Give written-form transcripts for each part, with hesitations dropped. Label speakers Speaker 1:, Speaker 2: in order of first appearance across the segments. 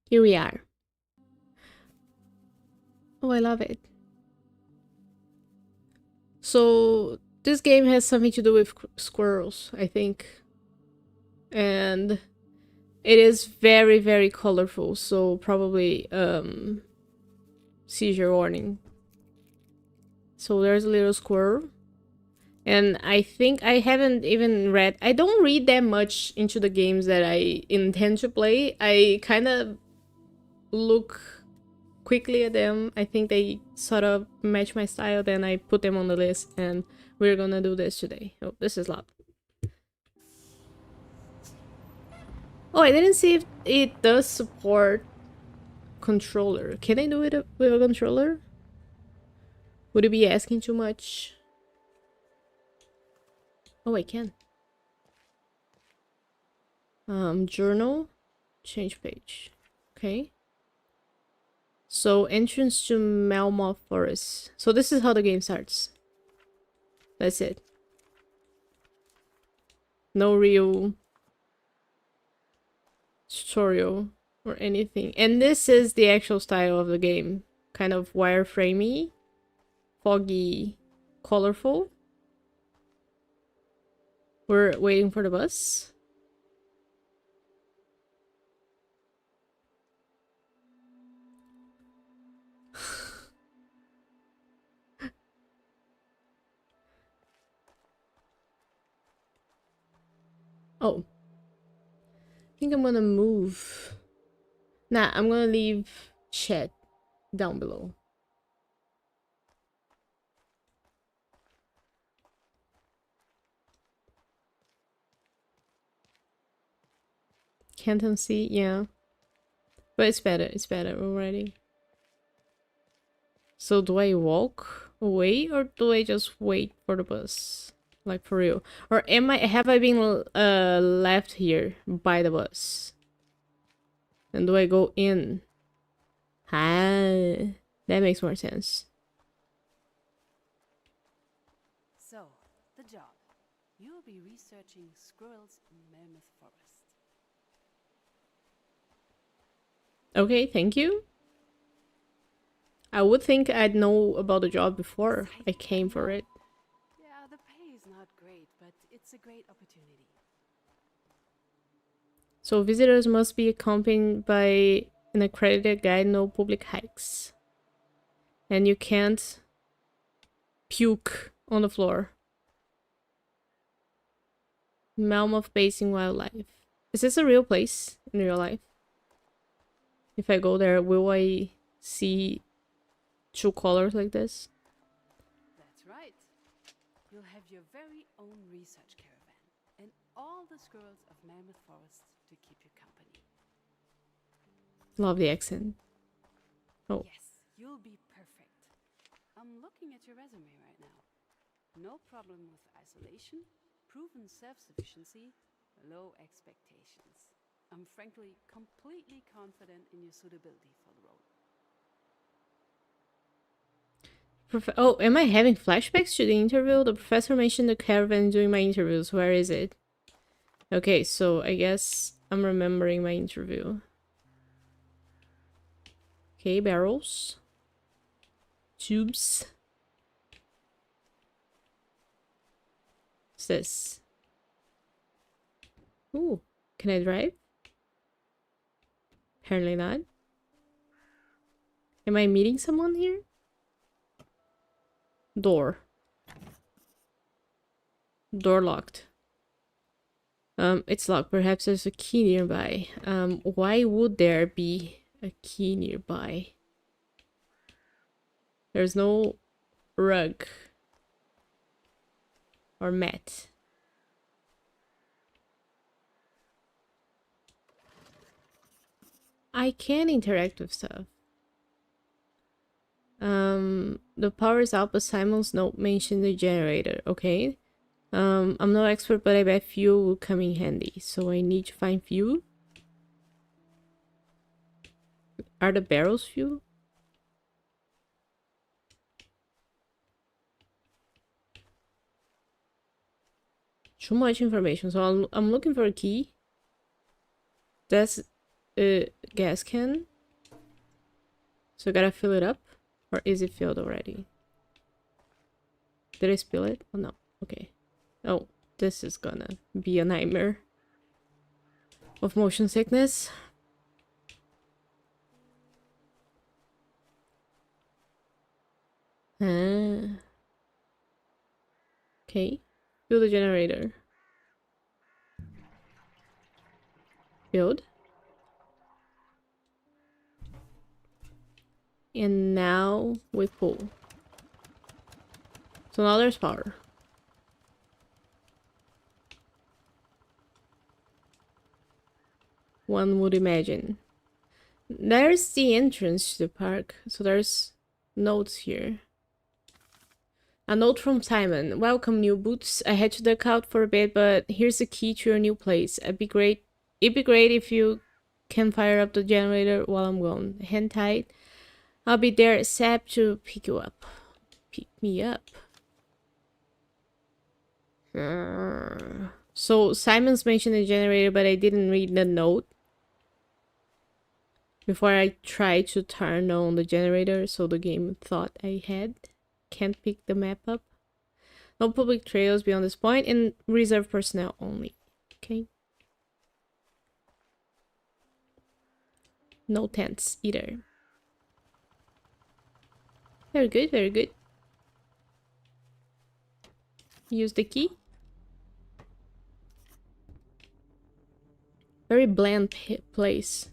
Speaker 1: Here we are. Oh, I love it. So this game has something to do with squirrels, I think. And it is very, very colorful, so probably seizure warning. So there's a little squirrel. And I think I haven't even read. I don't read that much into the games that I intend to play. I kind of look quickly at them. I think they sort of match my style. Then I put them on the list, and we're gonna do this today. Oh, this is loud. Oh, I didn't see if it does support controller. Can I do it with a controller? Would it be asking too much? Oh, I can. Journal, change page. Okay. So entrance to Melmoth Forest. So this is how the game starts. That's it. No real tutorial or anything. And this is the actual style of the game. Kind of wireframey, foggy, colorful. We're waiting for the bus. Oh. I think I'm gonna move. Nah, I'm gonna leave chat down below. Can't unsee, yeah. But it's better already. So do I walk away or do I just wait for the bus? Like for real? Or have I been left here by the bus? And do I go in? Ah, that makes more sense.
Speaker 2: So, the job. You will be researching squirrels in Mammoth Forest.
Speaker 1: Okay, thank you. I would think I'd know about the job before I came for it.
Speaker 2: Yeah, the pay is not great, but it's a great opportunity.
Speaker 1: So visitors must be accompanied by an accredited guide, no public hikes. And you can't puke on the floor. Melmoth Basin Wildlife. Is this a real place in real life? If I go there, will I see true colors like this?
Speaker 2: That's right. You'll have your very own research caravan and all the squirrels of Mammoth Forest to keep you company.
Speaker 1: Love the accent. Oh.
Speaker 2: Yes, you'll be perfect. I'm looking at your resume right now. No problem with isolation, proven self-sufficiency, low expectations. I'm frankly completely confident in your suitability for the role.
Speaker 1: Oh, am I having flashbacks to the interview? The professor mentioned the caravan during my interviews. Where is it? Okay, so I guess I'm remembering my interview. Okay, barrels. Tubes. What's this? Ooh, can I drive? Apparently not. Am I meeting someone here? Door. Door locked. It's locked. Perhaps there's a key nearby. Why would there be a key nearby? There's no rug or mat. I can interact with stuff. The power is out, but Simon's note mentioned the generator. Okay. I'm no expert, but I bet fuel will come in handy. So I need to find fuel. Are the barrels fuel? Too much information. So I'm looking for a key. That's a gas can. So I gotta fill it up. Or is it filled already? Did I spill it? Oh no. Okay. Oh, this is gonna be a nightmare of motion sickness. Okay. Fill the generator. Filled. And now we pull. So now there's power. One would imagine. There's the entrance to the park. So there's notes here. A note from Simon. Welcome, new boots. I had to duck out for a bit, but here's the key to your new place. It'd be great if you can fire up the generator while I'm gone. Hang tight. I'll be there ASAP to pick you up. Pick me up. So Simon's mentioned the generator, but I didn't read the note before I tried to turn on the generator, so the game thought I had. Can't pick the map up. No public trails beyond this point, and reserve personnel only. Okay. No tents either. Very good, very good. Use the key. Very bland place.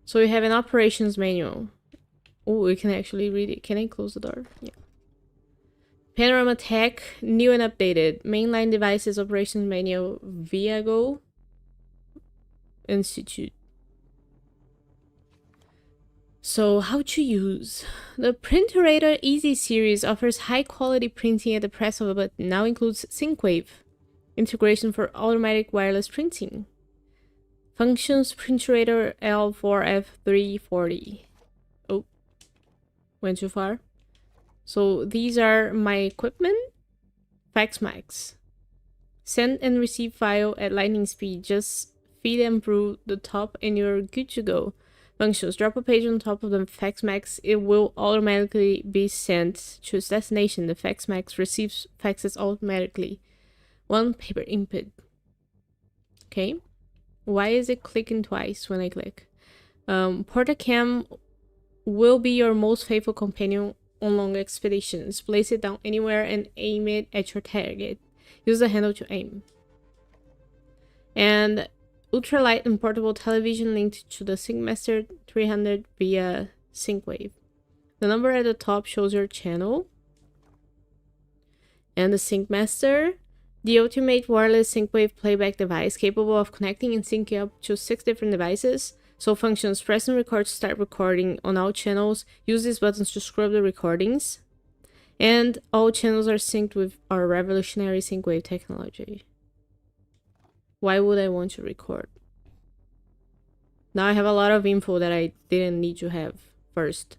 Speaker 1: So we have an operations manual. Oh, we can actually read it. Can I close the door? Yeah. Panorama Tech, new and updated. Mainline devices operations manual, Viago Institute. So, how to use. The Printerator Easy series offers high quality printing at the press of a button. Now includes SyncWave integration for automatic wireless printing. Functions Printerator L4F340. Oh, went too far. So these are my equipment. FaxMax. Send and receive file at lightning speed. Just feed them through the top and you're good to go. Functions. Drop a page on top of the FaxMax. It will automatically be sent to its destination. The FaxMax receives faxes automatically. One paper input. Okay. Why is it clicking twice when I click? Portacam will be your most faithful companion on long expeditions. Place it down anywhere and aim it at your target. Use the handle to aim. And ultralight and portable television linked to the SyncMaster 300 via SyncWave. The number at the top shows your channel. And the SyncMaster, the ultimate wireless SyncWave playback device capable of connecting and syncing up to 6 different devices. So functions: press and record to start recording on all channels. Use these buttons to scrub the recordings. And all channels are synced with our revolutionary SyncWave technology. Why would I want to record? Now I have a lot of info that I didn't need to have first.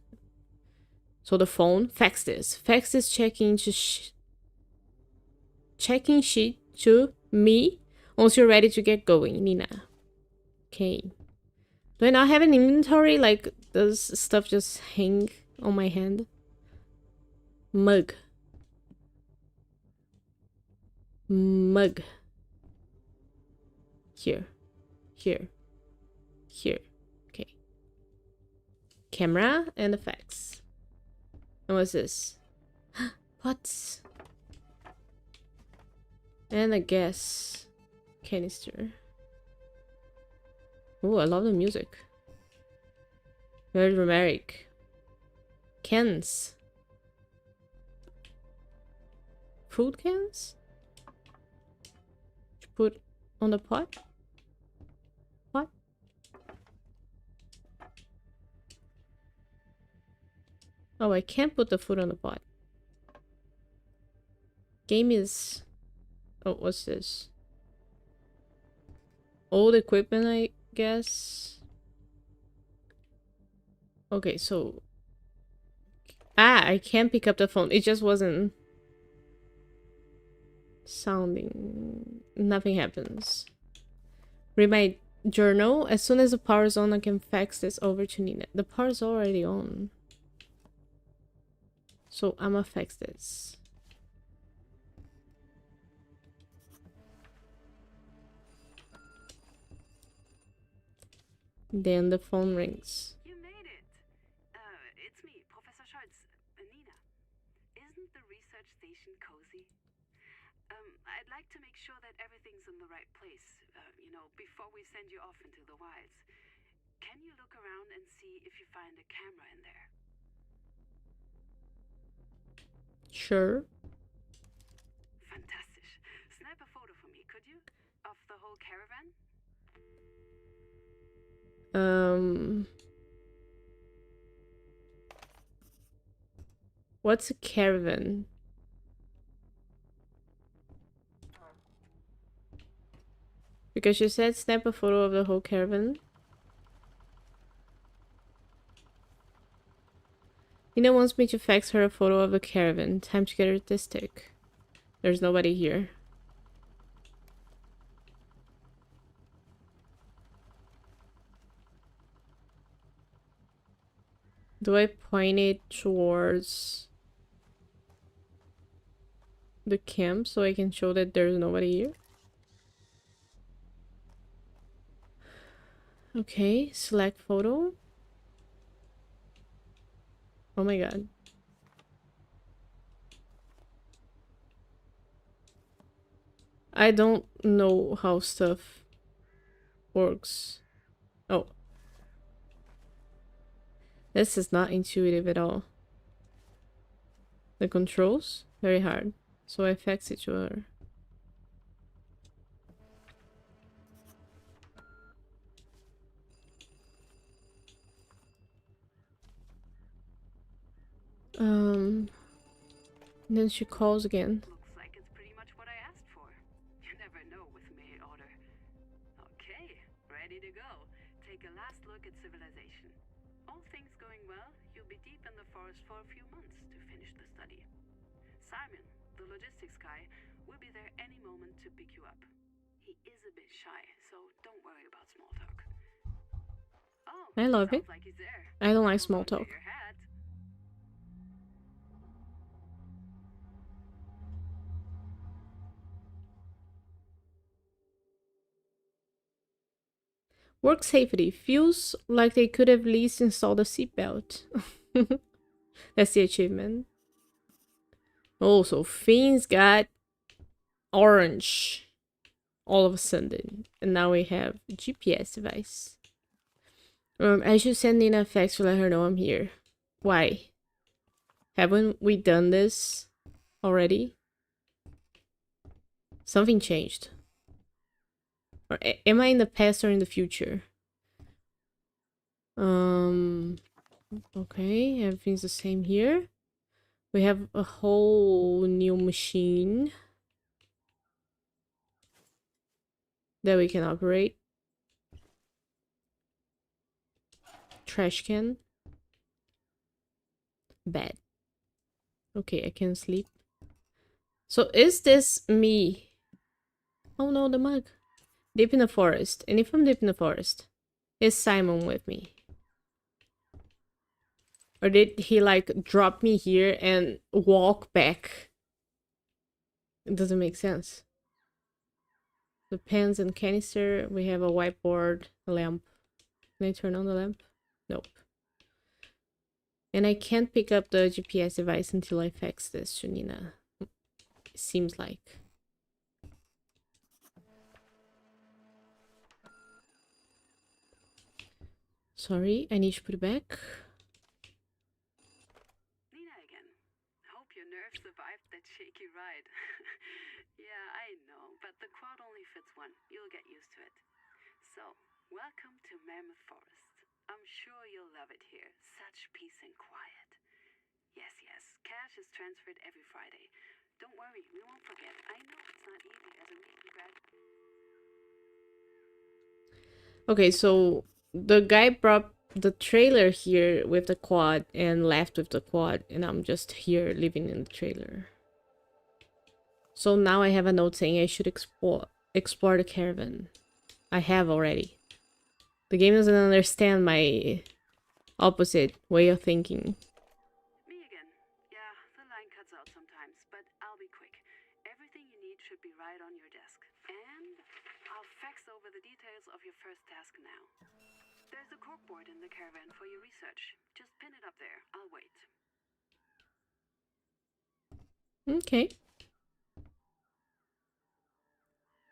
Speaker 1: So the phone, fax this. Fax this checking sheet to me once you're ready to get going, Nina. Okay. Do I not have an inventory? Like, does stuff just hang on my hand? Mug. Mug. Here. Here. Here. Okay. Camera and the fax. And what's this? Pots. And a gas canister. Oh, I love the music. Very dramatic. Cans. Fruit cans? To put on the pot? What? Oh, I can't put the food on the pot. Game is... Oh, what's this? Old equipment, I guess. Okay, so... Ah, I can't pick up the phone. It just wasn't... sounding. Nothing happens. Read my Journal. As soon as the power's on, I can fax this over to Nina. The power's already on. So I'ma fax this. Then the phone rings.
Speaker 2: You made it. It's me, Professor Scholz. Nina. Isn't the research station cozy? I'd like to make sure that everything's in the right place, you know, before we send you off into the wilds. Can you look around and see if you find a camera in there?
Speaker 1: Sure.
Speaker 2: Fantastic. Snap a photo for me, could you? Of the whole caravan?
Speaker 1: What's a caravan? Because you said snap a photo of the whole caravan. Nina wants me to fax her a photo of a caravan. Time to get artistic. There's nobody here. Do I point it towards the camp so I can show that there's nobody here? Okay, select photo. Oh my god. I don't know how stuff works. Oh. This is not intuitive at all. The controls? Very hard. So I fax it to her. Then she calls again.
Speaker 2: Looks like it's pretty much what I asked for. You never know with mail order. Okay, ready to go. Take a last look at civilization. All things going well, you'll be deep in the forest for a few months to finish the study. Simon, the logistics guy, will be there any moment to pick you up. He is a bit shy, so don't worry about small talk. Oh,
Speaker 1: I love it.
Speaker 2: sounds like he's there.
Speaker 1: I don't like
Speaker 2: Hold
Speaker 1: small
Speaker 2: on to
Speaker 1: talk.
Speaker 2: your hat.
Speaker 1: Work safety. Feels like they could have at least installed a seatbelt. That's the achievement. Oh, so Fiend's got orange all of a sudden. And now we have a GPS device. I should send in a fax to let her know I'm here. Why? Haven't we done this already? Something changed. Or am I in the past or in the future? Okay, everything's the same here. We have a whole new machine that we can operate. Trash can. Bed. Okay, I can sleep. So is this me? Oh no, the mug. Deep in the forest. And if I'm deep in the forest, is Simon with me? Or did he like drop me here and walk back? It doesn't make sense. The pens and canister. We have a whiteboard, a lamp. Can I turn on the lamp? Nope. And I can't pick up the GPS device until I fax this to Nina. It seems like. Sorry, I need to put it back.
Speaker 2: Nina again. Hope your nerves survived that shaky ride. Yeah, I know, but the quad only fits one. You'll get used to it. So, welcome to Mammoth Forest. I'm sure you'll love it here. Such peace and quiet. Yes, yes, cash is transferred every Friday. Don't worry, we won't forget. I know it's not easy as a recent grad.
Speaker 1: Okay, so the guy brought the trailer here with the quad and left with the quad, and I'm just here living in the trailer. So now I have a note saying I should explore the caravan. I have already. The game doesn't understand my opposite way of thinking.
Speaker 2: Me again. Yeah, the line cuts out sometimes, but I'll be quick. Everything you need should be right on your desk. And I'll fax over the details of your first task now. There's a corkboard in the caravan for your research. Just pin it up there. I'll wait.
Speaker 1: Okay.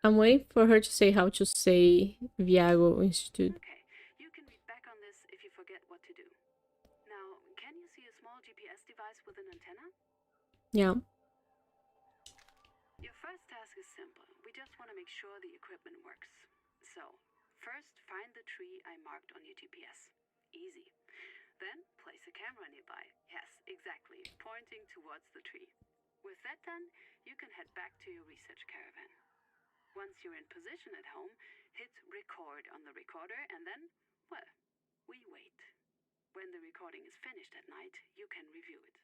Speaker 1: I'm waiting for her to say how to say Viago Institute.
Speaker 2: Okay, you can read back on this if you forget what to do. Now, can you see a small GPS device with an antenna?
Speaker 1: Yeah.
Speaker 2: Your first task is simple. We just want to make sure the equipment works. So, first find the tree I marked on your GPS. Easy. Then place a camera nearby. Yes, exactly, pointing towards the tree. With that done, you can head back to your research caravan. Once you're in position at home, hit record on the recorder and then, well, we wait. When the recording is finished at night, you can review it.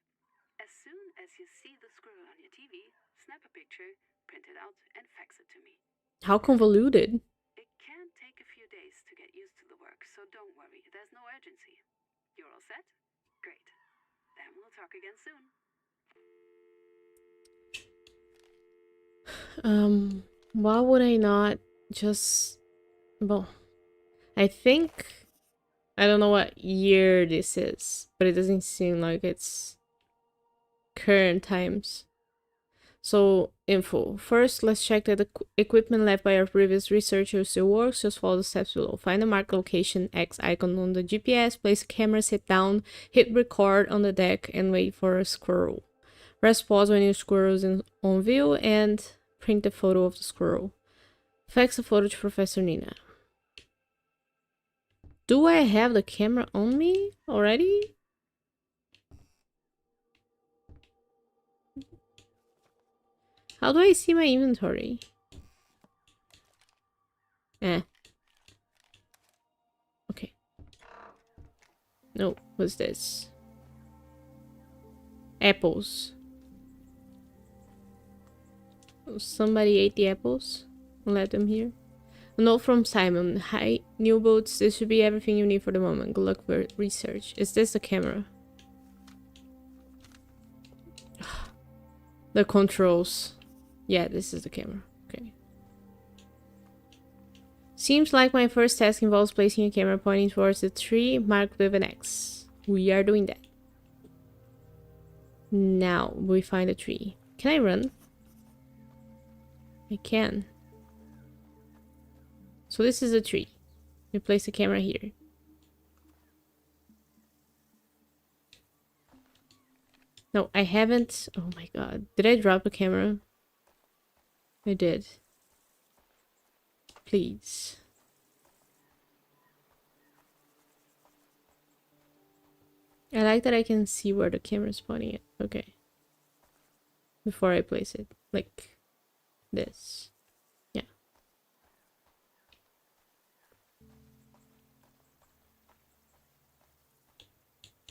Speaker 2: As soon as you see the squirrel on your TV, snap a picture, print it out, and fax it to me.
Speaker 1: How convoluted.
Speaker 2: It can take a few days to get used to the work, so don't worry, there's no urgency. You're all set? Great. Then we'll talk again soon.
Speaker 1: Why would I not just... Well, I think... I don't know what year this is, but it doesn't seem like it's current times. So, info. First, let's check that the equipment left by our previous researcher still works. Just follow the steps below. Find the marked location X icon on the GPS, place a camera, sit down, hit record on the deck, and wait for a squirrel. Press pause when your squirrel is on view, and print the photo of the squirrel. Fax the photo to Professor Nina. Do I have the camera on me already? How do I see my inventory? Okay. No, what's this? Apples. Somebody ate the apples and left them here. A note from Simon. Hi, new boats. This should be everything you need for the moment. Good luck with research. Is this the camera? The controls. Yeah, this is the camera. Okay. Seems like my first task involves placing a camera pointing towards the tree marked with an X. We are doing that. Now we find a tree. Can I run? I can. So this is a tree. We place the camera here. No, I haven't. Oh my god. Did I drop the camera? I did. Please. I like that I can see where the camera is pointing at. Okay. Before I place it. Like this. Yeah.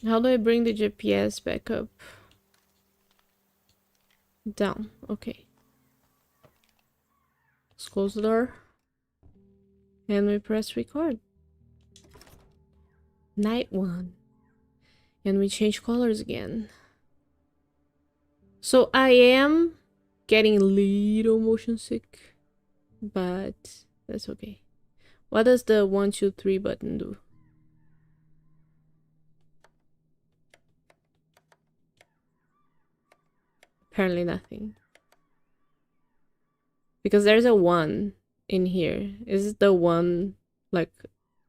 Speaker 1: How do I bring the GPS back up? Down. Okay. Let's close the door. And we press record. Night 1. And we change colors again. So I am getting a little motion sick. But that's okay. What does the 1, 2, 3 button do? Apparently nothing. Because there's a 1 in here. Is it the 1, like,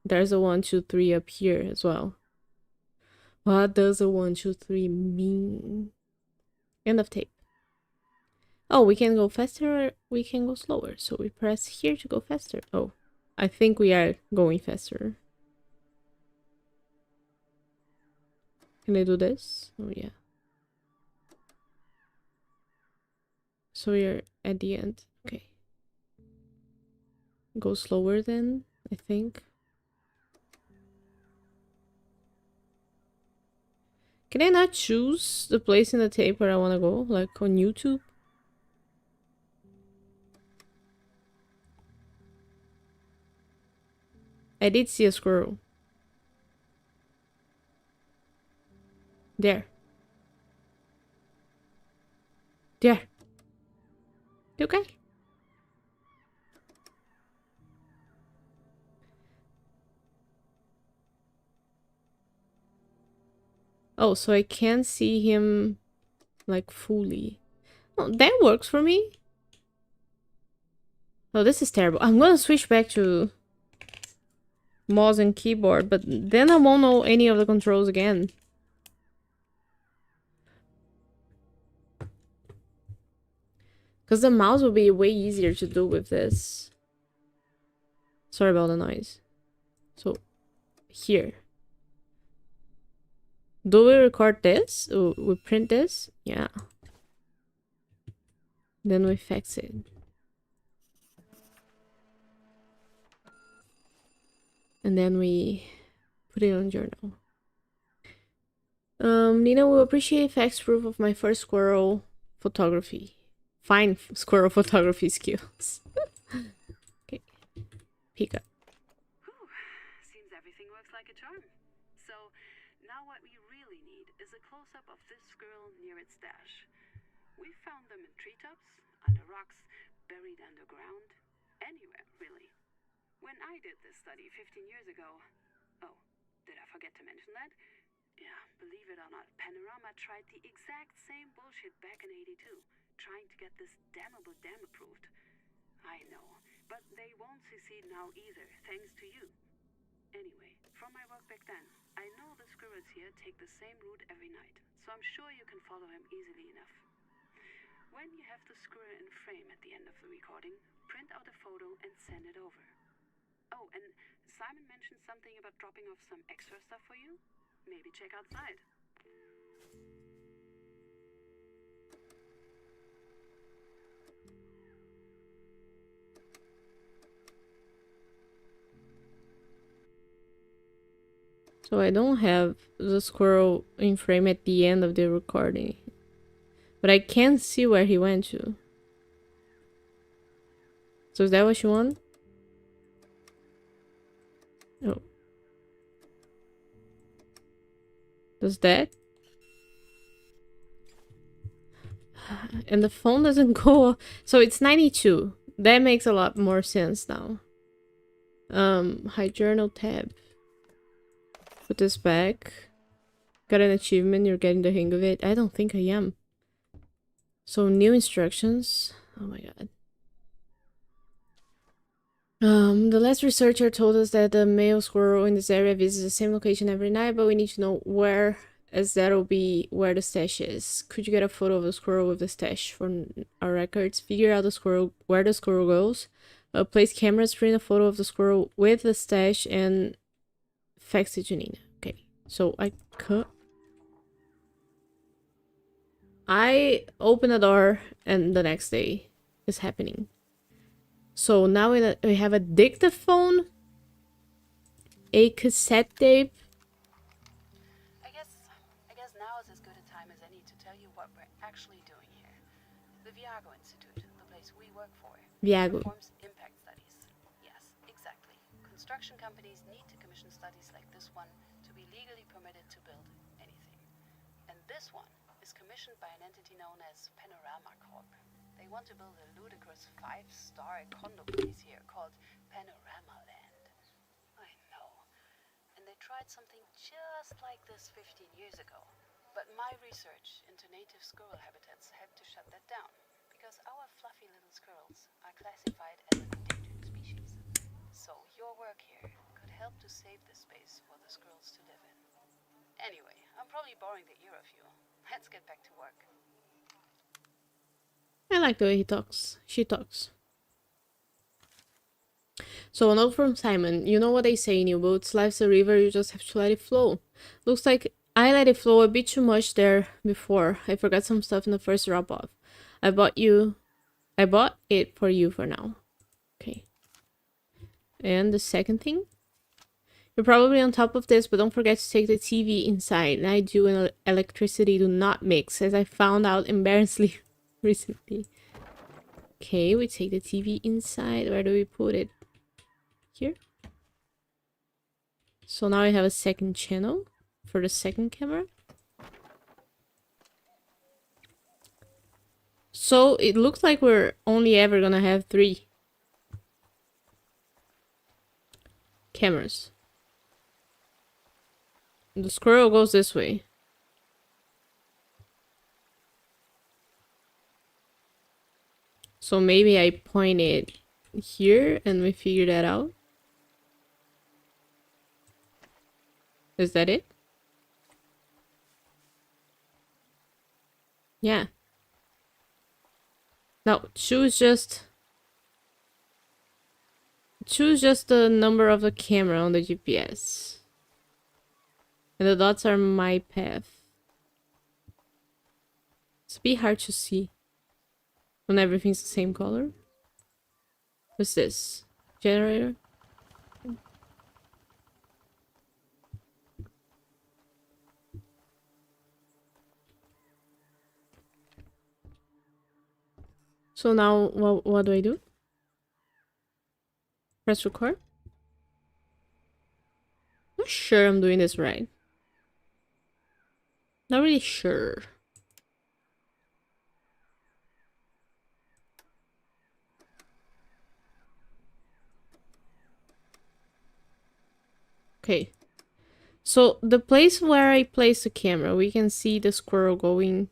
Speaker 1: there's a 1, 2, 3 up here as well. What does a 1, 2, 3 mean? End of tape. Oh, we can go faster or we can go slower. So we press here to go faster. Oh, I think we are going faster. Can I do this? Oh, yeah. So we are at the end. Okay. Go slower then, I think. Can I not choose the place in the tape where I want to go? Like on YouTube? I did see a squirrel. There. There. You okay? Oh, so I can't see him like fully. Oh, that works for me. Oh, this is terrible. I'm gonna switch back to mouse and keyboard, but then I won't know any of the controls again. Because the mouse will be way easier to do with this. Sorry about the noise. So, here. Do we record this? We print this? Yeah. Then we fax it. And then we put it on journal. Nina will appreciate fax proof of my first squirrel photography. Fine squirrel photography skills. Okay. Pick up.
Speaker 2: Whew. Seems everything works like a charm. So, now what we really need is a close-up of this squirrel near its stash. We found them in treetops, under rocks, buried underground, anywhere, really. When I did this study 15 years ago... Oh, did I forget to mention that? Yeah, believe it or not, Panorama tried the exact same bullshit back in '82, trying to get this damnable dam approved. I know, but they won't succeed now either, thanks to you. Anyway, from my work back then, I know the squirrels here take the same route every night, so I'm sure you can follow him easily enough. When you have the squirrel in frame at the end of the recording, print out a photo and send it over. Oh, and Simon mentioned something about dropping off some extra stuff for you? Maybe check outside.
Speaker 1: So I don't have the squirrel in frame at the end of the recording. But I can't see where he went to. So is that what you want? Oh. Does that? And the phone doesn't go... So it's 92. That makes a lot more sense now. Hide journal tab. Put this back. Got an achievement, you're getting the hang of it. I don't think I am. So new instructions. Oh my god. The last researcher told us that the male squirrel in this area visits the same location every night, but we need to know where, as that'll be where the stash is. Could you get a photo of the squirrel with the stash for our records? Figure out the squirrel, where the squirrel goes. Place cameras, print a photo of the squirrel with the stash, and fax it to Nina. Okay, so I open the door, and the next day is happening. So now we have a dictaphone, a cassette tape.
Speaker 2: I guess now is as good a time as any to tell you what we're actually doing here. The Viago Institute, the place we work for,
Speaker 1: Viago.
Speaker 2: performs impact studies. Yes, exactly. Construction companies need to commission studies like this one to be legally permitted to build anything. And this one is commissioned by an entity known as Panorama Corp. They want to build a ludicrous 5-star condo place here called Panorama Land. I know. And they tried something just like this 15 years ago. But my research into native squirrel habitats had to shut that down, because our fluffy little squirrels are classified as an endangered species. So your work here could help to save this space for the squirrels to live in. Anyway, I'm probably boring the ear of you. Let's get back to work.
Speaker 1: I like the way he talks. She talks. So a note from Simon. You know what they say in U-boats, life's a river, you just have to let it flow. Looks like I let it flow a bit too much there before. I forgot some stuff in the first drop-off. I bought it for you for now. Okay. And the second thing? You're probably on top of this, but don't forget to take the TV inside. Night dew and electricity do not mix, as I found out embarrassingly recently. Okay, we take the TV inside. Where do we put it? Here? So now I have a second channel for the second camera. So it looks like we're only ever gonna have 3 cameras. The squirrel goes this way. So maybe I point it here and we figure that out. Is that it? Yeah. Now choose just the number of the camera on the GPS. And the dots are my path. It's a bit hard to see when everything's the same color. What's this? Generator? So now what do I do? Press record? Not sure I'm doing this right. Not really sure. Okay. So the place where I place the camera, we can see the squirrel going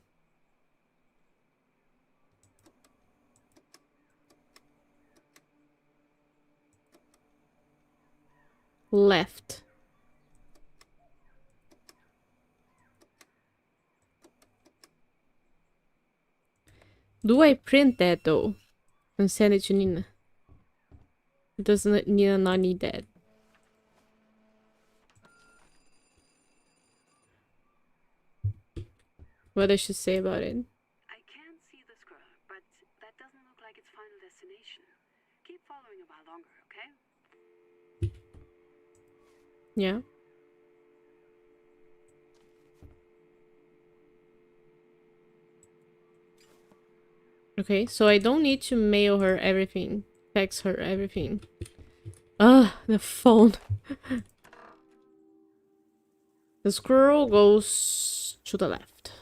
Speaker 1: left. Do I print that though and send it to Nina? Doesn't Nina not need that? What does she say about it?
Speaker 2: I can't see the squirrel, but that doesn't look like its final destination. Keep following a while longer, okay?
Speaker 1: Yeah. Okay, so I don't need to mail her everything. Fax her everything. Ah, the phone. The squirrel goes to the left.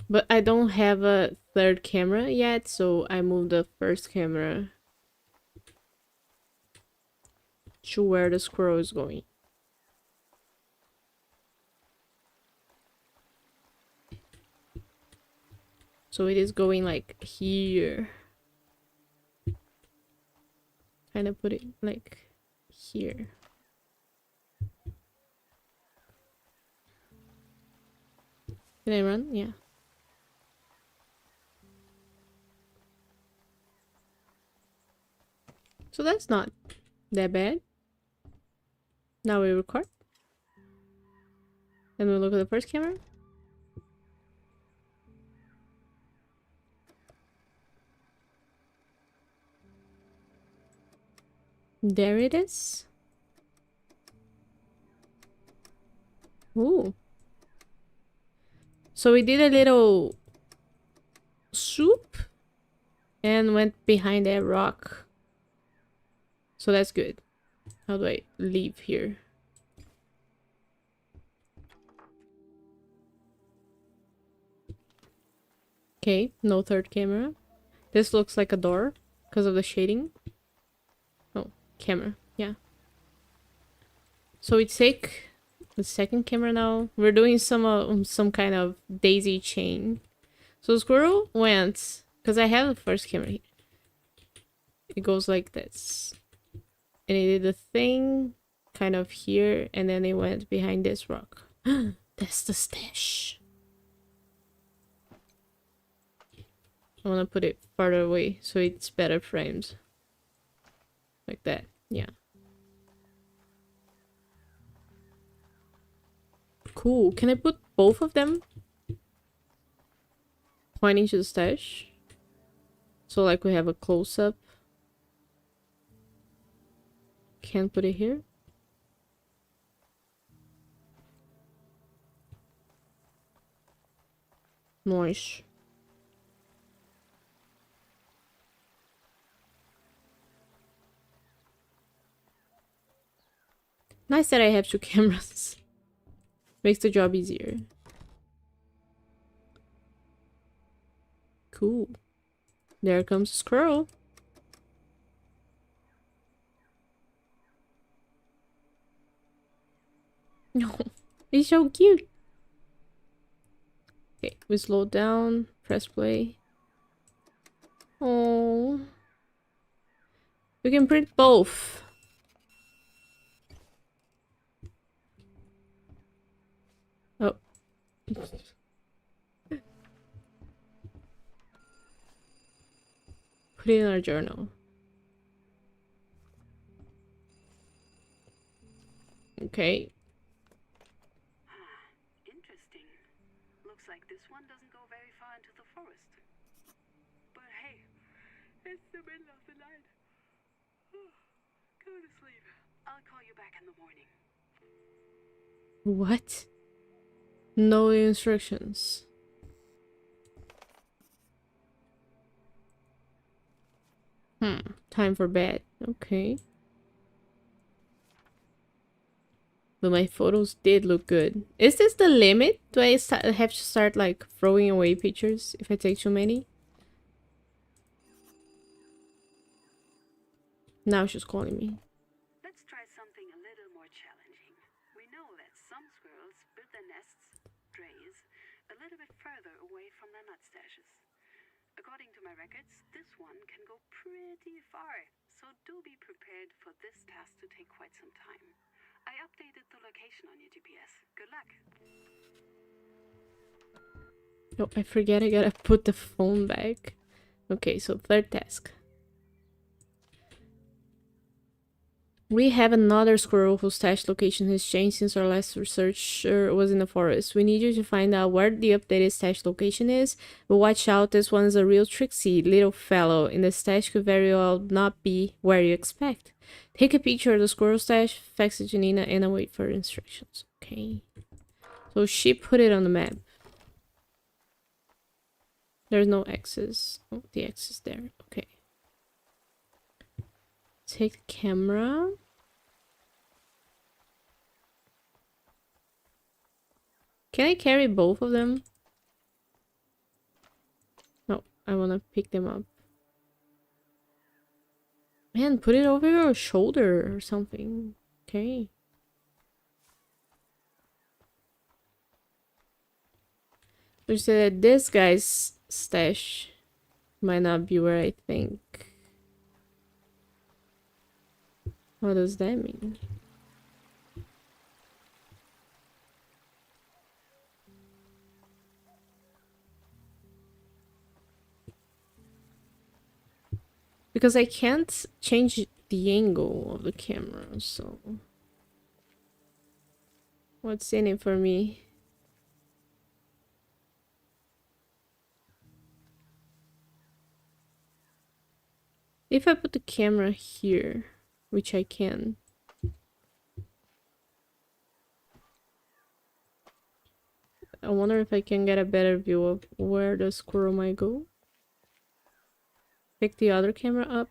Speaker 1: But I don't have a third camera yet, so I moved the first camera to where the squirrel is going. So it is going like here. Kind of put it like here. Can I run? Yeah. So that's not that bad. Now we record. And we look at the first camera. There it is. Ooh. So we did a little swoop and went behind that rock. So that's good. How do I leave here? Okay, no third camera. This looks like a door because of the shading. Oh, camera. Yeah. So we take the second camera now. We're doing some kind of daisy chain. So the squirrel went, because I have the first camera here. It goes like this. And it did the thing kind of here, and then it went behind this rock. That's the stash. I want to put it farther away so it's better framed. Like that. Yeah. Cool. Can I put both of them pointing to the stash? So like we have a close-up. Can't put it here. Noise. Nice that I have 2 cameras. Makes the job easier. Cool. There comes a squirrel. No, he's so cute. Okay, we slow down, press play. Oh, we can print both. Oh. Put it in our journal. Okay.
Speaker 2: Interesting. Looks like this one doesn't go very far into the forest. But hey, it's the middle of the night. Go to sleep. I'll call you back in the morning.
Speaker 1: What? No instructions. Time for bed. Okay. But my photos did look good. Is this the limit? Do I have to start like throwing away pictures if I take too many? Now she's calling me.
Speaker 2: Let's try something a little more challenging. We know that some squirrels build their nests, strays, a little bit further away from their nut stashes. According to my records, this one can go pretty far, so do be prepared for this task to take quite some time. I updated the location on your GPS. Good luck.
Speaker 1: Oh, I forget I gotta put the phone back. Okay, so third task. We have another squirrel whose stash location has changed since our last researcher was in the forest. We need you to find out where the updated stash location is, but watch out, this one is a real tricksy little fellow, and the stash could very well not be where you expect. Take a picture of the squirrel stash, fax it to Nina, and await for instructions. Okay. So she put it on the map. There's no X's. Oh, the X is there. Okay. Take the camera. Can I carry both of them? No, I want to pick them up. Man, put it over your shoulder or something. Okay. We said that this guy's stash might not be where I think. What does that mean? Because I can't change the angle of the camera, so... What's in it for me? If I put the camera here, which I can... I wonder if I can get a better view of where the squirrel might go. Pick the other camera up.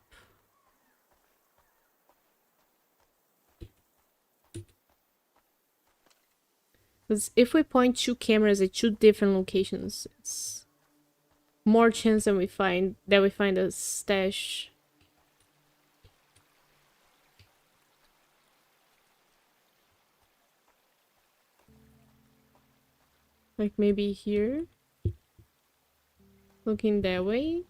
Speaker 1: Because if we point 2 cameras at 2 different locations, it's more chance than we find a stash. Like maybe here. Looking that way.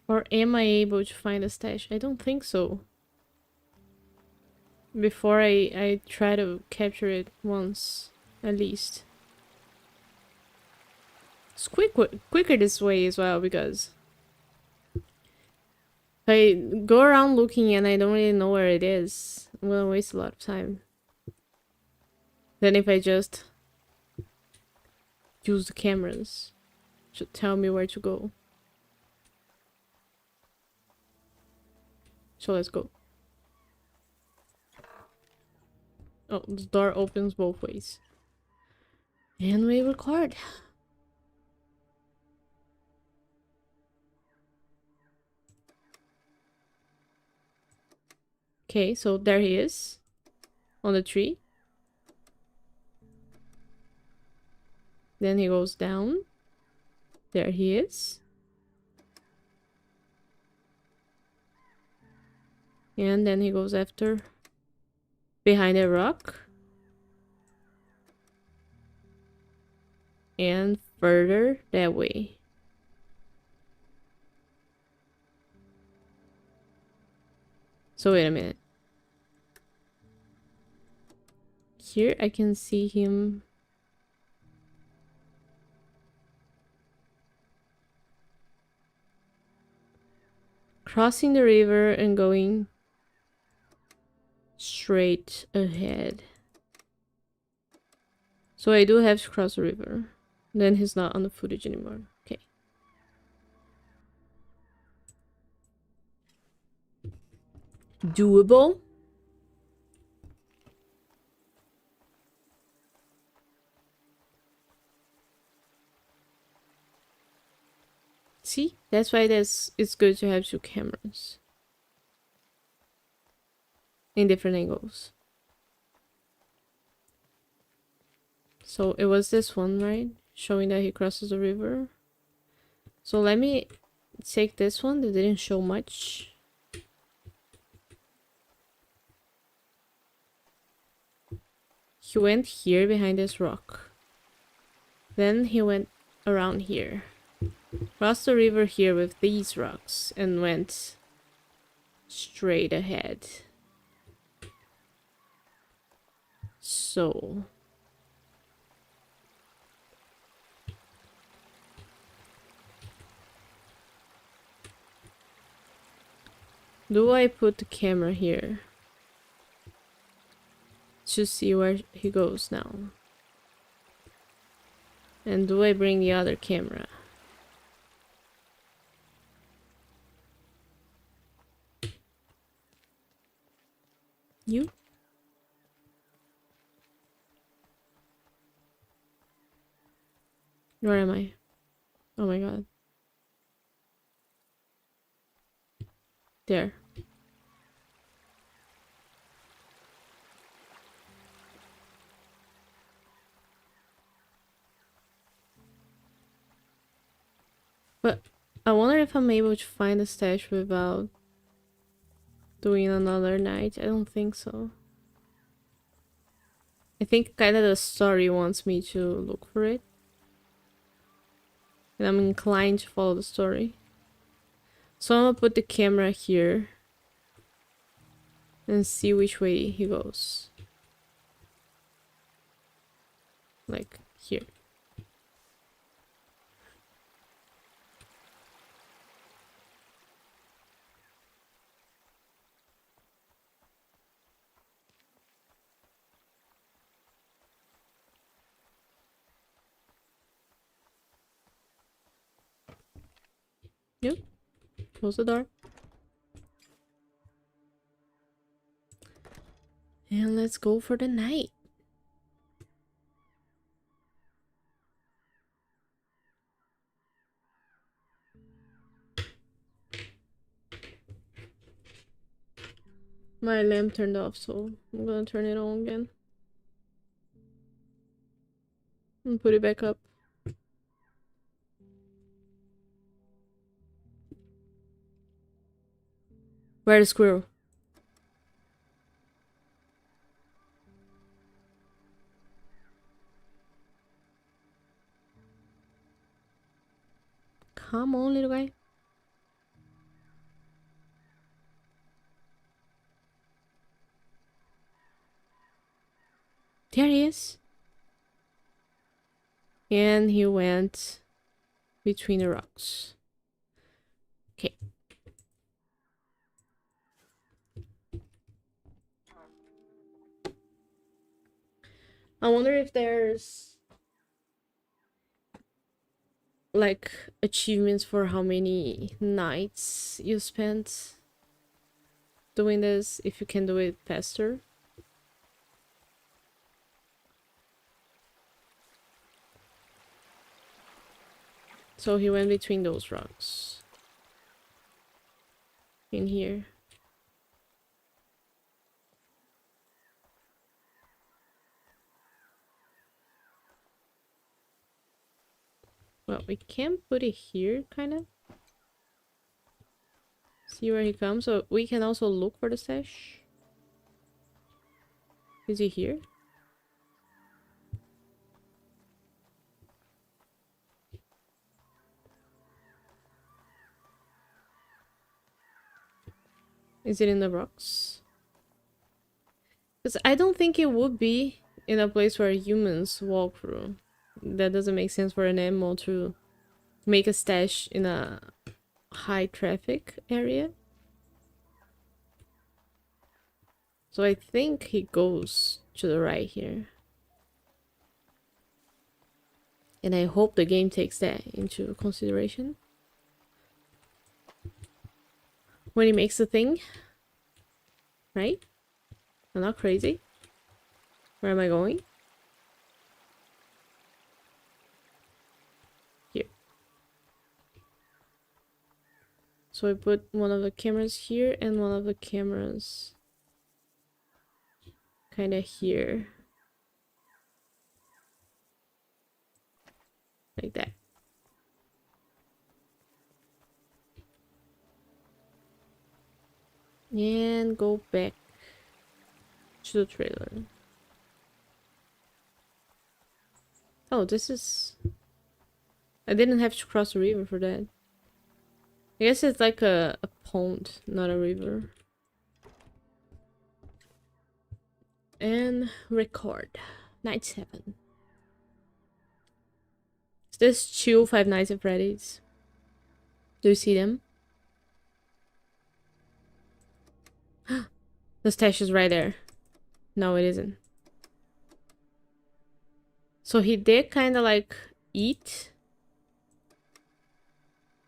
Speaker 1: Or am I able to find a stash? I don't think so. Before I try to capture it once, at least. It's quicker this way as well, because if I go around looking and I don't really know where it is, I'm gonna waste a lot of time. Then if I just use the cameras to tell me where to go. So let's go. Oh, the door opens both ways. And we record. Okay, so there he is on the tree. Then he goes down. There he is. And then he goes after behind a rock. And further that way. So wait a minute. Here I can see him. Crossing the river and going straight ahead. So I do have to cross the river. Then he's not on the footage anymore. Okay. Doable. See, that's why it's good to have two cameras in different angles. So it was this one, right? Showing that he crosses the river. So let me take this one that didn't show much. He went here behind this rock. Then he went around here. Crossed the river here with these rocks and went straight ahead. So do I put the camera here to see where he goes now? And do I bring the other camera? You? Where am I? Oh my god. There. But I wonder if I'm able to find the stash without doing another night. I don't think so. I think kind of the story wants me to look for it. And I'm inclined to follow the story. So I'm gonna put the camera here and see which way he goes. Like here. Yep. Close the door. And let's go for the night. My lamp turned off, so I'm gonna turn it on again. And put it back up. Where's the squirrel? Come on, little guy. There he is. And he went between the rocks. Okay. I wonder if there's like achievements for how many nights you spent doing this, if you can do it faster. So he went between those rocks. In here. Well, we can put it here, kind of. See where he comes. So we can also look for the stash. Is he here? Is it in the rocks? Because I don't think it would be in a place where humans walk through. That doesn't make sense for an animal to make a stash in a high traffic area. So I think he goes to the right here. And I hope the game takes that into consideration when he makes the thing. Right? I'm not crazy. Where am I going? Here. So I put one of the cameras here and one of the cameras kind of here. Like that. And go back to the trailer. Oh, this is... I didn't have to cross the river for that. I guess it's like a pond, not a river. And record. Night 7. Is this chill Five Nights at Freddy's? Do you see them? The stash is right there. No, it isn't. So he did kind of like eat.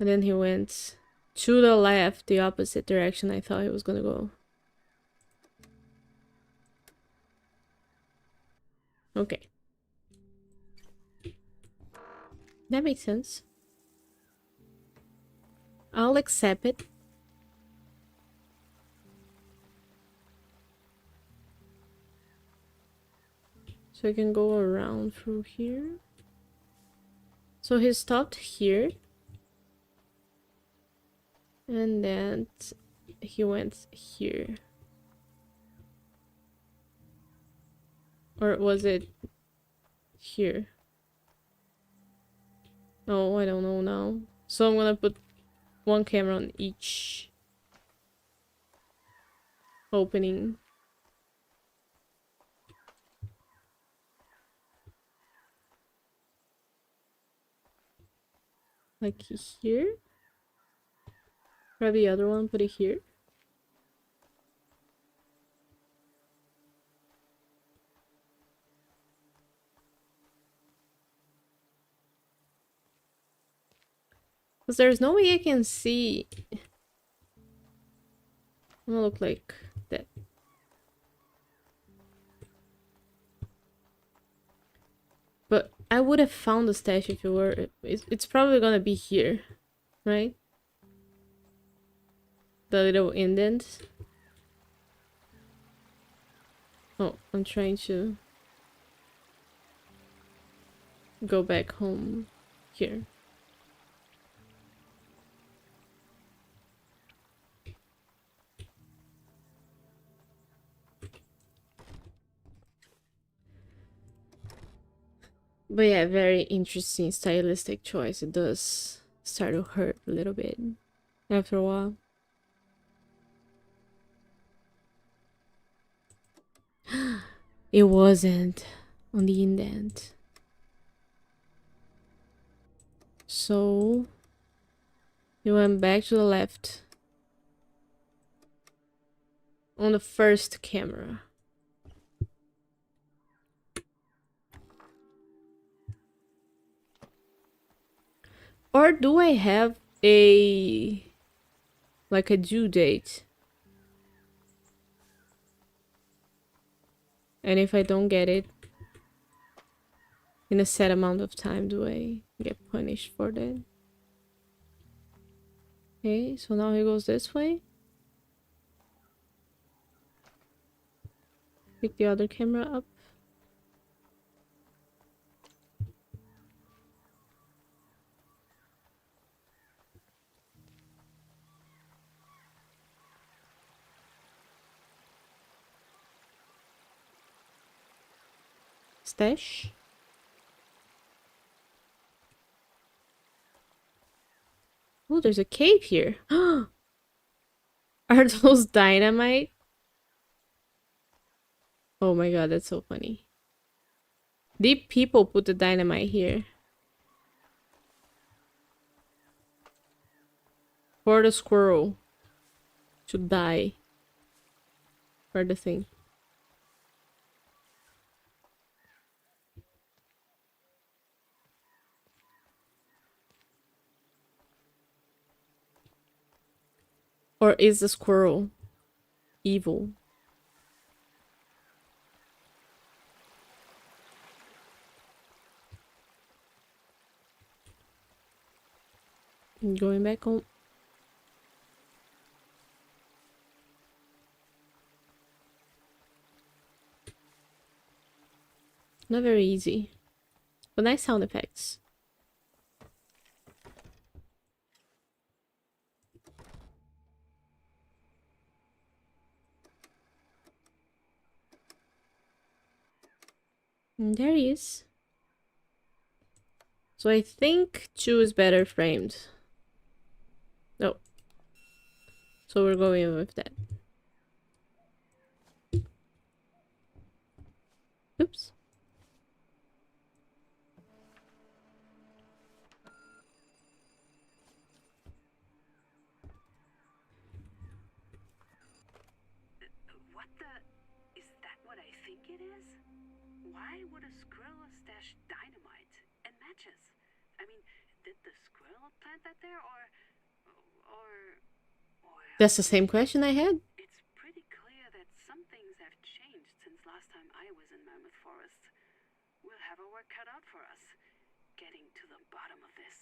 Speaker 1: And then he went to the left, the opposite direction I thought he was gonna go. Okay. That makes sense. I'll accept it. So I can go around through here. So he stopped here. And then he went here. Or was it here? Oh, I don't know now. So I'm gonna put one camera on each opening. Like here. Grab the other one, put it here. Because there's no way I can see. I'm gonna look like that. But I would have found the stash if it were. It's probably gonna be here, right? The little indent. Oh, I'm trying to go back home here. But yeah, very interesting stylistic choice. It does start to hurt a little bit after a while. It wasn't on the indent. So he went back to the left on the first camera. Or do I have a like a due date? And if I don't get it in a set amount of time, do I get punished for that? Okay, so now he goes this way. Pick the other camera up. Stash. Oh, there's a cave here. Are those dynamite? Oh my god, that's so funny. Deep people put the dynamite here. For the squirrel to die. For the thing. Or is the squirrel evil? I'm going back home. Not very easy. But nice sound effects. And there he is. So I think 2 is better framed. No. So we're going with that. Oops.
Speaker 2: What the? Is that what I think it is? Why would a squirrel stash dynamite and matches? I mean, did the squirrel plant that there, or
Speaker 1: That's the same question I had.
Speaker 2: it's pretty clear that some things have changed since last time I was in Mammoth Forest. We'll have our work cut out for us, getting to the bottom of this.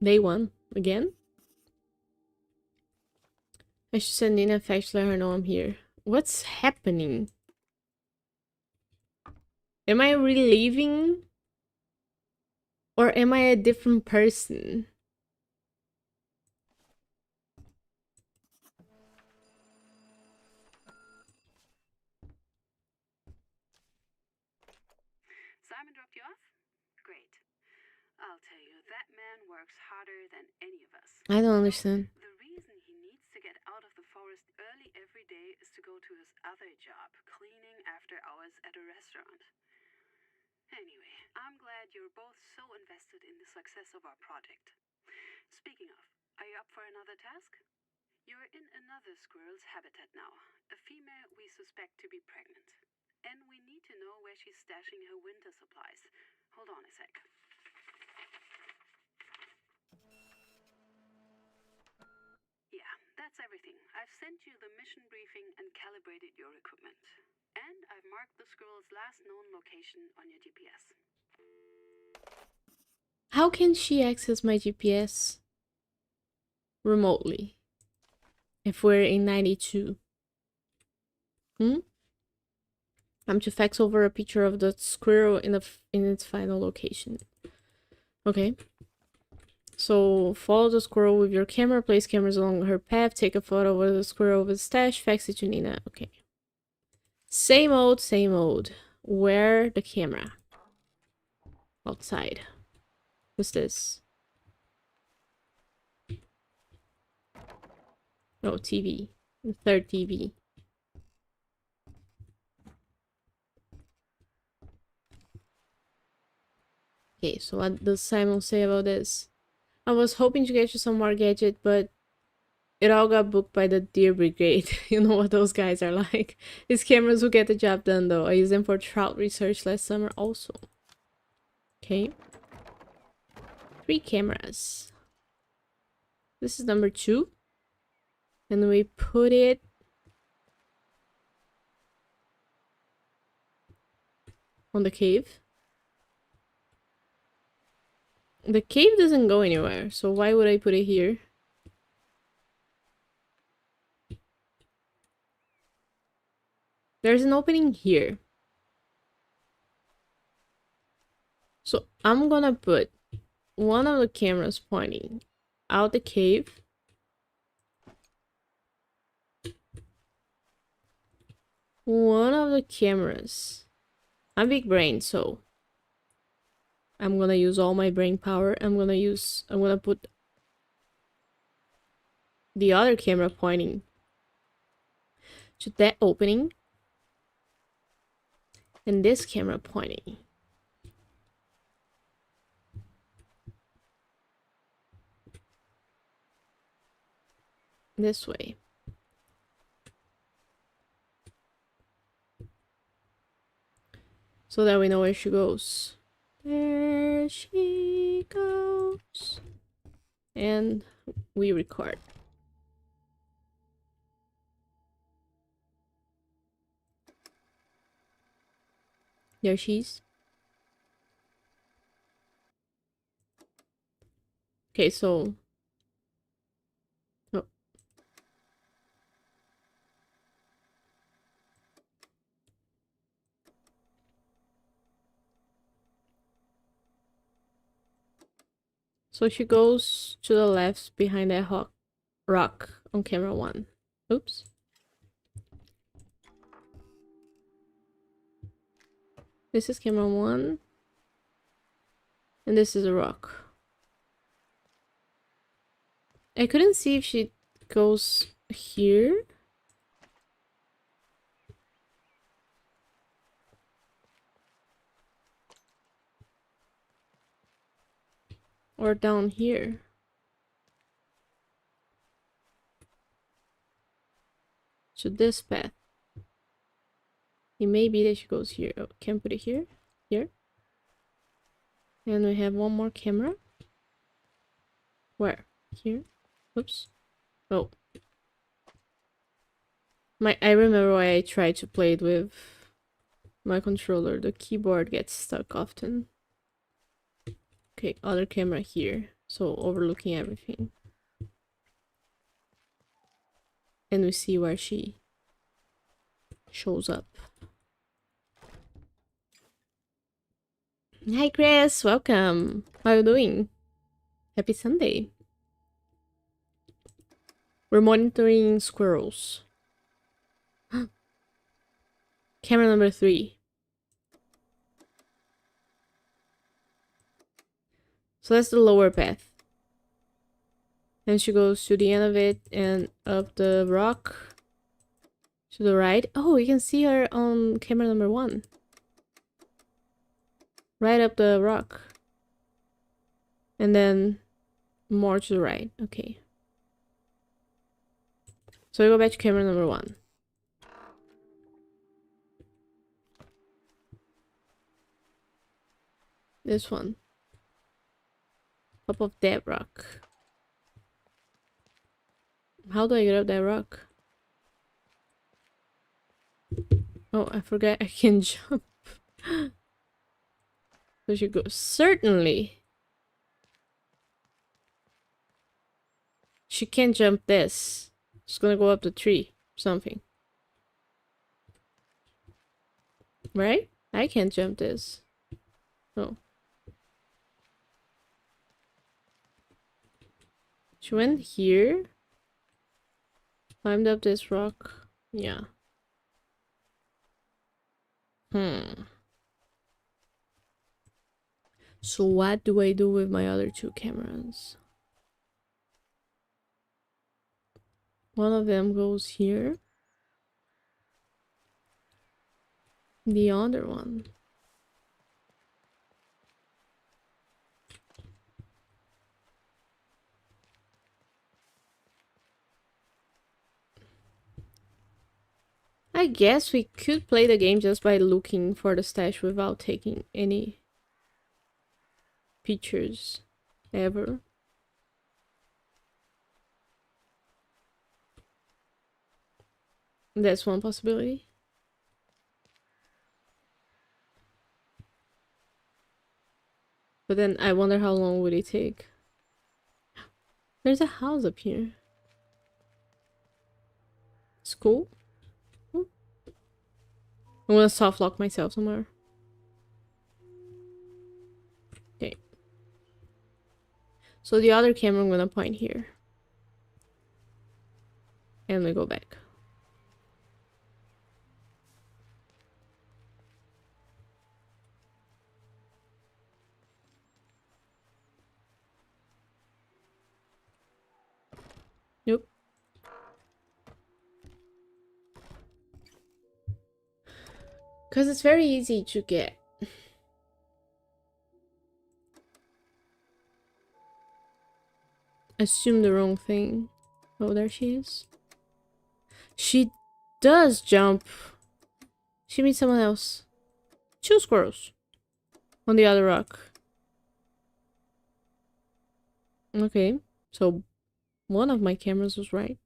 Speaker 1: Day 1. Again? I should send Nina a fax to let her know I'm here. What's happening? Am I reliving? Or am I a different person?
Speaker 2: Simon dropped you off? Great. I'll tell you, that man works harder than any of us.
Speaker 1: I don't understand.
Speaker 2: The reason he needs to get out of the forest early every day is to go to his other job, cleaning after hours at a restaurant. Anyway, I'm glad you're both so invested in the success of our project. Speaking of, are you up for another task? You're in another squirrel's habitat now, a female we suspect to be pregnant. And we need to know where she's stashing her winter supplies. Hold on a sec. Yeah, that's everything. I've sent you the mission briefing and calibrated your equipment. And I've marked the squirrel's last known location on your GPS.
Speaker 1: How can she access my GPS remotely if we're in 92? I'm to fax over a picture of the squirrel in its final location. Okay. So follow the squirrel with your camera, place cameras along her path, take a photo of the squirrel with a stash, fax it to Nina. Okay. Same old, same old. Where the camera? Outside. What's this? Oh, TV. The third TV. Okay, so what does Simon say about this? I was hoping to get you some more gadget, but it all got booked by the Deer Brigade. You know what those guys are like. These cameras will get the job done though. I used them for trout research last summer also. Okay. 3 cameras. This is number 2. And we put it on the cave. The cave doesn't go anywhere, so why would I put it here? There's an opening here. So I'm gonna put one of the cameras pointing out the cave. One of the cameras. I'm big brain, so I'm gonna use all my brain power. I'm gonna put the other camera pointing to that opening. And this camera pointing this way. So that we know where she goes. There she goes. And we record. There she is. Okay, so... Oh. So she goes to the left behind that rock on camera 1. Oops. This is camera 1. And this is a rock. I couldn't see if she goes here. Or down here. To this path. It may be that she goes here. Oh, can put it here. Here. And we have one more camera. Where? Here. Oops. Oh. I remember why I tried to play it with my controller. The keyboard gets stuck often. Okay, other camera here. So overlooking everything. And we see where she shows up. Hi Chris, welcome. How are you doing? Happy Sunday. We're monitoring squirrels. Camera number 3. So that's the lower path. And she goes to the end of it and up the rock to the right. Oh, you can see her on camera number 1. Right up the rock. And then more to the right. Okay. So we go back to camera number 1. This one. Top of that rock. How do I get up that rock? Oh, I forgot I can jump. So she goes. Certainly. She can't jump this. She's gonna go up the tree. Something. Right? I can't jump this. Oh. She went here. Climbed up this rock. Yeah. So what do I do with my other 2 cameras? One of them goes here. The other one. I guess we could play the game just by looking for the stash without taking any pictures ever. That's one possibility. But then I wonder how long would it take. There's a house up here. School? I'm gonna soft lock myself somewhere. Okay. So the other camera I'm gonna point here. And we go back. Nope. Because it's very easy to get. Assume the wrong thing. Oh, there she is. She does jump. She meets someone else. 2 squirrels. On the other rock. Okay. So, one of my cameras was right.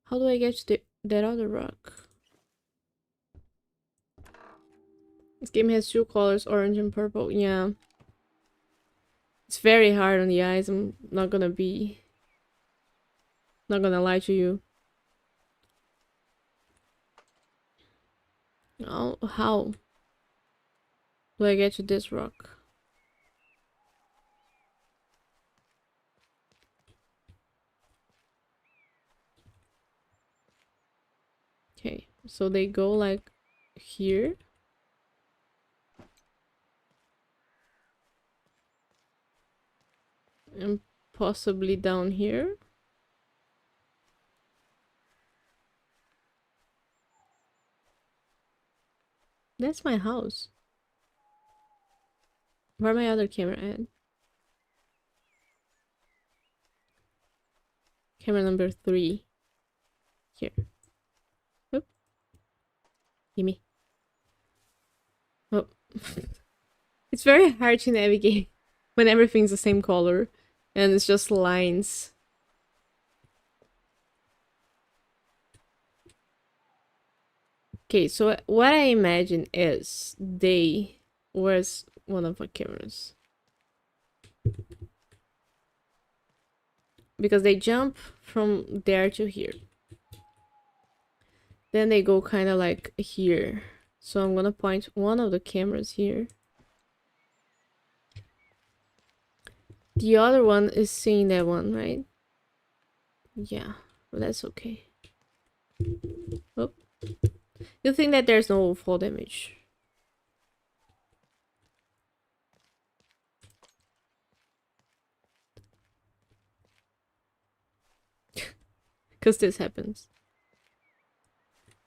Speaker 1: How do I get to that other rock? This game has 2 colors, orange and purple. Yeah. It's very hard on the eyes. I'm not gonna lie to you. Oh, how do I get to this rock? Okay, so they go like here. And possibly down here. That's my house. Where my other camera at? Camera number 3. Here. Oop. Gimme. Oh. It's very hard to navigate when everything's the same color and it's just lines. Okay, so what I imagine is where's one of my cameras? Because they jump from there to here. Then they go kind of like here. So I'm gonna point one of the cameras here. The other one is seeing that one, right? Yeah, but that's okay. Oh. You think that there's no fall damage? Because this happens.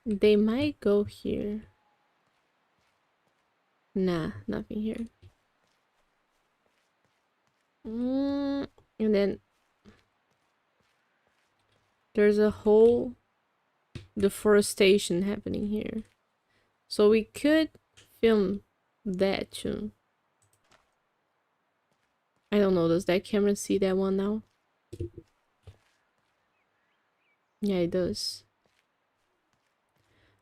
Speaker 1: They might go here. Nah, nothing here. And then there's a whole deforestation happening here. So we could film that too. I don't know, does that camera see that one now? Yeah, it does.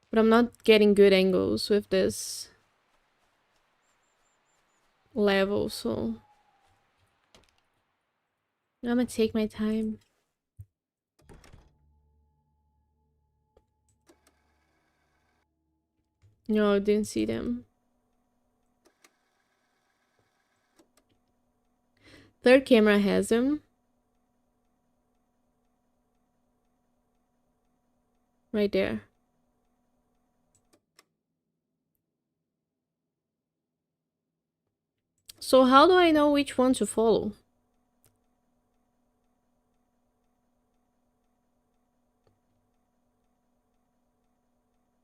Speaker 1: But I'm not getting good angles with this level, so I'm gonna take my time. No, I didn't see them. Third camera has them. Right there. So how do I know which one to follow?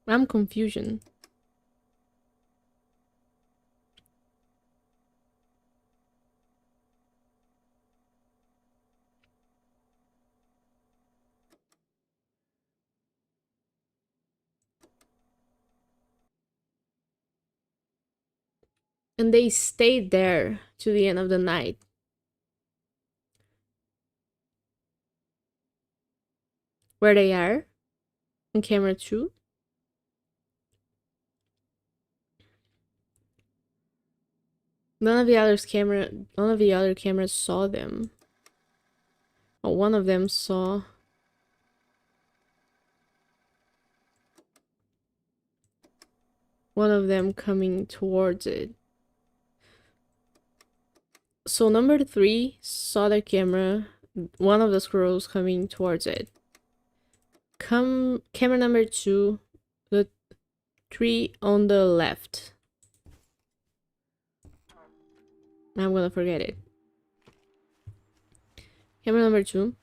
Speaker 1: I'm confusion. And they stayed there to the end of the night. Where they are? On camera 2? None of the other cameras saw them. Oh, one of them saw. One of them coming towards it. So number 3 saw the camera, one of the squirrels coming towards it. Camera number 2, the tree on the left. I'm gonna forget it. Camera number 2.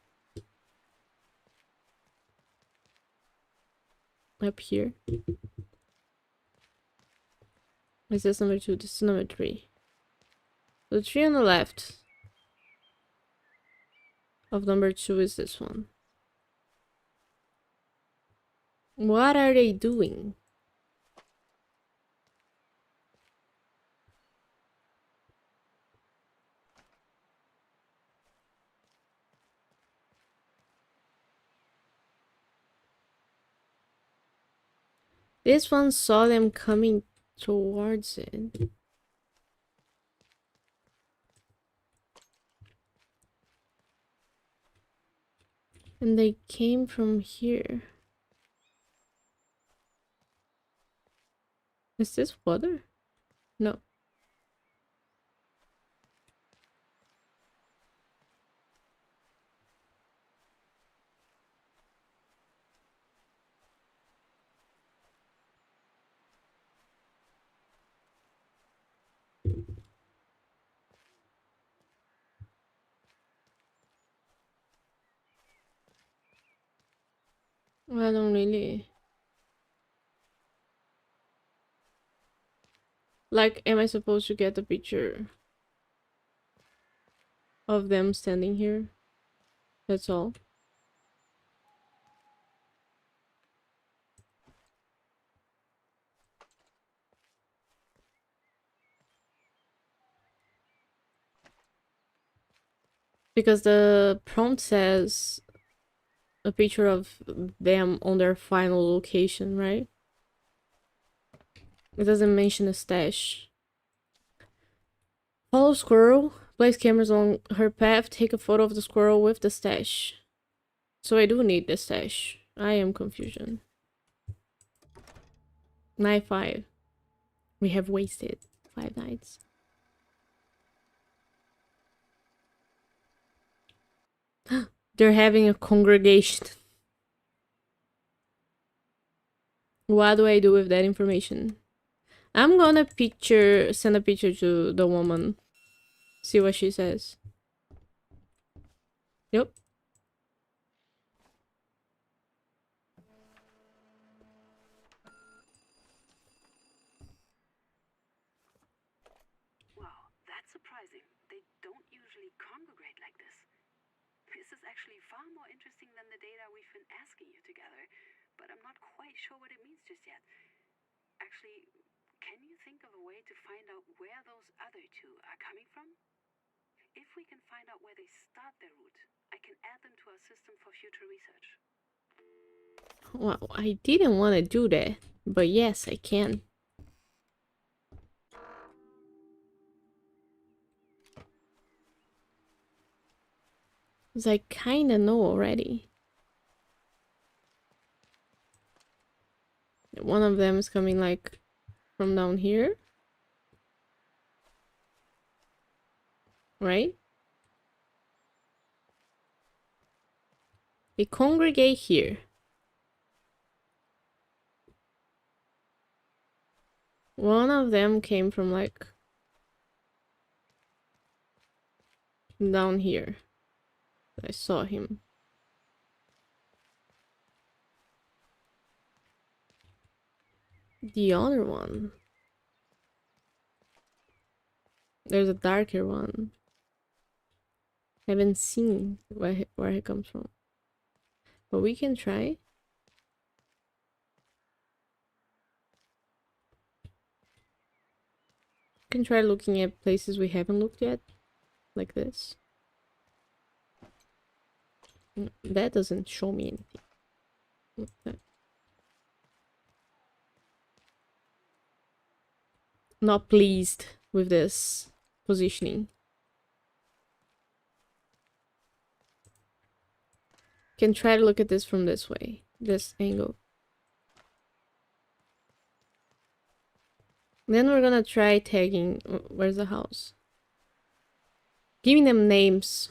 Speaker 1: Up here. Is this number 2? This is number 3. The tree on the left of number 2 is this one. What are they doing? This one saw them coming towards it. And they came from here. Is this water? No. I don't really... Like, am I supposed to get a picture of them standing here? That's all. Because the prompt says a picture of them on their final location, right? It doesn't mention a stash. Follow squirrel. Place cameras on her path. Take a photo of the squirrel with the stash. So I do need the stash. I am confusion. Night 5. We have wasted 5 nights. They're having a congregation. What do I do with that information? I'm gonna send a picture to the woman. See what she says. Yep.
Speaker 2: Wow, that's surprising. They don't usually congregate like this. This is actually far more interesting than the data we've been asking you to gather, but I'm not quite sure what it means just yet. Actually, can you think of a way to find out where those other two are coming from? If we can find out where they start their route, I can add them to our system for future research.
Speaker 1: Well, I didn't want to do that, but yes, I can. Because I kinda know already. One of them is coming like from down here. Right? They congregate here. One of them came from like down here. I saw him. The other one. There's a darker one. Haven't seen where he comes from. But we can try. We can try looking at places we haven't looked yet. Like this. That doesn't show me anything. What's that? Not pleased with this. positioning. Can try to look at this from this way, this angle. Then we're gonna try tagging. Where's the house? Giving them names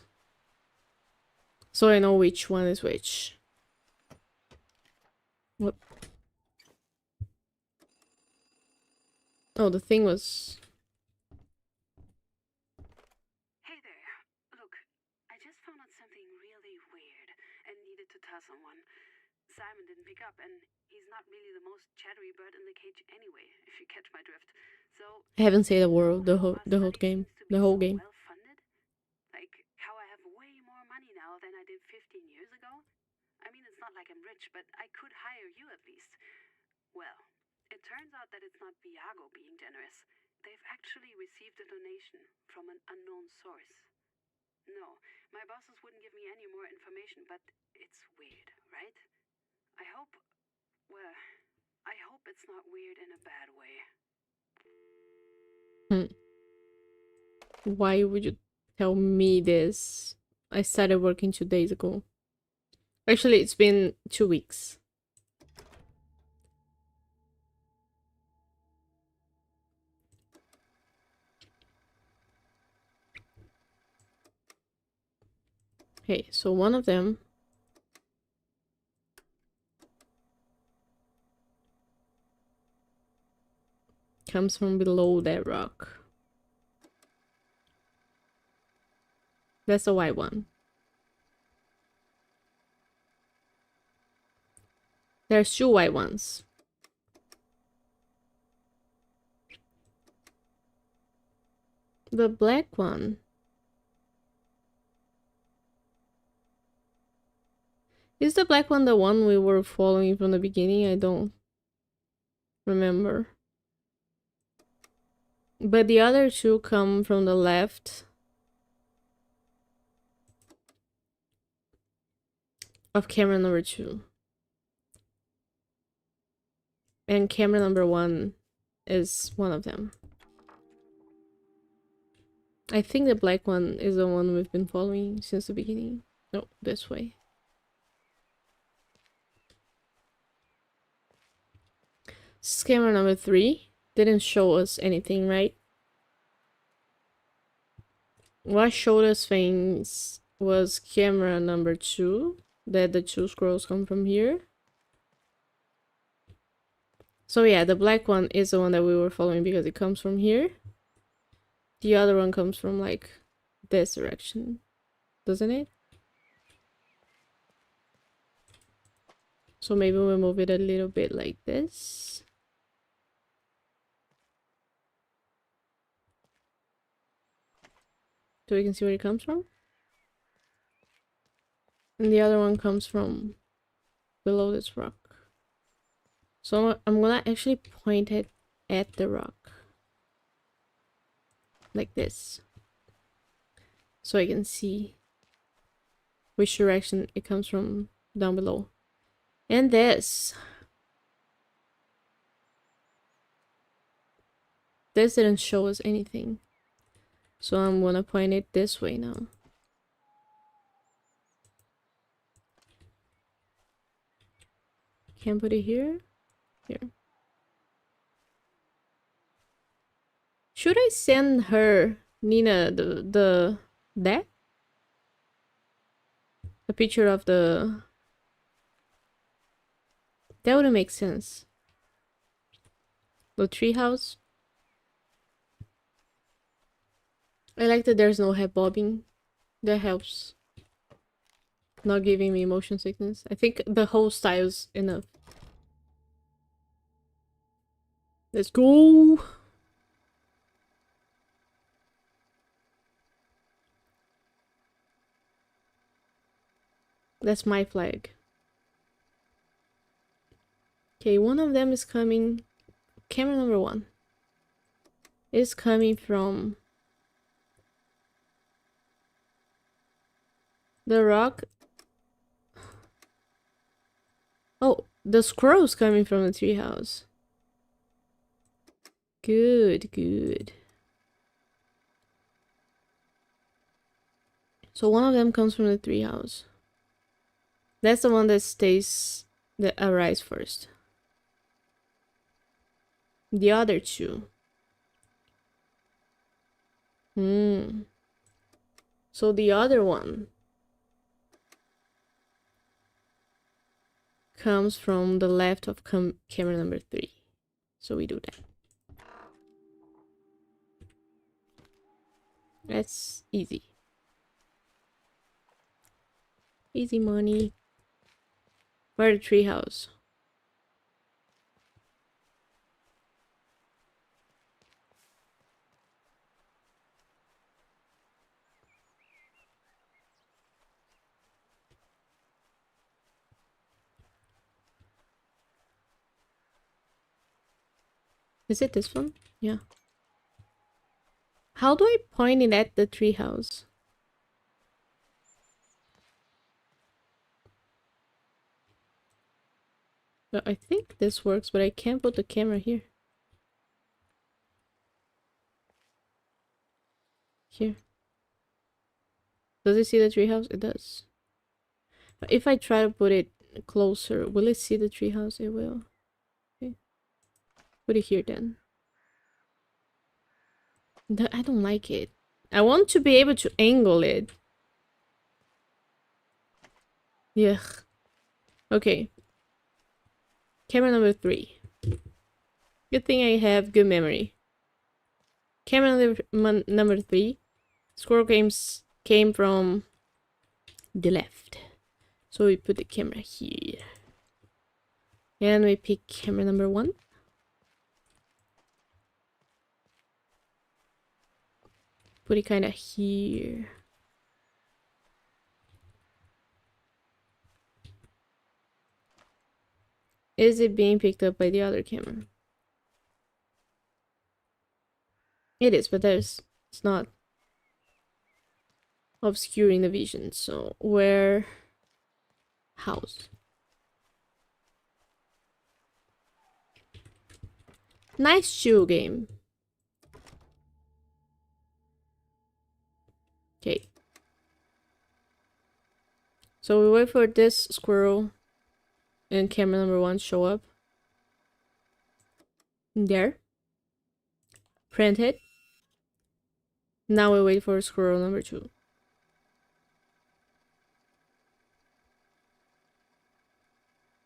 Speaker 1: so I know which one is which. What? Oh, the thing was.
Speaker 2: Hey there. Look, I just found out something really weird and needed to tell someone. Simon didn't pick up, and he's not really the most chattery bird in the cage anyway, if you catch my drift. So
Speaker 1: I haven't said a word the whole game. The whole game.
Speaker 2: well funded? Like how I have way more money now than I did 15 years ago? I mean, it's not like I'm rich, but I could hire you at least. Well, it turns out that it's not Viago being generous. They've actually received a donation from an unknown source. No, my bosses wouldn't give me any more information, but it's weird, right? I hope it's not weird in a bad way.
Speaker 1: Why would you tell me this? I started working 2 days ago. Actually, it's been 2 weeks. Okay, so one of them comes from below that rock. That's the white one. There's 2 white ones. The black one. Is the black one the one we were following from the beginning? I don't remember. But the other 2 come from the left of camera number 2. And camera number 1 is one of them. I think the black one is the one we've been following since the beginning. No, this way. This is camera number 3. Didn't show us anything, right? What showed us things was camera number 2, that the 2 scrolls come from here. So yeah, the black one is the one that we were following because it comes from here. The other one comes from like this direction, doesn't it? So maybe we'll move it a little bit like this. So we can see where it comes from. And the other one comes from below this rock. So I'm gonna actually point it at the rock. Like this. So I can see which direction it comes from down below. And this. This didn't show us anything. So I'm gonna point it this way now. Can put it here. Here. Should I send her, Nina, the a picture of the... That wouldn't make sense. The treehouse. I like that there's no head bobbing. That helps. Not giving me motion sickness. I think the whole style's enough. Let's go! That's my flag. Okay, one of them is coming... Camera number 1 is coming from the rock. Oh, the squirrel's coming from the treehouse. Good, good. So one of them comes from the treehouse. That's the one that arrives first. The other two. So the other one comes from the left of camera number 3. So we do that. That's easy. Easy money. Where the treehouse? Is it this one? Yeah. How do I point it at the treehouse? I think this works, but I can't put the camera here. Here. Does it see the treehouse? It does. But if I try to put it closer, will it see the treehouse? It will. Okay. Put it here then. I don't like it. I want to be able to angle it. Yuck. Okay. Camera number 3. Good thing I have good memory. Camera number 3. Squirrel came from the left. So we put the camera here. And we pick camera number 1. Put it kind of here. Is it being picked up by the other camera? It is, but it's not obscuring the vision. So where? House. Nice chill game. Okay. So we wait for this squirrel and camera number 1 show up. There. Print it. Now we wait for squirrel number 2.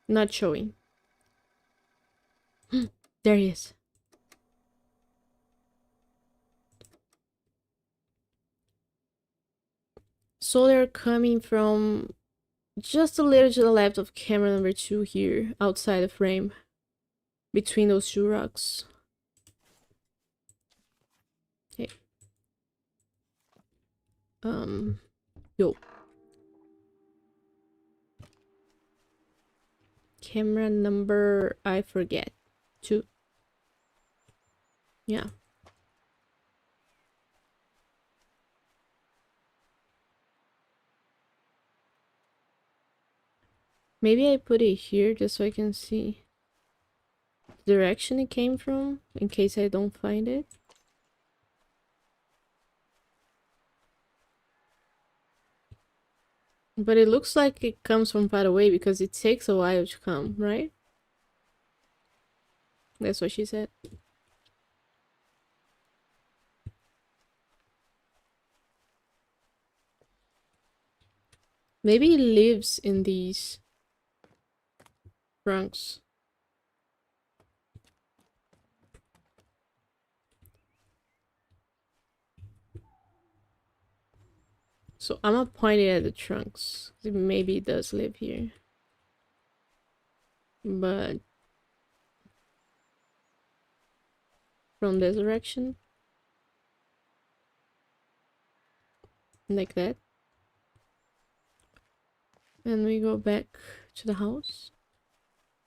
Speaker 1: Not showing. There he is. So they're coming from just a little to the left of camera number 2 here, outside the frame. Between those 2 rocks. Okay. Yo. Camera number, I forget. 2. Yeah. Maybe I put it here just so I can see the direction it came from, in case I don't find it. But it looks like it comes from far away because it takes a while to come, right? That's what she said. Maybe it lives in these trunks. So I'm gonna point it at the trunks. Maybe it does live here. But from this direction. Like that. And we go back to the house.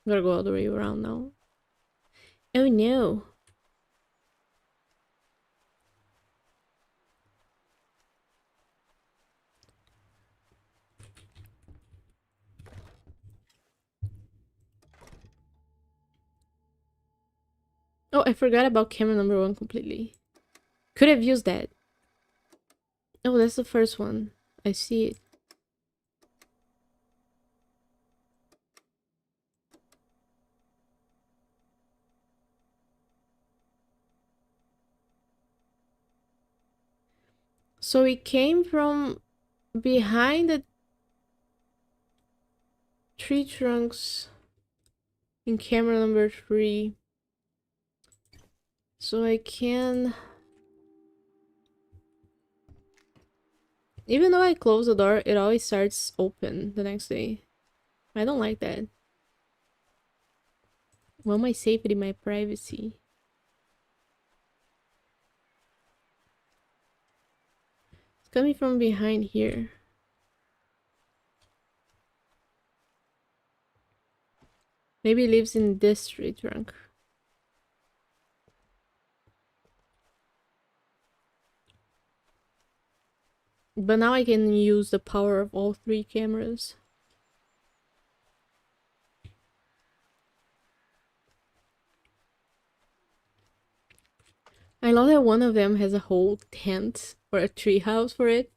Speaker 1: Gotta go all the way around now. Oh no. Oh, I forgot about camera number 1 completely. Could have used that. Oh, that's the first one. I see it. So it came from behind the tree trunks in camera number 3. So I can... Even though I close the door, it always starts open the next day. I don't like that. I want my safety, my privacy. It's coming from behind here. Maybe it lives in this tree trunk. But now I can use the power of all 3 cameras. I love that one of them has a whole tent or a tree house for it.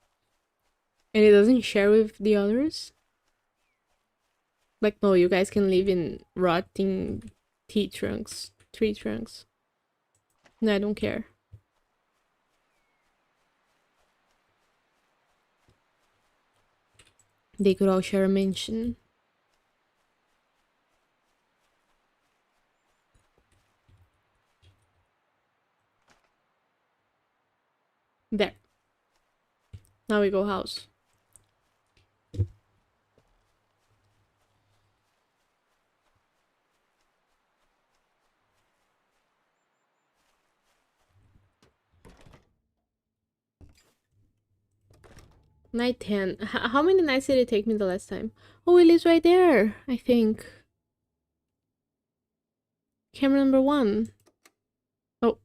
Speaker 1: And it doesn't share with the others. Like, no, you guys can live in rotting tree trunks. No, I don't care. They could all share a mansion. There. Now we go house. Night 10. How many nights did it take me the last time? Oh, it lives right there, I think. Camera number 1. Oh,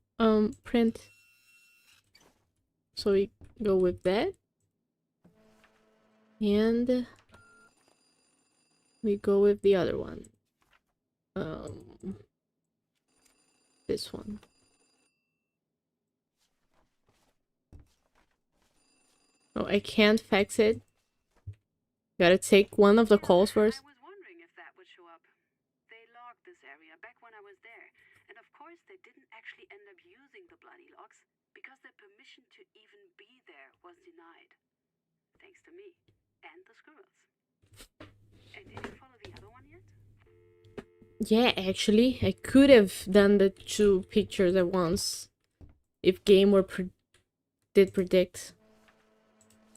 Speaker 1: print. So we go with that. And we go with the other one. This one. Oh, I can't fax it. Gotta take one of the calls first.
Speaker 2: I was wondering if that would show up. They logged this area back when I was there, and of course they didn't actually end up using the bloody logs because their permission to even be there was denied. Thanks to me and the squirrels. And did you follow the other one yet?
Speaker 1: Yeah, actually, I could have done the 2 pictures at once if game did predict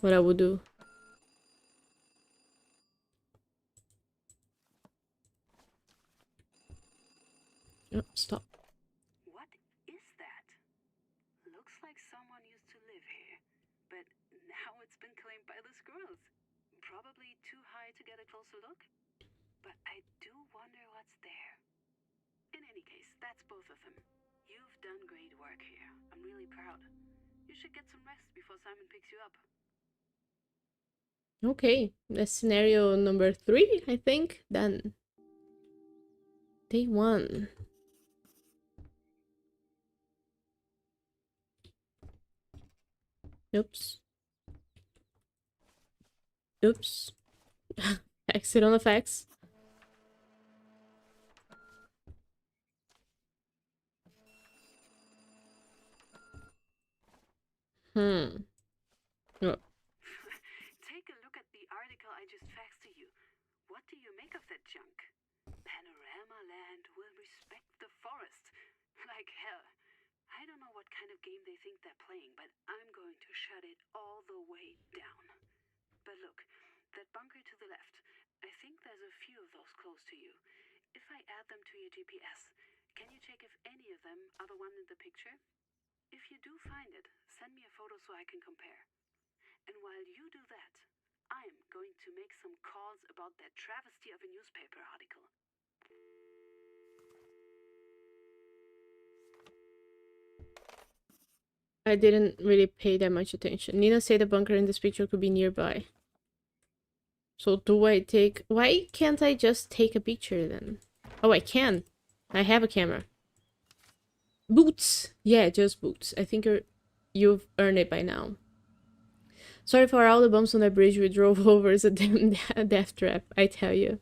Speaker 1: what I would do. Oh, stop.
Speaker 2: What is that? Looks like someone used to live here, but now it's been claimed by the squirrels. Probably too high to get a closer look, but I do wonder what's there. In any case, that's both of them. You've done great work here. I'm really proud. You should get some rest before Simon picks you up.
Speaker 1: Okay, that's scenario number 3, I think. Done. Day 1. Oops. Oops. Exit on effects. Oh.
Speaker 2: Take a look at the article I just faxed to you. What do you make of that junk? Panorama Land will respect the forest. Like hell. I don't know what kind of game they think they're playing, but I'm going to shut it all the way down. But look, that bunker to the left. I think there's a few of those close to you. If I add them to your GPS, can you check if any of them are the one in the picture? If you do find it, send me a photo so I can compare. And while you do that, I'm going to make some calls about that travesty of a newspaper article.
Speaker 1: I didn't really pay that much attention. Nina said the bunker in this picture could be nearby. So do I take... Why can't I just take a picture then? Oh, I can. I have a camera. Boots! Yeah, just boots. I think you've earned it by now. Sorry for all the bumps on the bridge we drove over. It's a damn death trap, I tell you.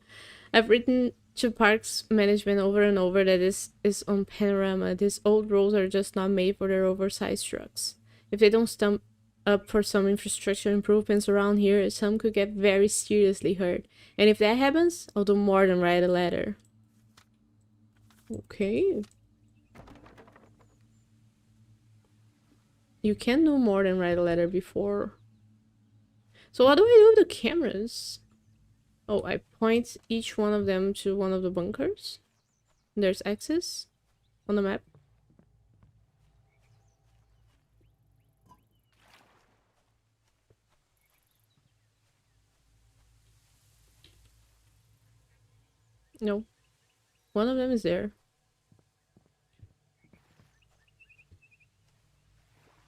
Speaker 1: I've written to parks management over and over that this is on Panorama. These old roads are just not made for their oversized trucks. If they don't stump up for some infrastructure improvements around here, some could get very seriously hurt. And if that happens, I'll do more than write a letter. Okay. You can do more than write a letter before. So what do I do with the cameras? Oh, I point each one of them to one of the bunkers. There's access on the map. No. One of them is there.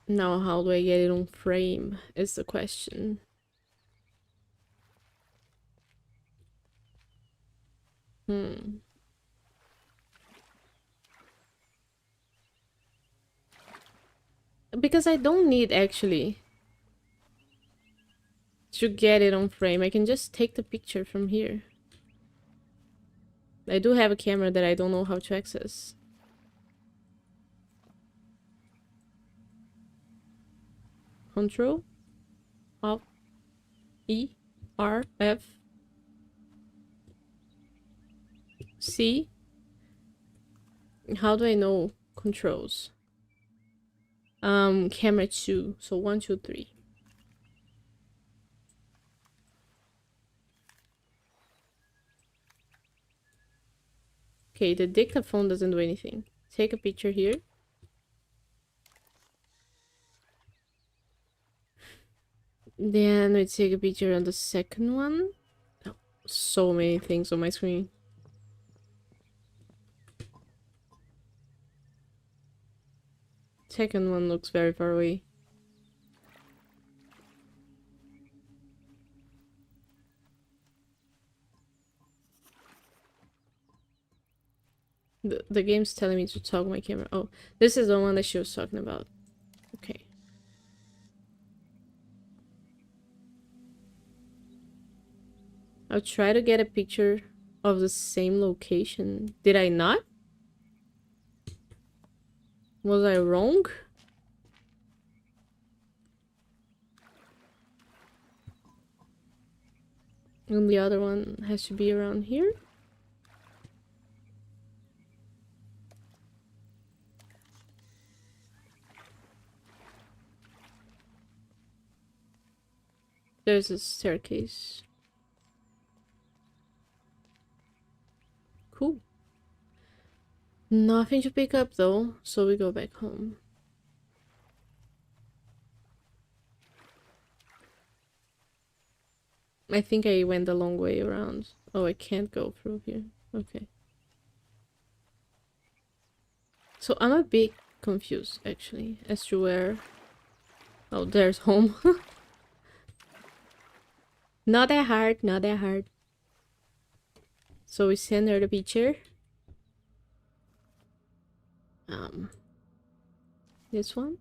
Speaker 1: Now, how do I get it on frame is the question. Because I don't need, actually, to get it on frame. I can just take the picture from here. I do have a camera that I don't know how to access. Control, Alt, E, R, F, C. How do I know controls? Camera 2. So 1, 2, 3. Okay, the dictaphone doesn't do anything. Take a picture here. Then we take a picture on the second one. Oh, so many things on my screen. Second one looks very far away. The game's telling me to toggle my camera. Oh, this is the one that she was talking about. Okay. I'll try to get a picture of the same location. Did I not? Was I wrong? And the other one has to be around here? There's a staircase. Cool. Nothing to pick up though, so we go back home. I think I went the long way around. Oh, I can't go through here. Okay. So I'm a bit confused actually as to where... Oh, there's home. Not that hard, not that hard. So we send her the picture. This one.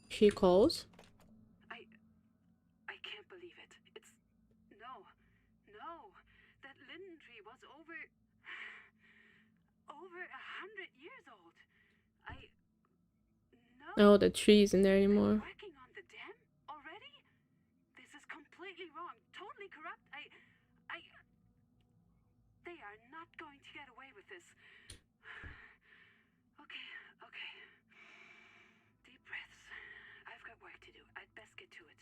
Speaker 1: She calls.
Speaker 2: I can't believe it. It's... No. That linden tree was over 100 years old. No.
Speaker 1: Oh, the tree isn't there anymore.
Speaker 2: Working on the dam already? This is completely wrong. Totally corrupt. They are not going to get away with this. Okay. Deep breaths. I've got work to do. I'd best get to it.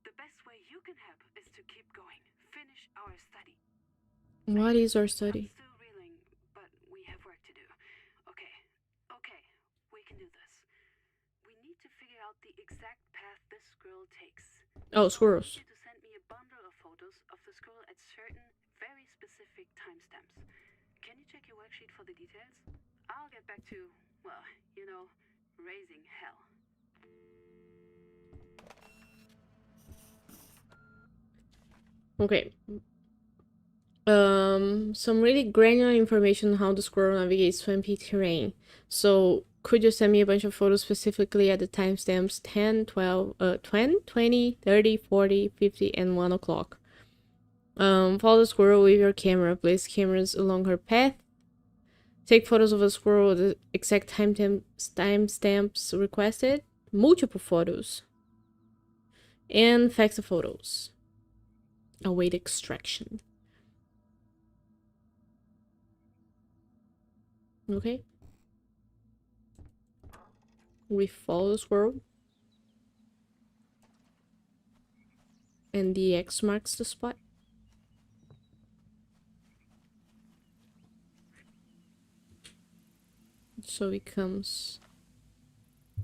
Speaker 2: The best way you can help is to keep going. Finish our study.
Speaker 1: What is our study?
Speaker 2: I'm still reeling, but we have work to do. Okay. We can do this. We need to figure out the exact path this scroll takes.
Speaker 1: Oh, squirrels.
Speaker 2: I want you to send me a bundle of photos of the scroll at certain, very specific timestamps. Can you check your worksheet for the details? I'll get back to, well, you know, raising hell.
Speaker 1: Okay. some really granular information on how the squirrel navigates swampy terrain. So could you send me a bunch of photos specifically at the timestamps 10, 12, 10, 20, 30, 40, 50, and 1 o'clock? Follow the squirrel with your camera. Place cameras along her path. Take photos of a squirrel with the exact timestamps requested. Multiple photos. And fax the photos. Await extraction. Okay. We follow the squirrel. And the X marks the spot. So it comes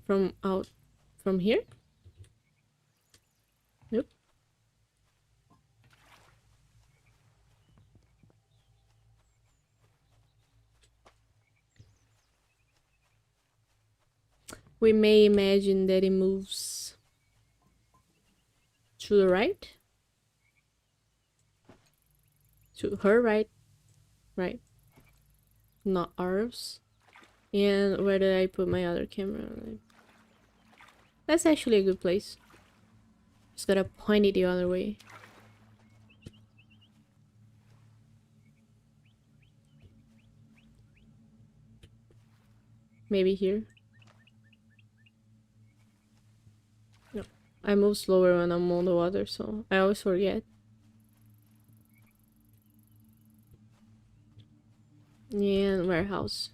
Speaker 1: from out from here. Yep. We may imagine that it moves to the right. To her right. Right. Not ours. And where did I put my other camera? That's actually a good place. Just gotta point it the other way. Maybe here. No. I move slower when I'm on the water, so I always forget. And warehouse.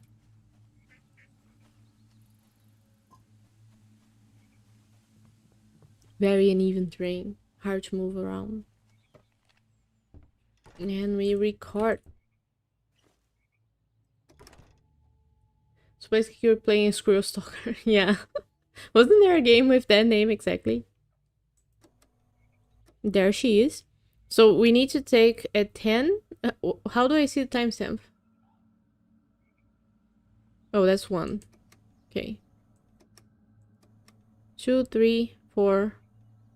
Speaker 1: Very uneven terrain. Hard to move around. And we record. So basically you're playing a Squirrel Stalker. Yeah. Wasn't there a game with that name exactly? There she is. So we need to take at 10. How do I see the timestamp? Oh, that's 1. Okay. 2, 3, 4,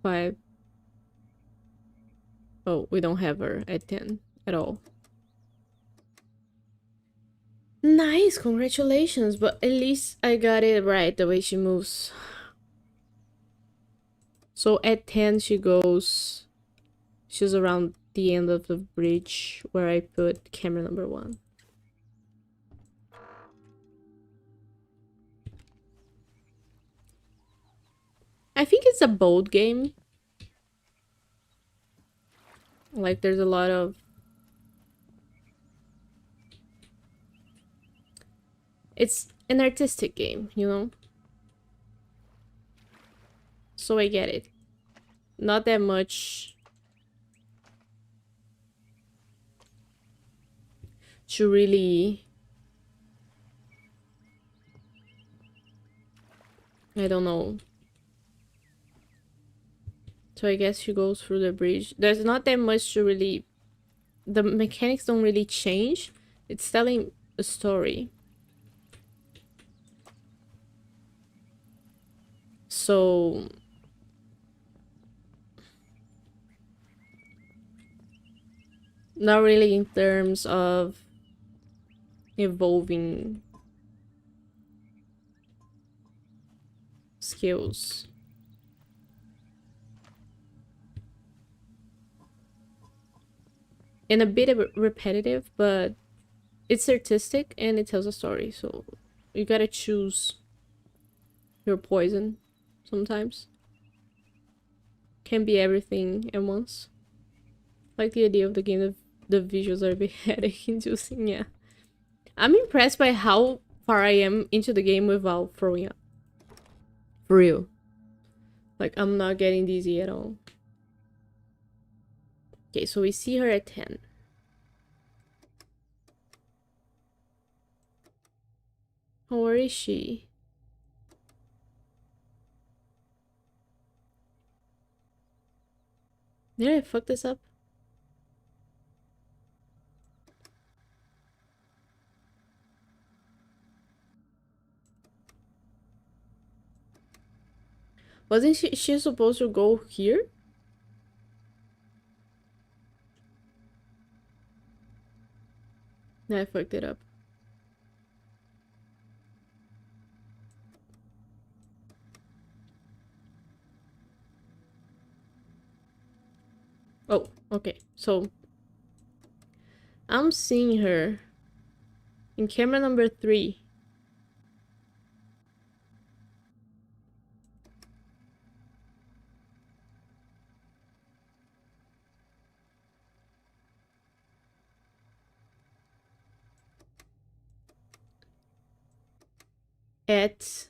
Speaker 1: 5. Oh, we don't have her at 10 at all. Nice, congratulations, but at least I got it right the way she moves. So at 10 she goes, she's around the end of the bridge where I put camera number 1. I think it's a bold game. Like there's a lot of it's an artistic game, you know? So I get it. Not that much to really... I don't know. So I guess she goes through the bridge. There's not that much to really... The mechanics don't really change. It's telling a story. So... Not really in terms of evolving skills. And a bit of repetitive, but it's artistic and it tells a story, so you gotta choose your poison sometimes. Can't be everything at once. Like the idea of the game, the visuals are a bit headache inducing, yeah. I'm impressed by how far I am into the game without throwing up. For real. Like, I'm not getting dizzy at all. Okay, so we see her at 10. Where is she? Did I fuck this up? Wasn't she supposed to go here? I fucked it up. Oh, okay. So I'm seeing her in camera number 3. At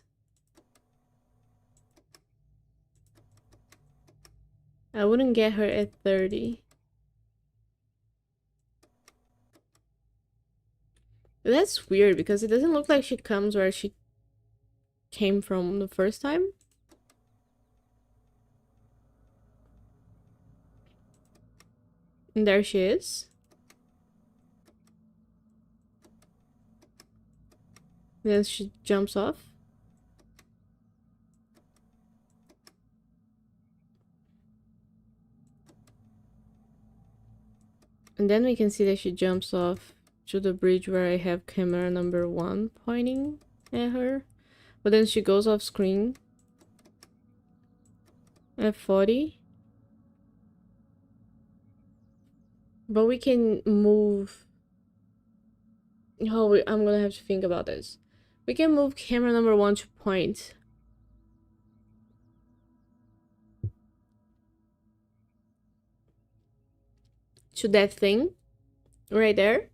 Speaker 1: I wouldn't get her at 30. That's weird because it doesn't look like she comes where she came from the first time. And there she is. Then she jumps off. And then we can see that she jumps off to the bridge where I have camera number 1 pointing at her. But then she goes off screen at 40. But we can move... Oh, I'm gonna have to think about this. We can move camera number 1 to point. To that thing. Right there.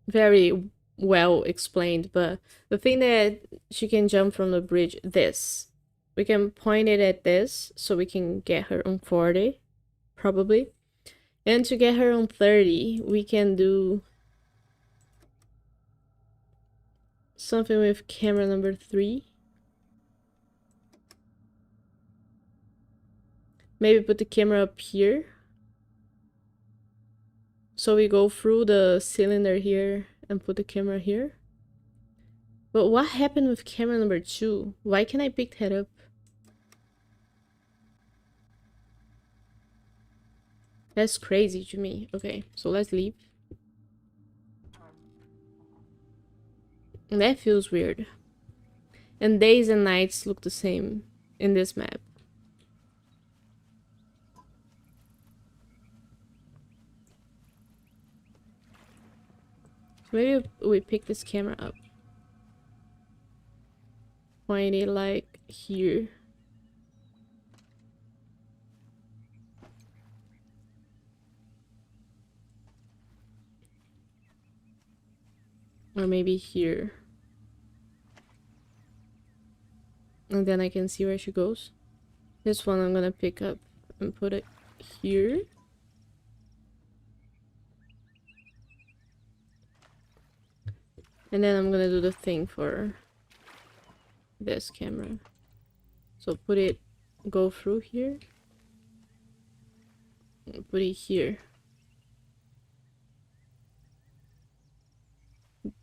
Speaker 1: Very well explained, but the thing that she can jump from the bridge, this. We can point it at this, so we can get her on 40, probably. And to get her on 30, we can do something with camera number 3. Maybe put the camera up here. So we go through the cylinder here and put the camera here. But what happened with camera number 2? Why can't I pick that up? That's crazy to me. Okay, so let's leave. And that feels weird. And days and nights look the same in this map. Maybe we pick this camera up. Point it like here. Or maybe here. And then I can see where she goes. This one I'm gonna pick up and put it here. And then I'm gonna do the thing for this camera. So put it, go through here. And put it here.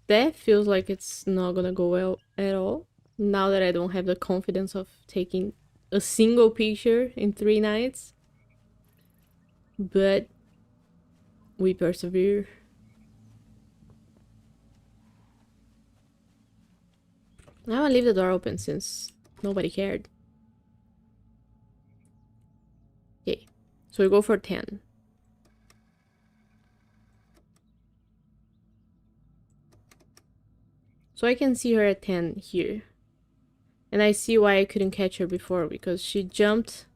Speaker 1: That feels like it's not gonna go well at all. Now that I don't have the confidence of taking a single picture in 3 nights. But we persevere. Now I leave the door open since nobody cared. Okay, so we go for 10. So I can see her at 10 here. And I see why I couldn't catch her before, because she jumped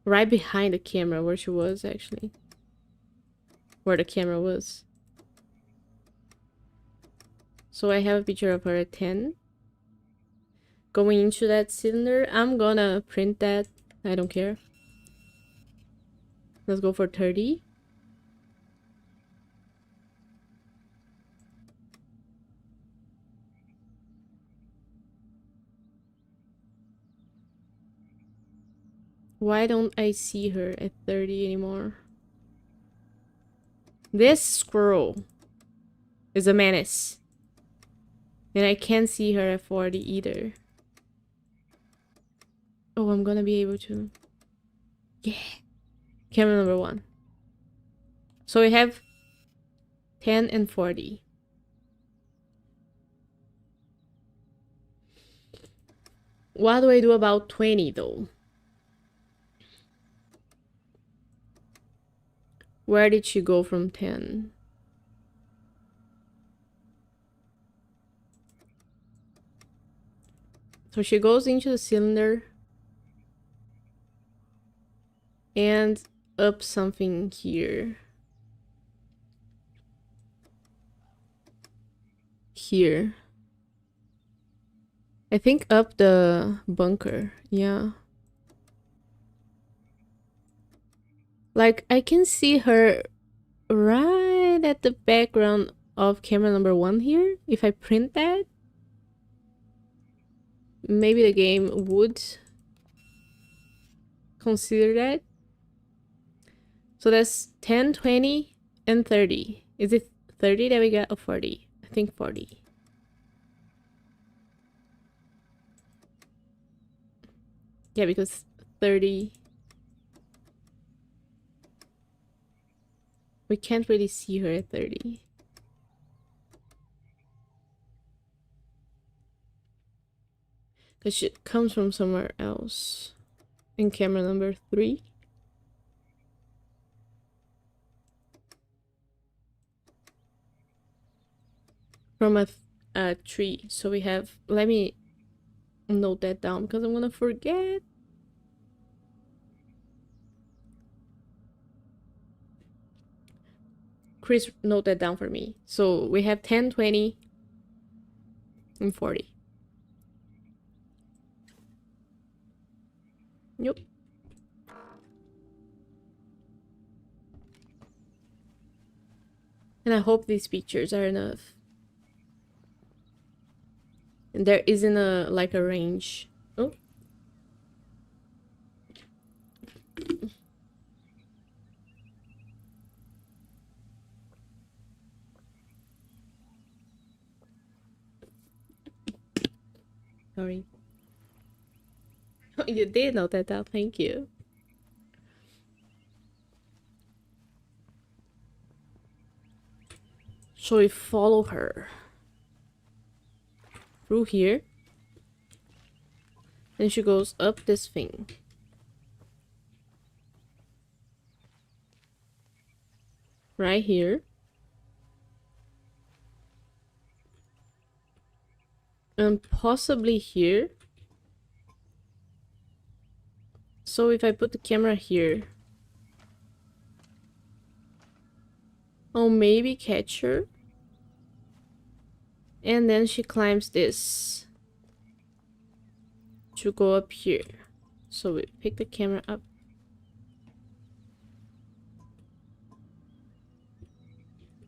Speaker 1: right behind the camera where she was, actually. Where the camera was. So I have a picture of her at 10. Going into that cylinder, I'm gonna print that. I don't care. Let's go for 30. Why don't I see her at 30 anymore? This squirrel is a menace. And I can't see her at 40 either. Oh, I'm gonna be able to. Yeah. Camera number 1. So we have 10 and 40. What do I do about 20 though? Where did she go from 10? So she goes into the cylinder and up something here. Here. I think up the bunker. Yeah. Like, I can see her right at the background of camera number 1 here. If I print that, maybe the game would consider that. So that's 10, 20, and 30. Is it 30 that we got or 40? I think 40. Yeah, because 30... We can't really see her at 30. Because she comes from somewhere else. In camera number 3. From a tree. So we have... Let me note that down because I'm gonna forget. Chris, note that down for me. So we have 10, 20, and 40. Yep. And I hope these pictures are enough. And there isn't a like a range. Oh. Sorry. You did note that down. Thank you. So we follow her through here. And she goes up this thing. Right here. And possibly here. So if I put the camera here, I'll maybe catch her. And then she climbs this to go up here. So we pick the camera up.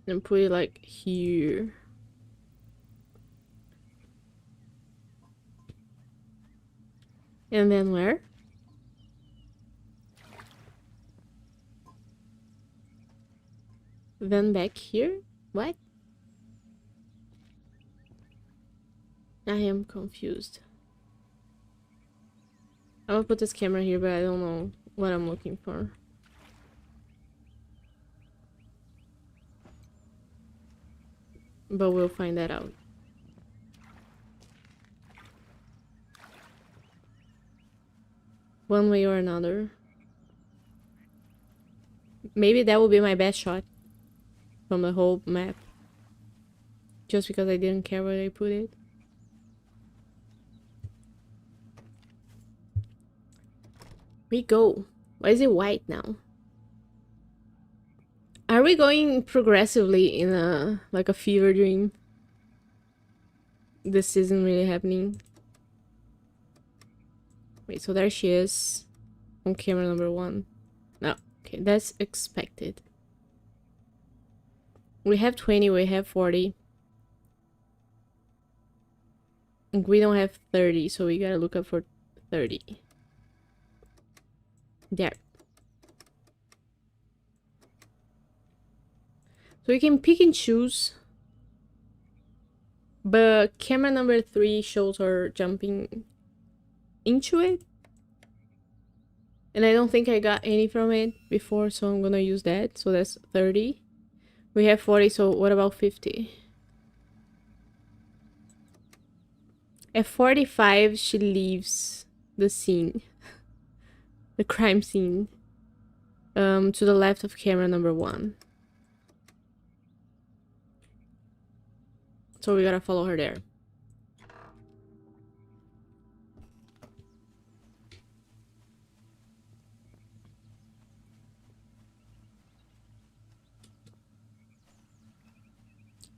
Speaker 1: And put it like here. And then where? Then back here? What? I am confused. I'm gonna put this camera here, but I don't know what I'm looking for. But we'll find that out. One way or another. Maybe that will be my best shot from the whole map. Just because I didn't care where I put it. We go. Why is it white now? Are we going progressively in a like a fever dream? This isn't really happening. Wait, so there she is on camera number 1. No, okay, that's expected. We have 20, we have 40. And we don't have 30, so we gotta look up for 30. There. So you can pick and choose. But camera number 3 shows her jumping into it. And I don't think I got any from it before, so I'm gonna use that. So that's 30. We have 40, so what about 50? At 45, she leaves the scene. The crime scene. To the left of camera number 1. So we gotta follow her there.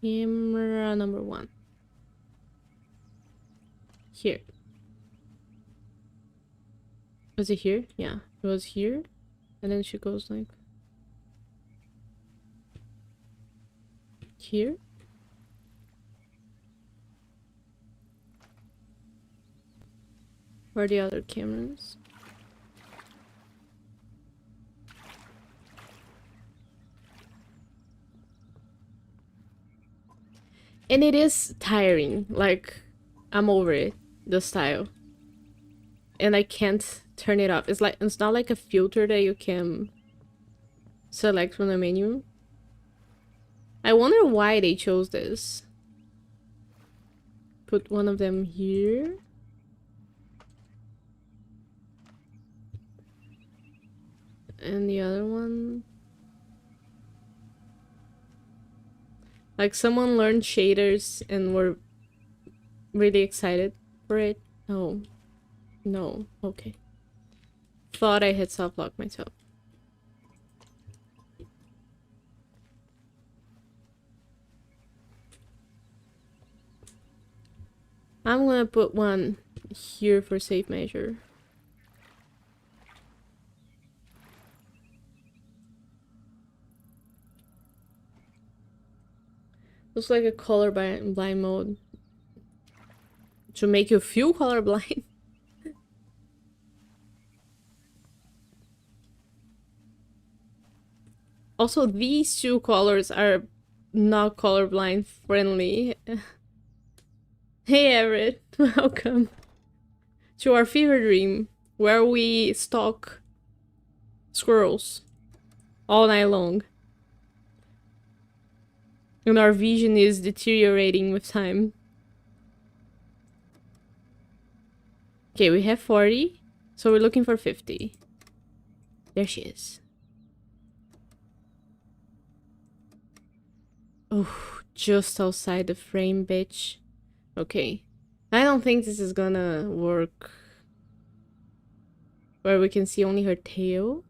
Speaker 1: Camera number 1. Here. Was it here? Yeah, it was here. And then she goes like... here. Where are the other cameras? And it is tiring. Like, I'm over it. The style. And I can't turn it off. It's not like a filter that you can select from the menu. I wonder why they chose this. Put one of them here. And the other one... like someone learned shaders and were really excited for it. Oh. No. Okay. Thought I had soft-locked myself. I'm gonna put one here for safe measure. Looks like a colorblind mode. To make you feel colorblind. Also, these two colors are not colorblind friendly. Hey Everett, welcome to our fever dream, where we stalk squirrels all night long. And our vision is deteriorating with time. Okay, we have 40, so we're looking for 50. There she is. Oh, just outside the frame, bitch. Okay. I don't think this is gonna work. Where we can see only her tail.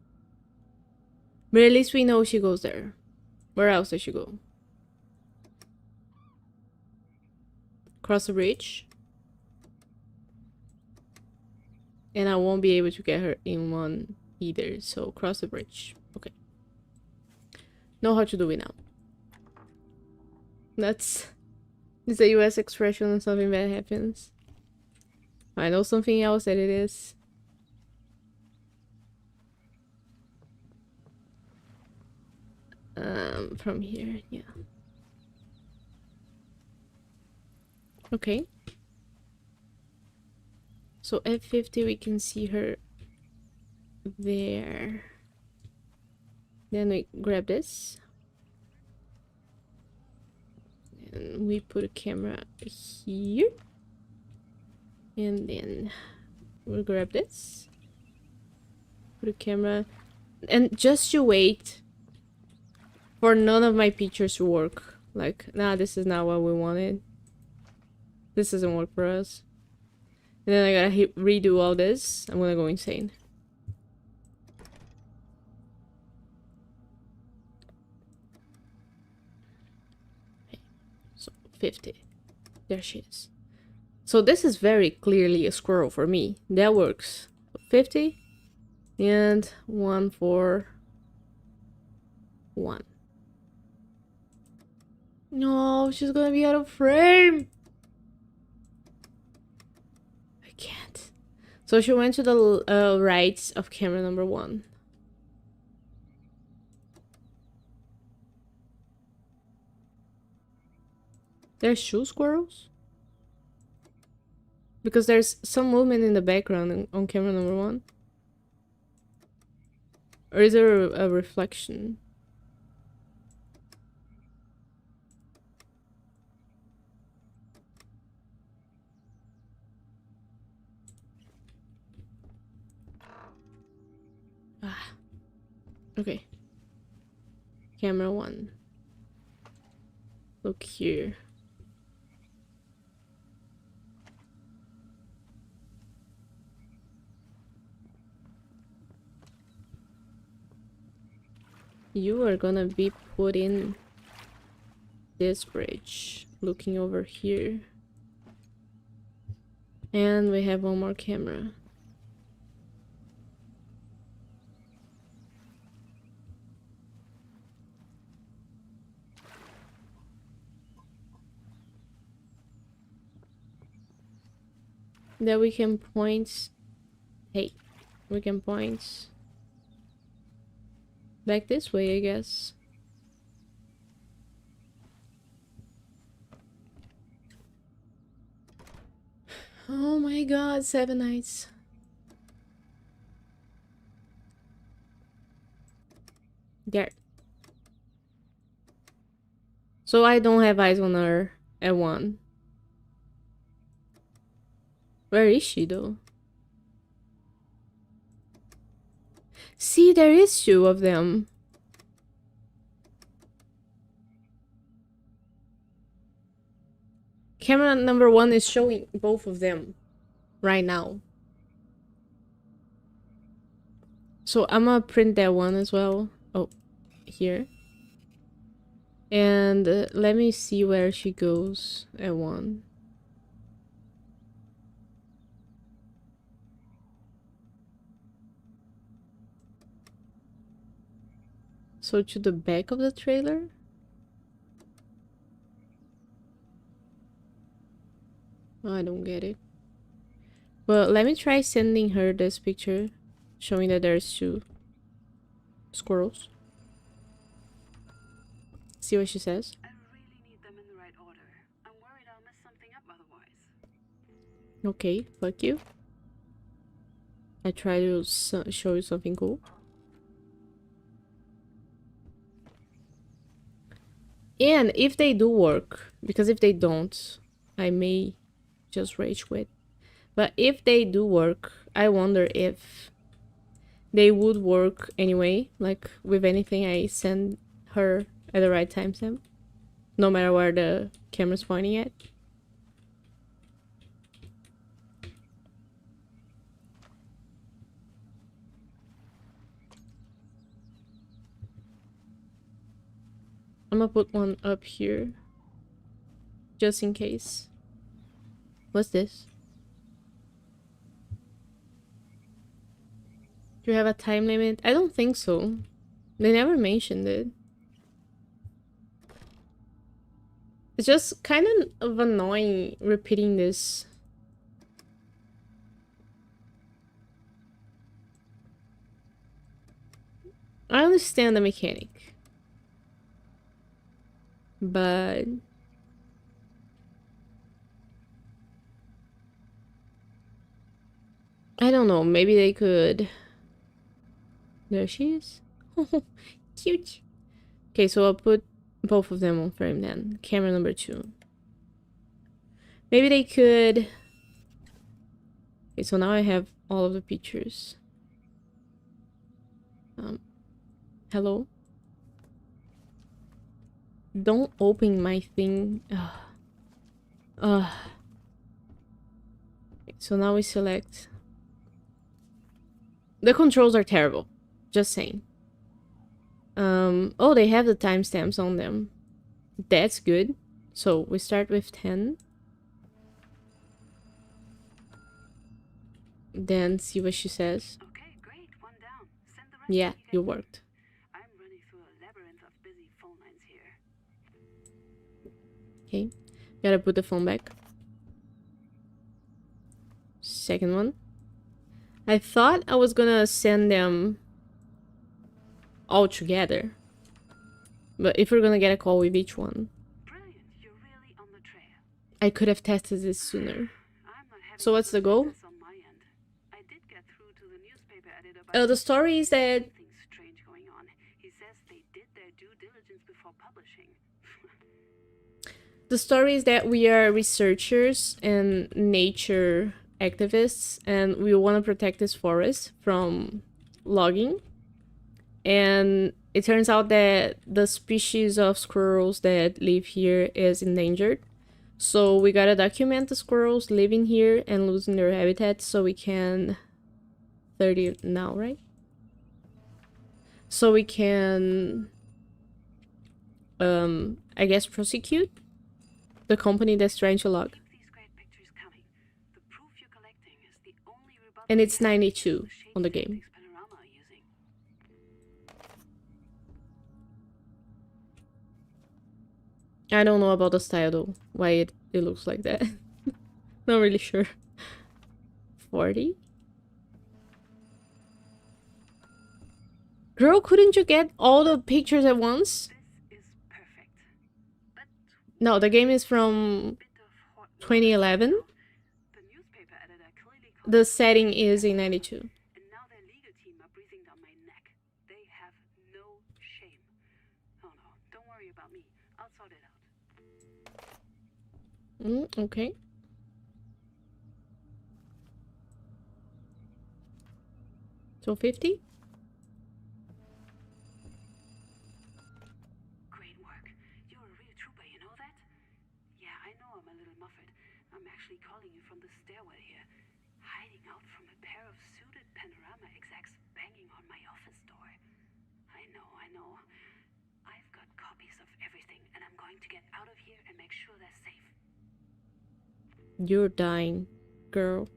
Speaker 1: But at least we know she goes there. Where else does she go? Cross the bridge. And I won't be able to get her in one either. So cross the bridge. Okay. Know how to do it now. That's... it's a US expression when something bad happens. I know something else that it is. From here, yeah. Okay. So at 50 we can see her there. Then we grab this. And we put a camera here. And then we'll grab this. Put a camera. And just to wait for none of my pictures to work. Like, nah, this is not what we wanted. This doesn't work for us. And then I gotta redo all this. I'm gonna go insane. Okay. So, 50. There she is. So this is very clearly a squirrel for me. That works. 50. And 1 for 1. No, she's gonna be out of frame. I can't. So she went to the right of camera number 1. There's 2 squirrels? Because there's some movement in the background on camera number 1. Or is there a reflection? Ah. Okay. Camera 1. Look here. You are gonna be put in this bridge. Looking over here. And we have one more camera. That we can point. Hey, we can point back this way, I guess. Oh my god, 7 nights. There. So I don't have eyes on her at 1. Where is she though? See, there is 2 of them. Camera number 1 is showing both of them right now. So I'm gonna print that one as well. Oh, here. And let me see where she goes at 1. So to the back of the trailer? Oh, I don't get it. Well, let me try sending her this picture, showing that there's 2 squirrels. See what she says.
Speaker 2: I really need them in the right order. I'm worried I'll mess something up otherwise.
Speaker 1: Okay, fuck you. I try to show you something cool. And if they do work, because if they don't, I may just rage quit. But if they do work, I wonder if they would work anyway, like with anything I send her at the right timestamp, no matter where the camera's pointing at. I'm gonna put one up here, just in case. What's this? Do you have a time limit? I don't think so. They never mentioned it. It's just kind of annoying repeating this. I understand the mechanic, but I don't know, maybe they could. There she is. Cute. Okay, so I'll put both of them on frame then. Camera number 2. Maybe they could. Okay, so now I have all of the pictures. Hello? Don't open my thing. So now we select. The controls are terrible. Just saying. Oh, they have the timestamps on them. That's good. So we start with 10. Then see what she says.
Speaker 2: Okay, great. One down. Send the rest
Speaker 1: Yeah,
Speaker 2: when
Speaker 1: you
Speaker 2: get back.
Speaker 1: worked.
Speaker 2: I'm running through a labyrinth of busy phone lines here.
Speaker 1: Okay. Gotta put the phone back. Second one. I thought I was gonna send them all together. But if we're gonna get a call with each one,
Speaker 2: Brilliant. You're really on the trail.
Speaker 1: I could have tested this sooner.
Speaker 2: I'm not having
Speaker 1: So what's the goal?
Speaker 2: success on my end. I did get through to the newspaper editor, but
Speaker 1: The story is that
Speaker 2: something strange
Speaker 1: the story is that we are researchers and nature activists, and we want to protect this forest from logging. And it turns out that the species of squirrels that live here is endangered. So we gotta document the squirrels living here and losing their habitat so we can 30 now, right? So we can I guess prosecute the company that's trying to log. And it's 92 on the game. I don't know about the style though, why it looks like that. Not really sure. 40? Girl, couldn't you get all the pictures at once? No, the game is from 2011. The setting is in 92.
Speaker 2: And now their legal team are breathing down my neck. They have no shame. Oh no, don't worry about me. I'll sort it out.
Speaker 1: Okay. So 50?
Speaker 2: Great work. You're a real trooper, you know that? Yeah, I know I'm a little muffled. I'm actually calling you from the stairwell here, hiding out from a pair of suited panorama execs banging on my office door. I know. I've got copies of everything, and I'm going to get out of here and make sure they're safe.
Speaker 1: You're dying, girl.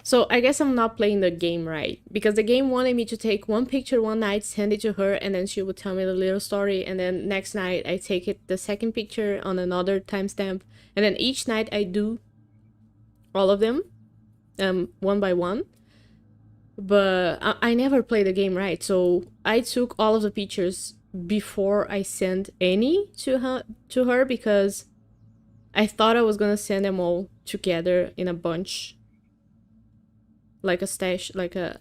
Speaker 1: So I guess I'm not playing the game right, because the game wanted me to take one picture one night, send it to her, and then she would tell me the little story, and then next night I take it the second picture on another timestamp, and then each night I do all of them, one by one. But I never played the game right, so I took all of the pictures before I sent any to her because I thought I was gonna send them all together in a bunch, like a stash, like a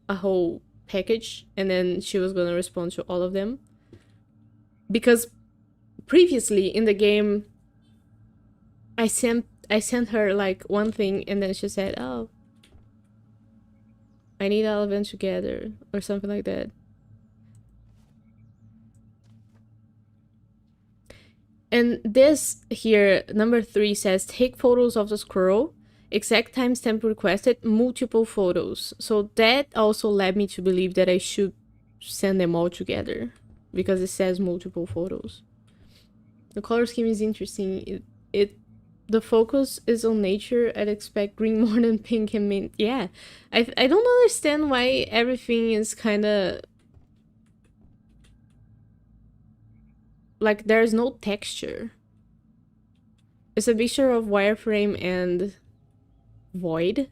Speaker 1: whole package, and then she was gonna respond to all of them. Because previously in the game, I sent her like one thing, and then she said, "Oh, I need all of them together," or something like that. And this here, number 3 says, take photos of the squirrel. Exact timestamp requested, multiple photos. So that also led me to believe that I should send them all together, because it says multiple photos. The color scheme is interesting. The focus is on nature. I'd expect green more than pink and mint. Yeah, I don't understand why everything is kind of like there's no texture. It's a mixture of wireframe and void.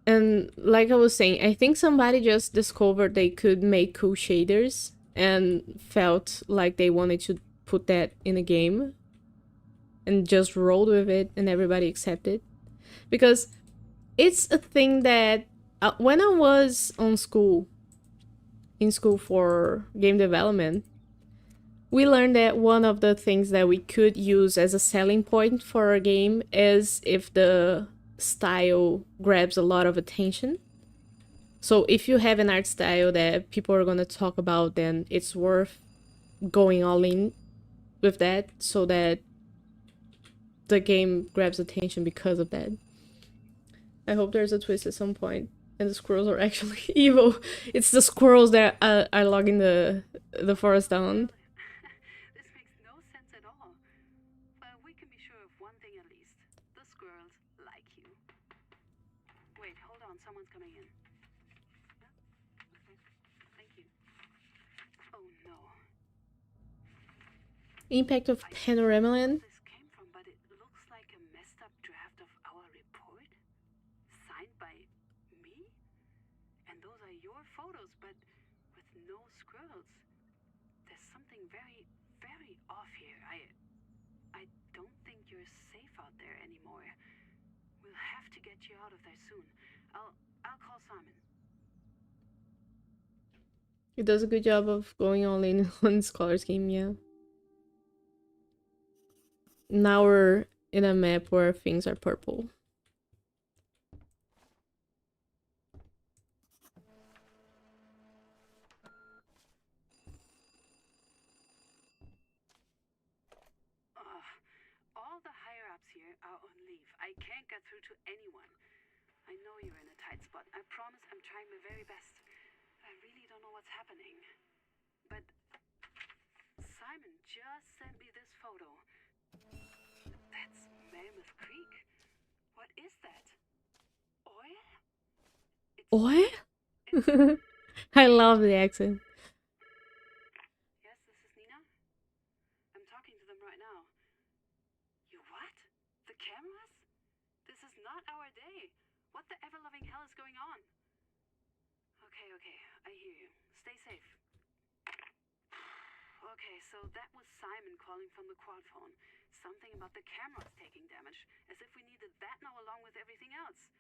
Speaker 1: And like I was saying, I think somebody just discovered they could make cool shaders and felt like they wanted to put that in a game and just rolled with it, and everybody accepted. Because it's a thing that when I was in school for game development, we learned that one of the things that we could use as a selling point for a game is if the style grabs a lot of attention. So if you have an art style that people are going to talk about, then it's worth going all in with that so that the game grabs attention because of that. I hope there's a twist at some point and the squirrels are actually evil. It's the squirrels that are logging the forest down.
Speaker 2: This makes no sense at all. But we can be sure of one thing at least. The squirrels like you. Wait, hold on. Someone's coming in. Okay. Thank you. Oh no.
Speaker 1: Impact of Panorama Land.
Speaker 2: This came from, but it looks like a messed up draft of our report. Signed by me? And those are your photos, but with no squirrels. There's something very, very off here. I don't think you're safe out there anymore. We'll have to get you out of there soon. I'll call Simon.
Speaker 1: It does a good job of going all in on Scholar's game, yeah. Now we're in a map where things are purple.
Speaker 2: All the higher-ups here are on leave. I can't get through to anyone. I know you're in a tight spot. I promise I'm trying my very best. I really don't know what's happening. But Simon just sent me this photo. That's Mammoth Creek. What is that? Oil?
Speaker 1: Oil? I love the accent.
Speaker 2: Yes, this is Nina. I'm talking to them right now. You what? The cameras? This is not our day. What the ever-loving hell is going on? Okay, I hear you. Stay safe. Okay, so that was Simon calling from the quad phone. Something about the cameras taking damage, as if we needed that now along with everything else.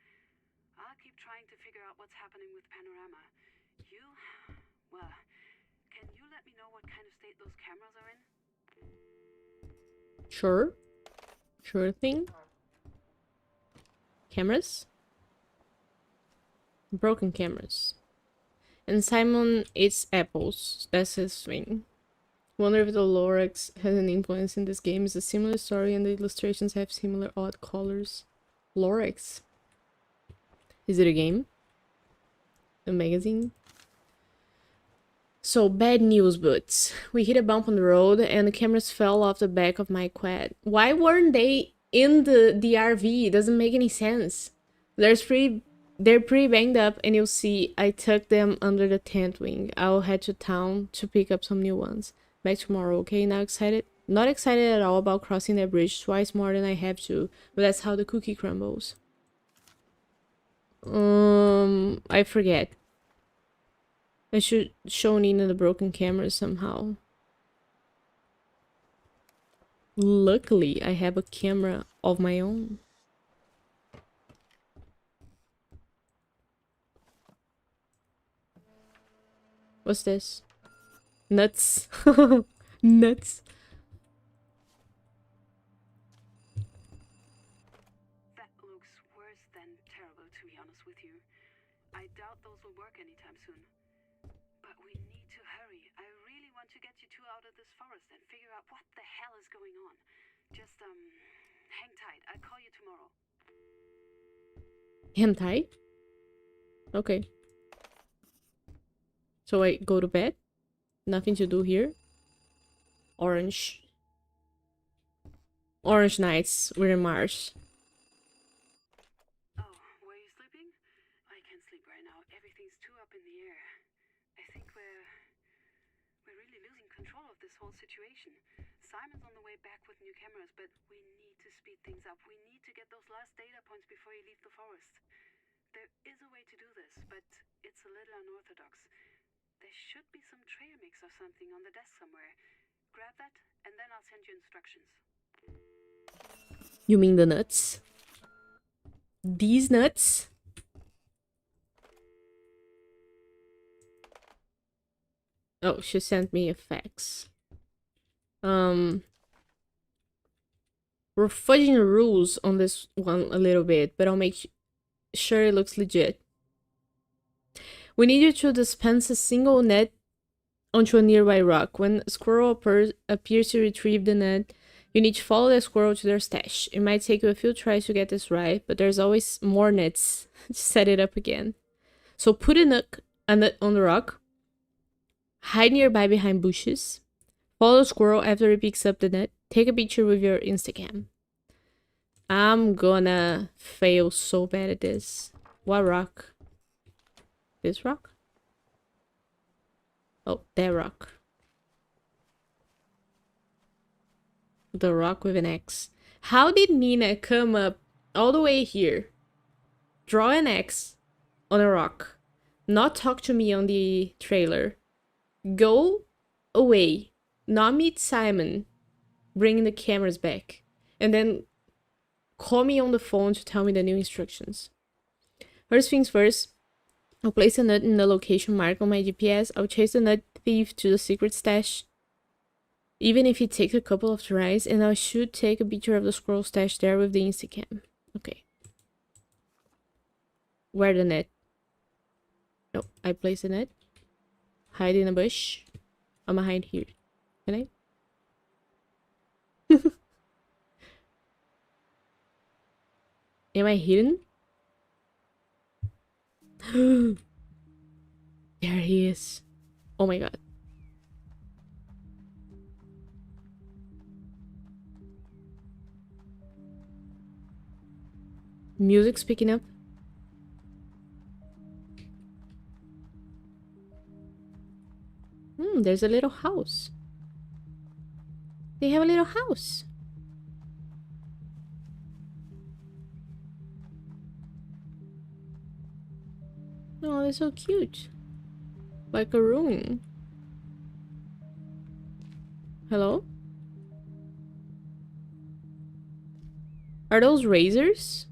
Speaker 2: I'll keep trying to figure out what's happening with Panorama. Well, can you let me know what kind of state those cameras are in?
Speaker 1: Sure thing. Cameras? Broken cameras. And Simon eats apples. That's his thing. Wonder if the Lorax has an influence in this game. It's a similar story and the illustrations have similar odd colors. Lorax. Is it a game? A magazine? So, bad news, Boots. We hit a bump on the road and the cameras fell off the back of my quad. Why weren't they in the RV? It doesn't make any sense. They're pretty banged up and you'll see I tucked them under the tent wing. I'll head to town to pick up some new ones. Back tomorrow, okay? Now excited? Not excited at all about crossing that bridge twice more than I have to, but that's how the cookie crumbles. I forget. I should show Nina the broken camera somehow. Luckily, I have a camera of my own. What's this? Nuts. Nuts.
Speaker 2: That looks worse than terrible, to be honest with you. I doubt those will work anytime soon. But we need to hurry. I really want to get you two out of this forest and figure out what the hell is going on. Just, hang tight. I'll call you tomorrow.
Speaker 1: Hang tight? Okay. So I go to bed? Nothing to do here? Orange nights. We're in Mars.
Speaker 2: Oh, were you sleeping? I can't sleep right now. Everything's too up in the air. I think we're really losing control of this whole situation. Simon's on the way back with new cameras, but we need to speed things up. We need to get those last data points before you leave the forest. There is a way to do this, but it's a little unorthodox. There should be some trail mix or something on the desk somewhere. Grab that, and then I'll send you instructions.
Speaker 1: You mean the nuts? These nuts? Oh, she sent me a fax. We're fudging the rules on this one a little bit, but I'll make sure it looks legit. We need you to dispense a single net onto a nearby rock. When a squirrel appears to retrieve the net, you need to follow the squirrel to their stash. It might take you a few tries to get this right, but there's always more nets to set it up again. So put a nut on the rock, hide nearby behind bushes, follow the squirrel after it picks up the net, take a picture with your Instacam. I'm gonna fail so bad at this. What rock? This rock? Oh, that rock. The rock with an X. How did Nina come up all the way here, draw an X on a rock, not talk to me on the trailer, go away, not meet Simon, bring the cameras back, and then call me on the phone to tell me the new instructions? First things first, I'll place a nut in the location marked on my GPS. I'll chase the nut thief to the secret stash, even if it takes a couple of tries, and I should take a picture of the squirrel stash there with the Instacam. Okay. Where the net? No, I place the net. Hide in a bush. I'ma hide here. Can I? Am I hidden? There he is. Oh my god. Music's picking up. There's a little house. They have a little house. Oh, they're so cute. Like a room. Hello? Are those razors?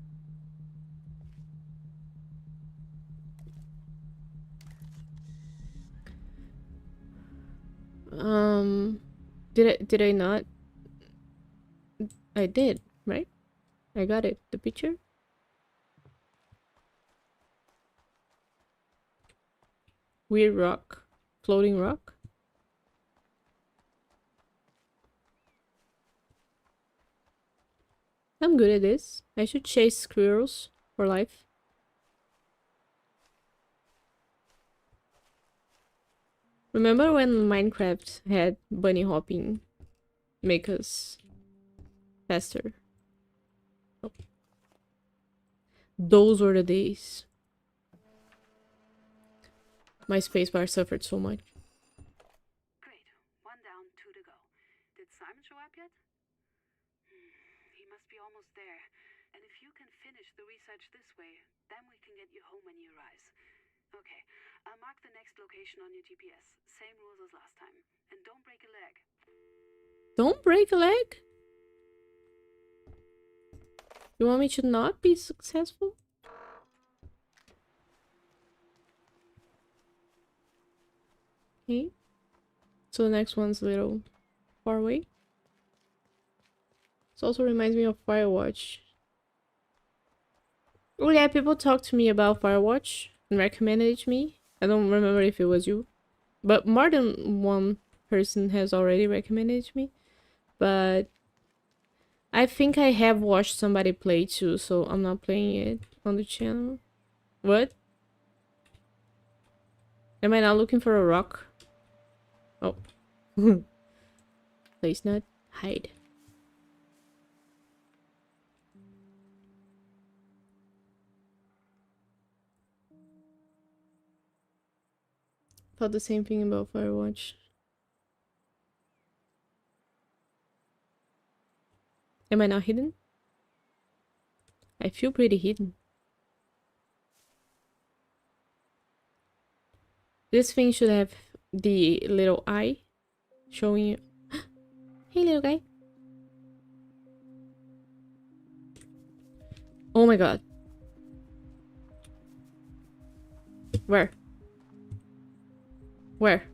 Speaker 1: Did I not? I did, right? I got it. The picture? Weird rock. Floating rock. I'm good at this. I should chase squirrels for life. Remember when Minecraft had bunny hopping? Make us faster. Oh. Those were the days. My spacebar suffered so much.
Speaker 2: Great. One down, two to go. Did Simon show up yet? He must be almost there. And if you can finish the research this way, then we can get you home when you rise. Okay, I'll mark the next location on your GPS. Same rules as last time. And don't break a leg.
Speaker 1: Don't break a leg? You want me to not be successful? Okay. So the next one's a little far away. This also reminds me of Firewatch. Oh yeah, people talked to me about Firewatch and recommended it to me. I don't remember if it was you. But more than one person has already recommended it to me. But I think I have watched somebody play too, so I'm not playing it on the channel. What? Am I not looking for a rock? Oh. Place nut. Hide. Thought the same thing about Firewatch. Am I not hidden? I feel pretty hidden. This thing should have the little eye showing you. Hey, little guy. Oh my god. Where? Where?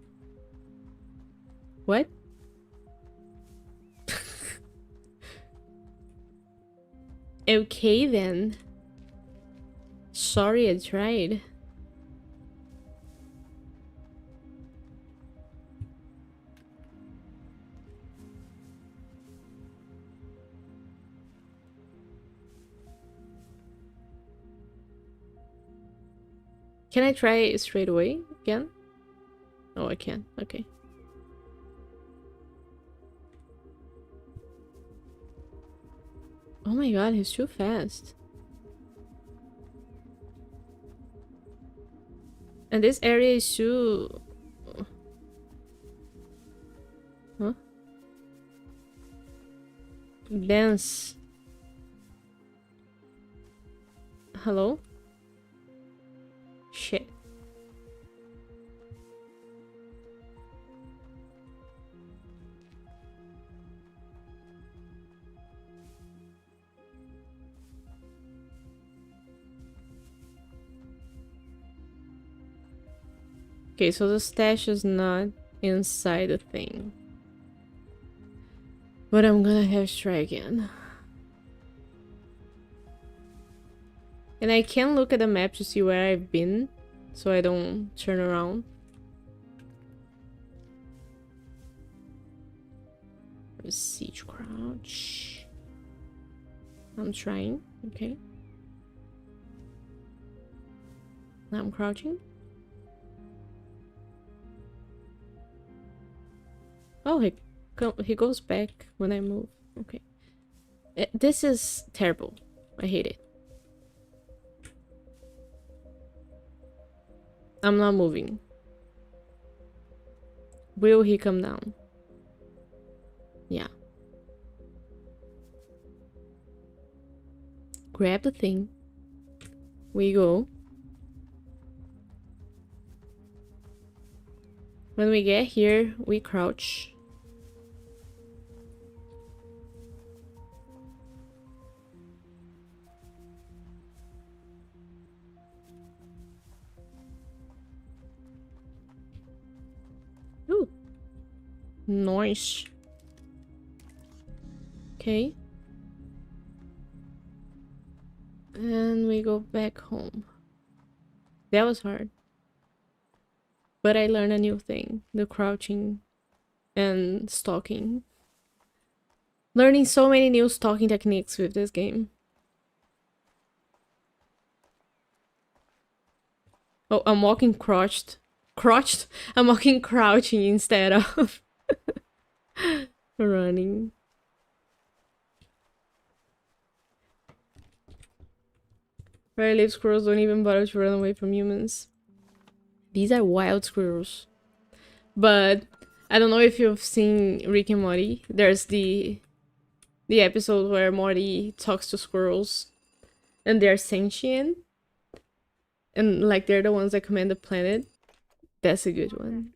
Speaker 1: What? Okay then. Sorry, I tried. Can I try it straight away again? Oh, I can. Okay. Oh my god, he's too fast. And this area is too... Huh? Dense. Hello? Shit. Okay, so the stash is not inside the thing. But I'm gonna have to try again. And I can look at the map to see where I've been, so I don't turn around. Siege crouch. I'm trying, okay. Now I'm crouching. Oh, he goes back when I move. Okay. This is terrible. I hate it. I'm not moving. Will he come down? Yeah. Grab the thing. We go. When we get here, we crouch. Ooh. Nice. Okay. And we go back home. That was hard. But I learned a new thing. The crouching and stalking. Learning so many new stalking techniques with this game. Oh, I'm walking crouched. Crouched? I'm walking crouching instead of running. Where I live, squirrels don't even bother to run away from humans. These are wild squirrels. But I don't know if you've seen Rick and Morty. There's the episode where Morty talks to squirrels and they're sentient. And like they're the ones that command the planet. That's a good one.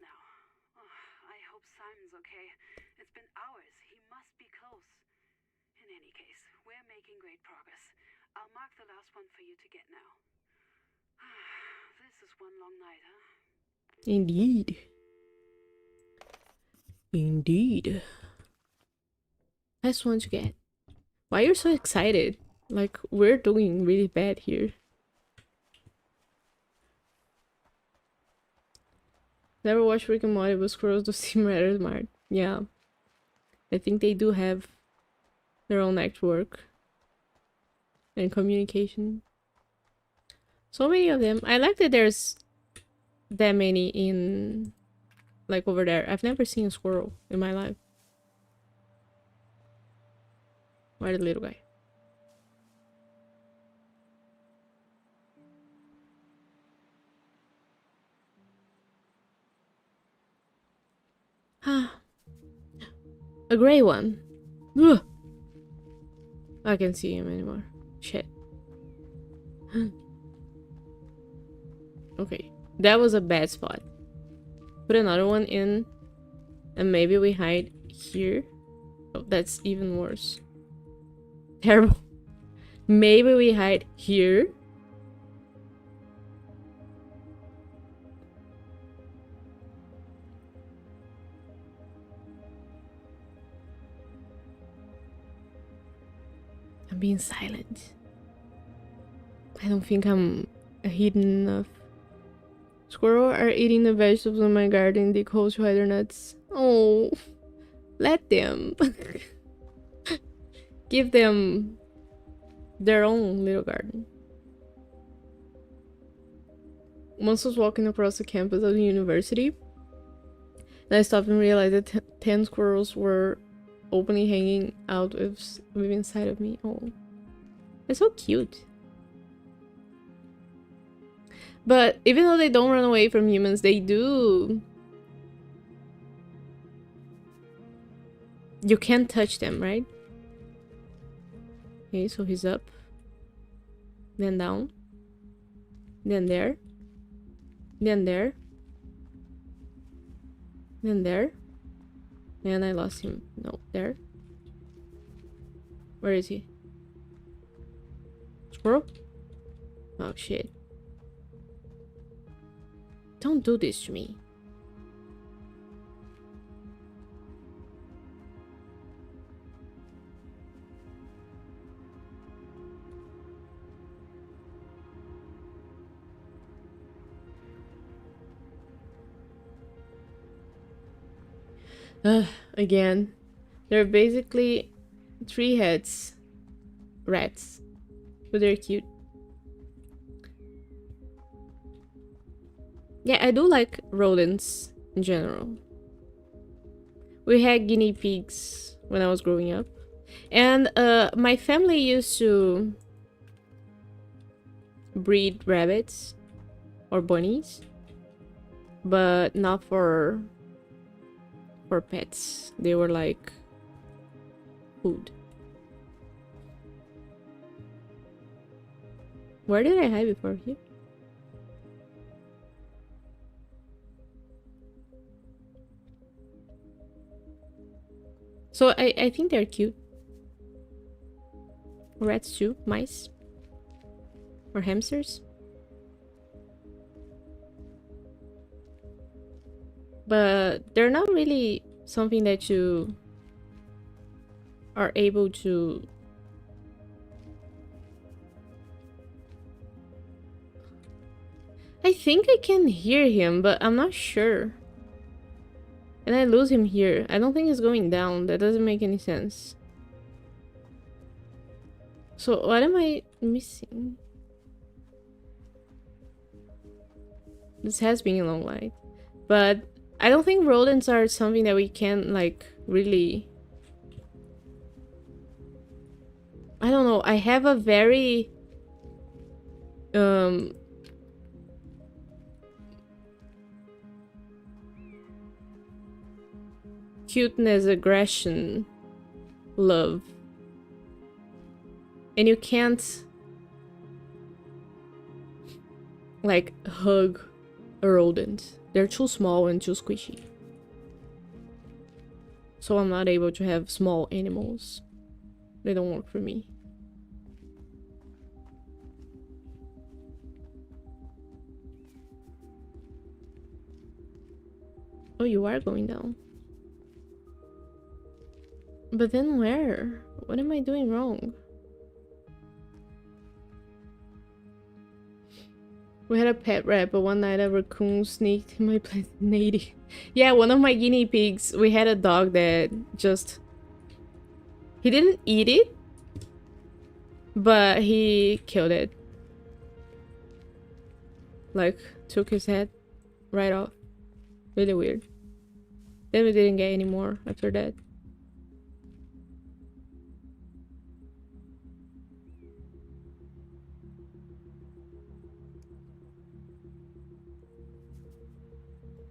Speaker 2: I hope Simon's okay. It's been hours. He must be close. In any case, we're making great progress. I'll mark the last one for you to get now. This is one long night, huh?
Speaker 1: Indeed. Indeed. Last one to get. Why are you so excited? Like, we're doing really bad here. Never watched Rick and Morty, but squirrels do seem rather smart. Yeah. I think they do have their own network and communication. So many of them. I like that there's that many in, like, over there. I've never seen a squirrel in my life. Why the little guy? A gray one. Ugh. I can't see him anymore. Shit. Okay, that was a bad spot. Put another one in, and maybe we hide here. Oh, that's even worse. Terrible. Maybe we hide here. I'm being silent. I don't think I'm hidden enough. Squirrel are eating the vegetables in my garden. They call to hide nuts. Oh, let them. Give them their own little garden. Once I was walking across the campus of the university, and I stopped and realized that 10 squirrels were openly hanging out with inside of me. Oh, that's so cute. But even though they don't run away from humans, they do. You can't touch them, right? Okay, so he's up. Then down. Then there. Then there. Then there. And I lost him. No, there. Where is he? Squirrel? Oh, shit. Don't do this to me. Again. They're basically 3 heads. Rats. But they're cute. Yeah, I do like rodents in general. We had guinea pigs when I was growing up. And my family used to breed rabbits or bunnies, but not for pets. They were like food. Where did I hide before? Here? So I think they're cute. Rats too, mice. Or hamsters. But they're not really something that you are able to I think I can hear him, but I'm not sure. And I lose him here. I don't think he's going down. That doesn't make any sense. So what am I missing? This has been a long night. But I don't think rodents are something that we can like really... I don't know. I have a very... cuteness, aggression, love. And you can't like hug a rodent. They're too small and too squishy. So I'm not able to have small animals. They don't work for me. Oh, you are going down. But then where? What am I doing wrong? We had a pet rat, but one night a raccoon sneaked in my place. Nady. Yeah, one of my guinea pigs, we had a dog that just... He didn't eat it, but he killed it. Like, took his head right off. Really weird. Then we didn't get any more after that.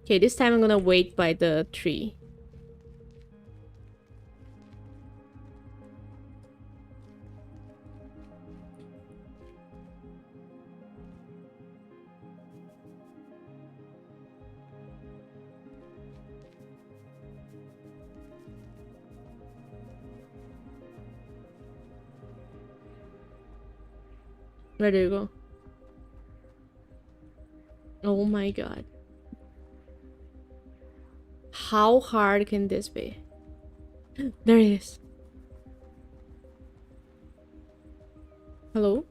Speaker 1: Okay, this time I'm gonna wait by the tree. Where do you go? Oh my god. How hard can this be? There it is. Hello?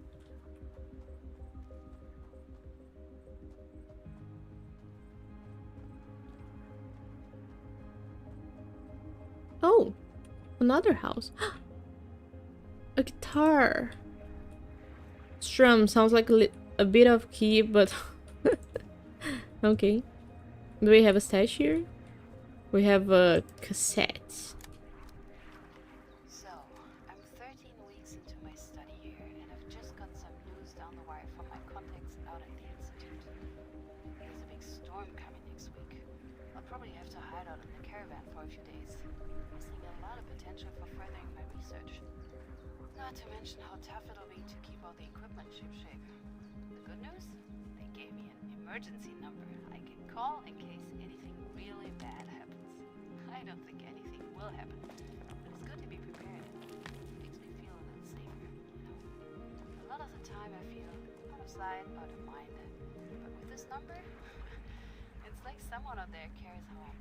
Speaker 1: Oh, another house. A guitar. Strum sounds like a bit of key, but okay. Do we have a stash here? We have a cassette.
Speaker 2: So, I'm 13 weeks into my study year, and I've just got some news down the wire from my contacts out at the institute. There's a big storm coming next week. I'll probably have to hide out in the caravan for a few days. I'm seeing a lot of potential for furthering my research. Not to mention how tough it'll be to keep all the equipment shipshape. The good news? They gave me an emergency number I can call in case anything really bad happens. I don't think anything will happen, but it's good to be prepared. It makes me feel a little safer, you know. A lot of the time I feel out of sight, out of mind. But with this number, Looks like someone out there cares how I'm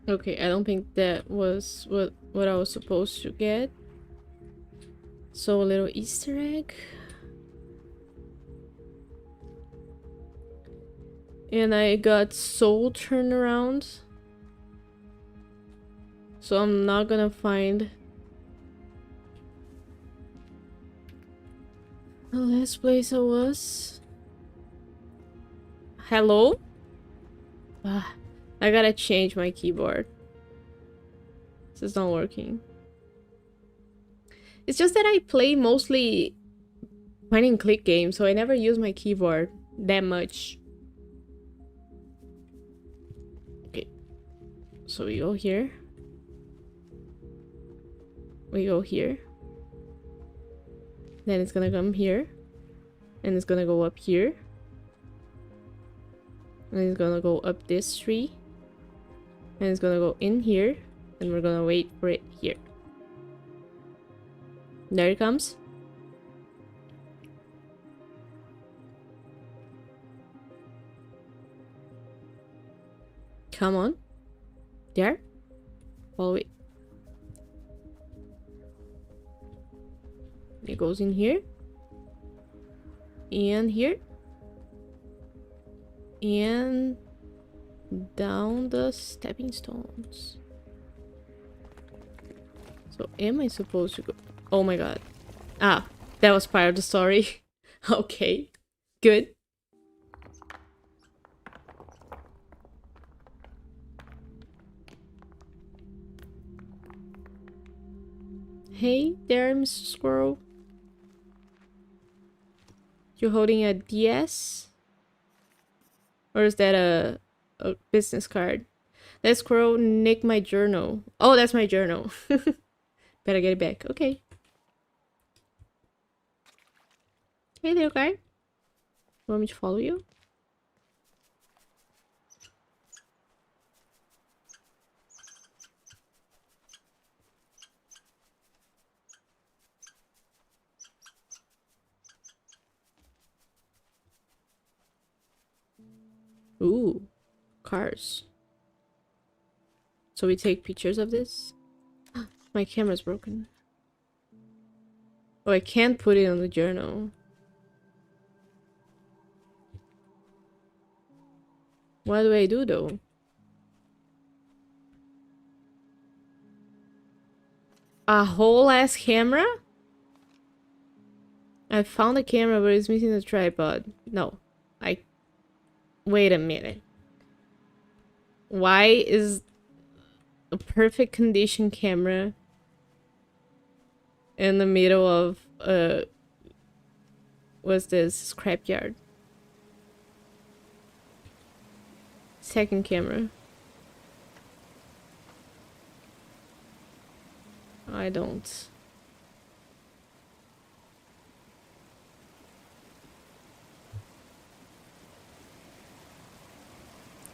Speaker 2: doing.
Speaker 1: Okay, I don't think that was what I was supposed to get. So a little Easter egg. And I got soul turnaround. So I'm not gonna find the last place I was. Hello? Ah, I gotta change my keyboard. This is not working. It's just that I play mostly point and click games, so I never use my keyboard that much. Okay. So we go here. We go here. Then it's gonna come here. And it's gonna go up here. And it's gonna go up this tree. And it's gonna go in here. And we're gonna wait for it here. There it comes. Come on. There. Follow it. It goes in here. And here. And down the stepping stones. So am I supposed to go? Oh my god. Ah, that was part of the story. Okay. Good. Hey there, Mr. Squirrel. You're holding a DS? Or is that a business card? That squirrel nicked my journal. Oh, that's my journal. Better get it back. Okay. Hey there, guy. Want me to follow you? Ooh, cars. So we take pictures of this? My camera's broken. Oh, I can't put it on the journal. What do I do though? A whole ass camera? I found a camera, but it's missing the tripod. No. Wait a minute. Why is a perfect condition camera in the middle of what's this? Scrapyard. Second camera. I don't.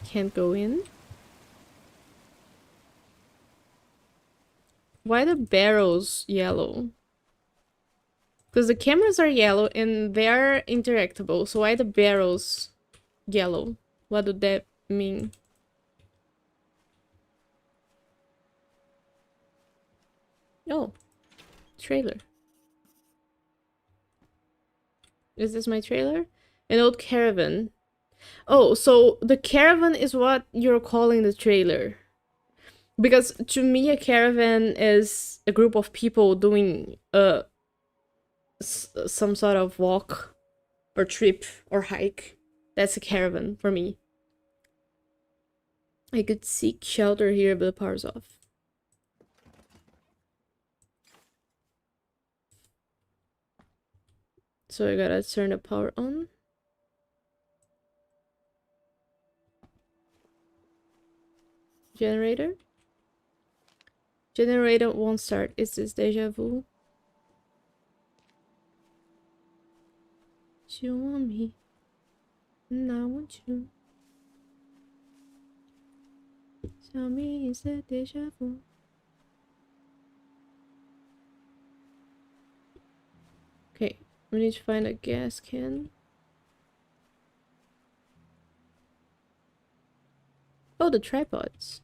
Speaker 1: Can't go in. Why the barrels yellow? Because the cameras are yellow and they're interactable. So why the barrels yellow? What would that mean? Oh, trailer. Is this my trailer? An old caravan. Oh, so the caravan is what you're calling the trailer. Because to me, a caravan is a group of people doing some sort of walk or trip or hike. That's a caravan for me. I could seek shelter here, but the power's off. So I gotta turn the power on. Generator? Generator won't start. Is this deja vu? You want me, and I want you. Tell me, is that deja vu? Okay, we need to find a gas can. Oh, the tripods.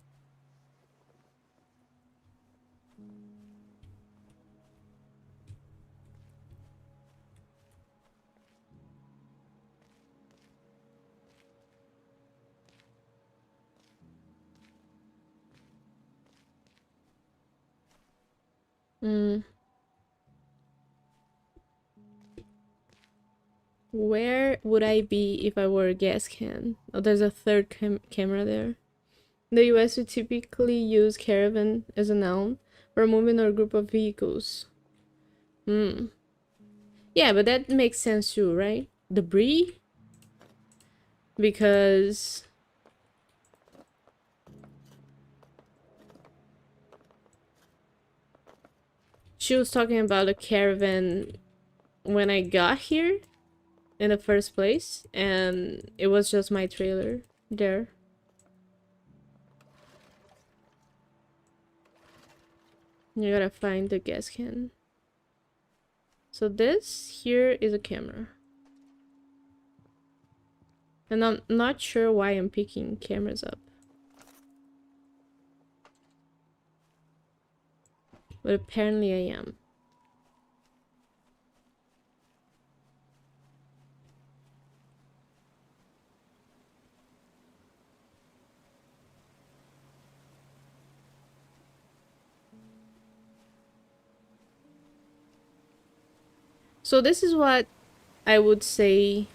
Speaker 1: Hmm. Where would I be if I were a gas can? Oh, there's a third camera there. In the US, we typically use caravan as a noun for a movement or a group of vehicles. Hmm. Yeah, but that makes sense too, right? Debris? Because she was talking about a caravan when I got here in the first place, and it was just my trailer there. You gotta find the gas can. So this here is a camera. And I'm not sure why I'm picking cameras up. But apparently I am. So this is what I would say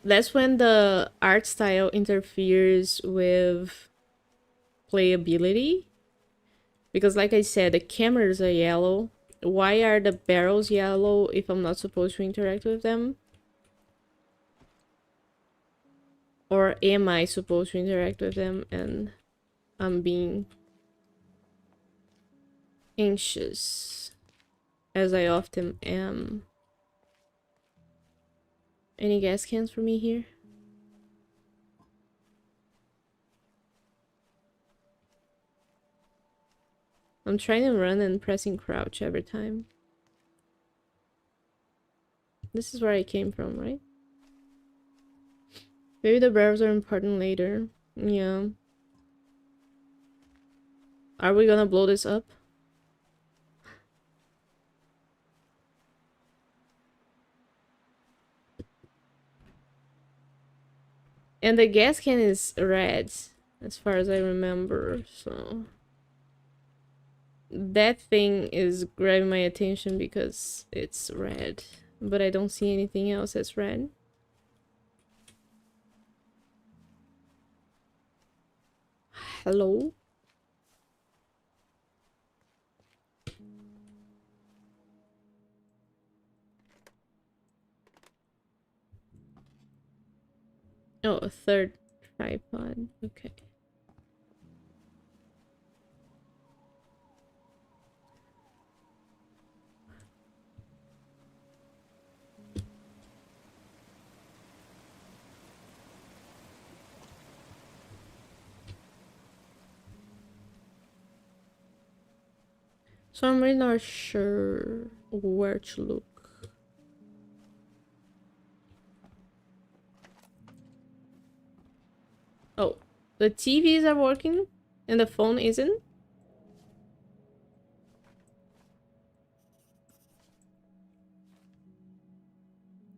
Speaker 1: that's when the art style interferes with playability. Because like I said, the cameras are yellow. Why are the barrels yellow if I'm not supposed to interact with them? Or am I supposed to interact with them and I'm being anxious, as I often am? Any gas cans for me here? I'm trying to run and pressing crouch every time. This is where I came from, right? Maybe the barrels are important later. Yeah. Are we gonna blow this up? And the gas can is red, as far as I remember, so... That thing is grabbing my attention because it's red. But I don't see anything else that's red. Hello? Oh, a third tripod. Okay. So I'm really not sure where to look. Oh, the TVs are working and the phone isn't?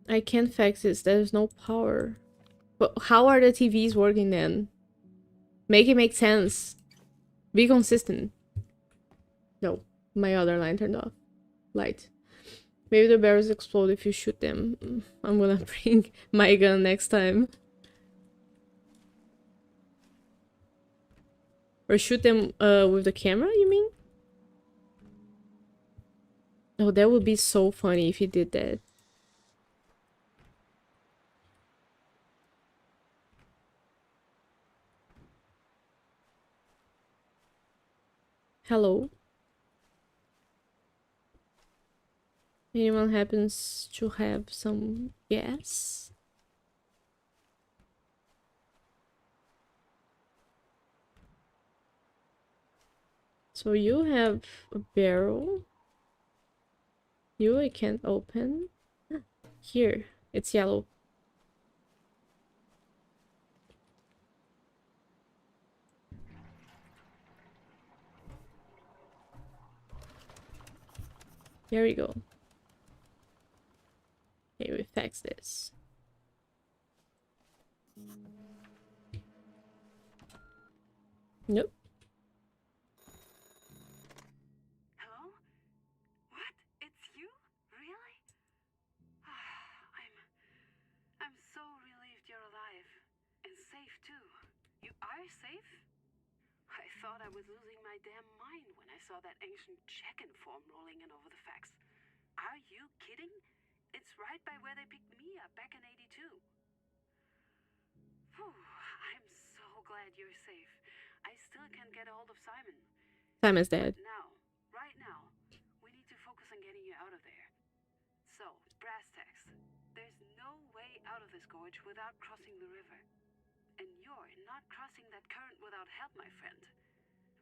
Speaker 1: I can't fix this. There's no power. But how are the TVs working then? Make it make sense. Be consistent. No, my other line turned off. Light. Maybe the barrels explode if you shoot them. I'm gonna bring my gun next time. Or shoot them with the camera, you mean? Oh, that would be so funny if he did that. Hello? Anyone happens to have some gas? So you have a barrel. You I can't open. Here. It's yellow. Here we go. Okay, we fix this. Nope.
Speaker 2: Hello? What? It's you? Really? I'm so relieved you're alive. And safe too. You are safe? I thought I was losing my damn mind when I saw that ancient check-in form rolling in over the fax. Are you kidding? It's right by where they picked me up back in '82. Whew, I'm so glad you're safe. I still can't get a hold of Simon.
Speaker 1: Simon's dead.
Speaker 2: Right now, we need to focus on getting you out of there. So, brass tacks. There's no way out of this gorge without crossing the river. And you're not crossing that current without help, my friend.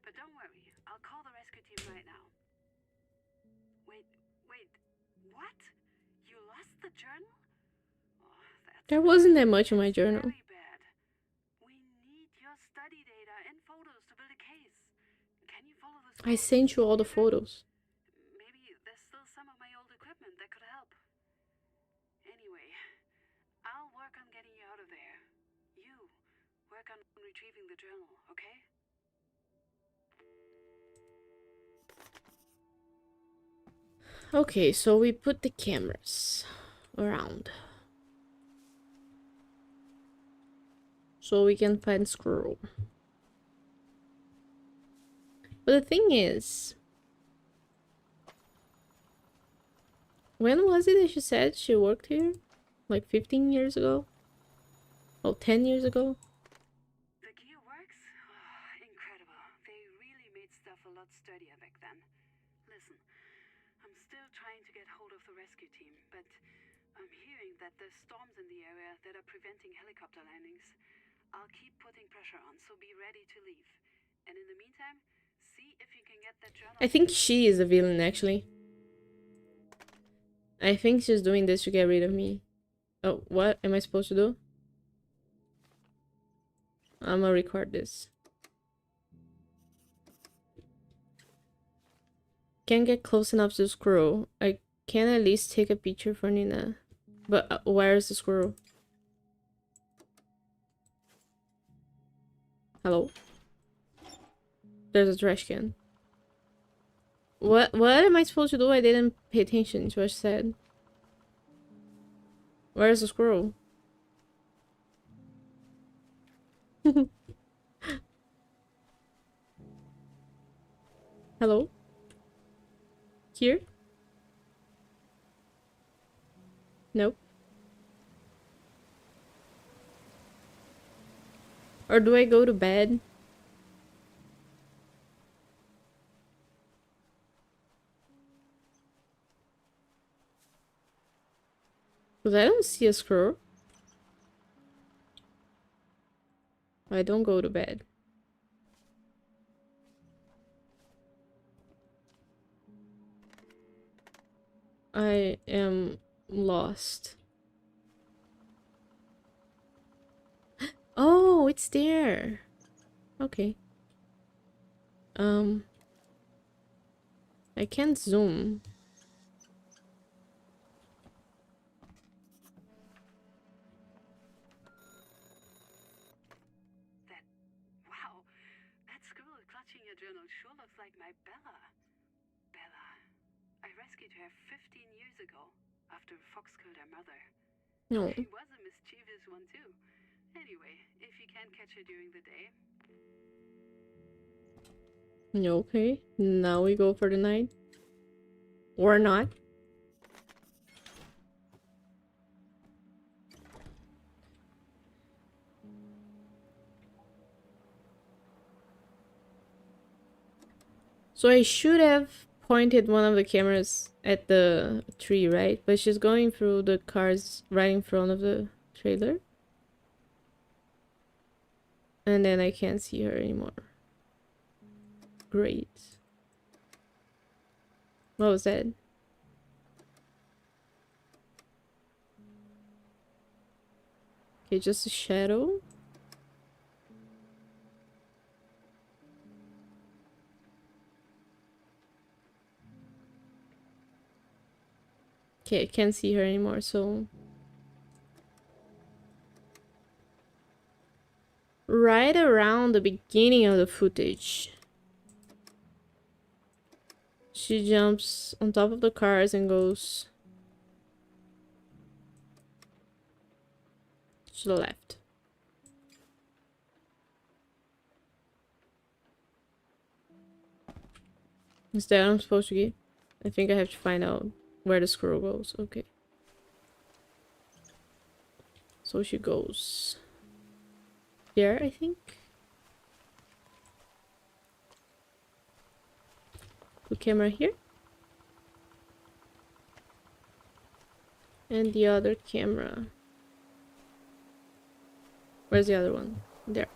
Speaker 2: But don't worry, I'll call the rescue team right now. Wait, what? You lost the journal? Oh, that's
Speaker 1: There wasn't that much in my journal.
Speaker 2: very bad. We need your study data and photos to build a case. Can you follow the
Speaker 1: I
Speaker 2: scrolls?
Speaker 1: sent you all the photos.
Speaker 2: Maybe there's still some of my old equipment that could help. Anyway, I'll work on getting you out of there. You work on retrieving the journal, okay?
Speaker 1: Okay, so we put the cameras around. So we can find Squirrel. But the thing is, when was it that she said she worked here? Like 15 years ago? Oh, 10 years ago?
Speaker 2: The gear works? Oh, incredible. They really made stuff a lot sturdier back then. Listen, I'm still trying to get hold of the rescue team, but I'm hearing that there's storms in the area that are preventing helicopter landings. I'll keep putting pressure on, so be ready to leave. And in the meantime, see if you can get that journal.
Speaker 1: I think she is the villain, actually. I think she's doing this to get rid of me. Oh, what am I supposed to do? I'm gonna record this. Can't get close enough to the squirrel. I can at least take a picture for Nina. But where is the squirrel? Hello? There's a trash can. What am I supposed to do? I didn't pay attention to what she said. Where's the squirrel? Hello? Here? Nope. Or do I go to bed? Because I don't see a squirrel. I don't go to bed. I am lost. Oh, it's there. Okay. I can't zoom.
Speaker 2: Wow, that squirrel clutching your journal sure looks like my Bella. Bella. I rescued her 15 years ago, after a fox killed her mother.
Speaker 1: No.
Speaker 2: She was a mischievous one too. Anyway, if you can't catch her during the day...
Speaker 1: Okay, now we go for the night. Or not. So I should have pointed one of the cameras at the tree, right? But she's going through the cars right in front of the trailer. And then I can't see her anymore. Great. What was that? Okay, just a shadow. Okay, I can't see her anymore, so... Right around the beginning of the footage, she jumps on top of the cars and goes to the left. Is that what I'm supposed to get? I think I have to find out where the squirrel goes. Okay. So she goes there, I think. The camera here. And the other camera. Where's the other one? There.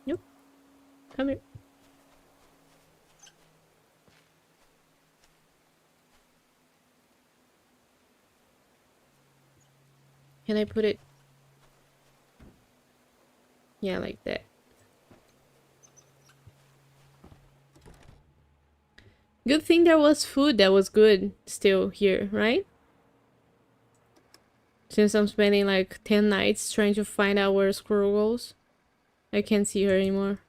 Speaker 1: Nope. Come here. Can I put it? Yeah, like that. Good thing there was food that was good still here, right? Since I'm spending like 10 nights trying to find out where Squirrel goes. I can't see her anymore.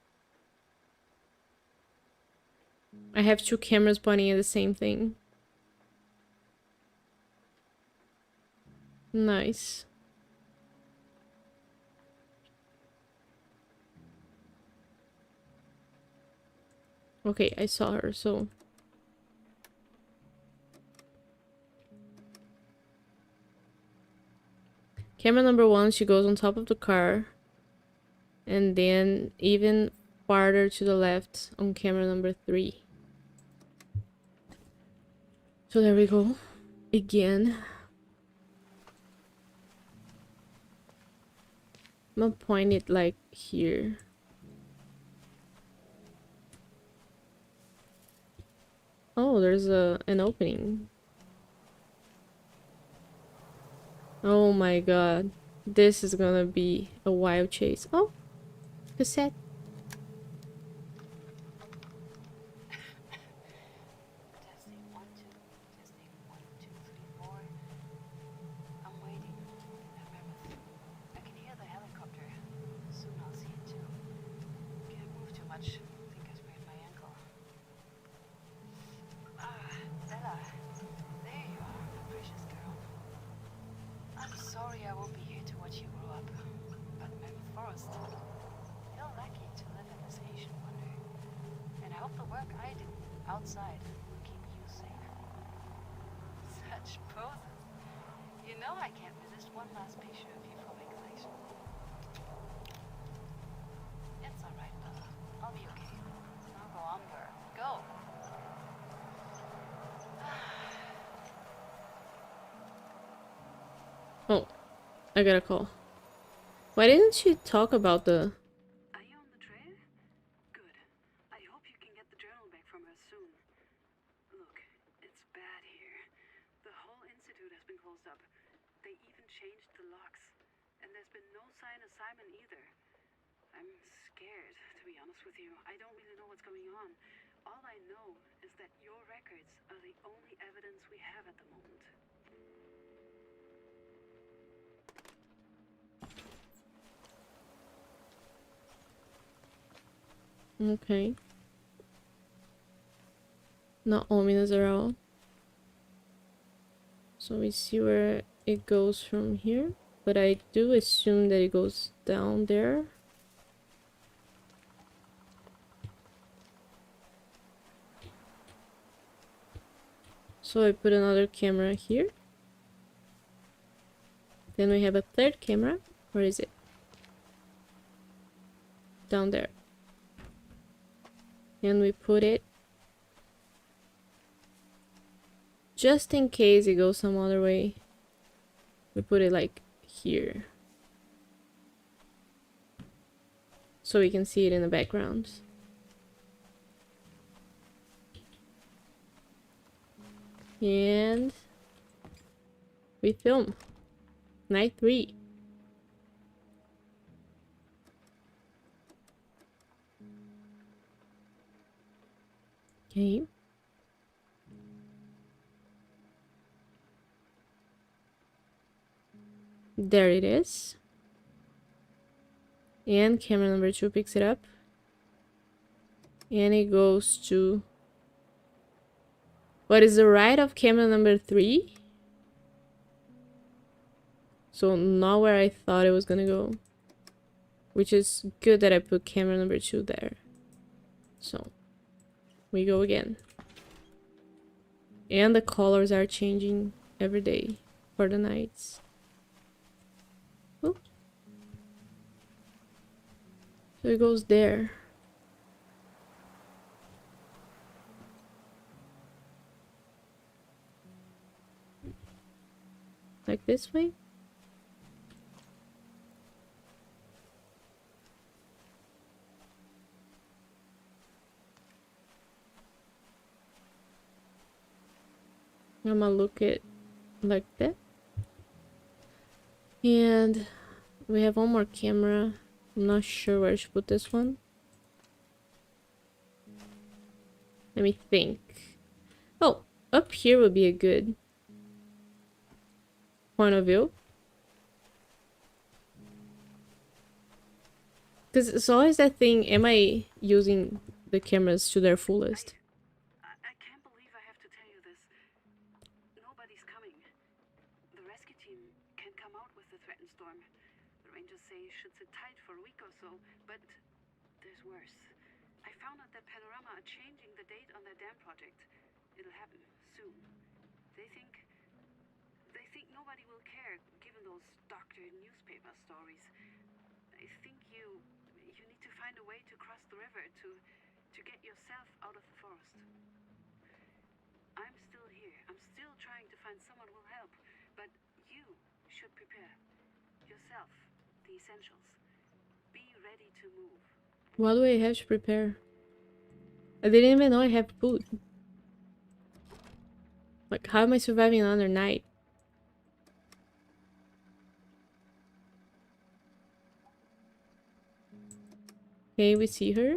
Speaker 1: I have two cameras pointing at the same thing. Nice. Okay, I saw her, so... Camera number 1, she goes on top of the car. And then even farther to the left on camera number 3. So there we go. Again. I'm gonna point it like here. Oh, there's an opening. Oh my god. This is gonna be a wild chase. Oh, cassette.
Speaker 2: Testing 1, 2. Testing 1, 2, 3, 4. I'm waiting. I can hear the helicopter. Soon I'll see it too. Can't move too much. Think I sprained my ankle. Bella. There you are, my precious girl. I'm sorry I won't be here to watch you grow up. But Mammoth Forest, you're lucky to live in this Asian wonder. And I hope the work I do outside will keep you safe. Such poses. You know I can't resist one last picture of you for my collection. It's alright, Bella. I'll be okay. Now go on, girl. Go!
Speaker 1: Oh, I got a call. Why didn't she talk about the...
Speaker 2: Are you on the trail? Good. I hope you can get the journal back from her soon. Look, it's bad here. The whole institute has been closed up. They even changed the locks. And there's been no sign of Simon either. I'm scared, to be honest with you. I don't really know what's going on. All I know is that your records are the only evidence we have at the moment.
Speaker 1: Okay. Not ominous at all. So we see where it goes from here. But I do assume that it goes down there. So I put another camera here. Then we have a third camera. Where is it? Down there. And we put it just in case it goes some other way. We put it like here. So we can see it in the background. And we film. Night 3. Okay. There it is. And camera number 2 picks it up. And it goes to what is the right of camera number 3. So not where I thought it was gonna go. Which is good that I put camera number 2 there. So we go again. And the colors are changing every day for the nights. Oh. So it goes there. Like this way? I'm gonna look it like that. And we have one more camera. I'm not sure where I should put this one. Let me think. Oh, up here would be a good point of view. Because it's always that thing, am I using the cameras to their fullest?
Speaker 2: I can't believe I have to tell you this. Nobody's coming. The rescue team can't come out with the threatened storm. The rangers say you should sit tight for a week or so, but there's worse. I found out that Panorama are changing the date on their dam project. It'll happen soon. They think nobody will care, given those doctored newspaper stories. I think you need to find a way to cross the river to get yourself out of the forest. I'm still here. I'm still trying to find someone who'll help, but you should prepare yourself, the essentials. Be ready to move.
Speaker 1: What do I have to prepare? I didn't even know I have food. Like, how am I surviving another night? Okay, we see her.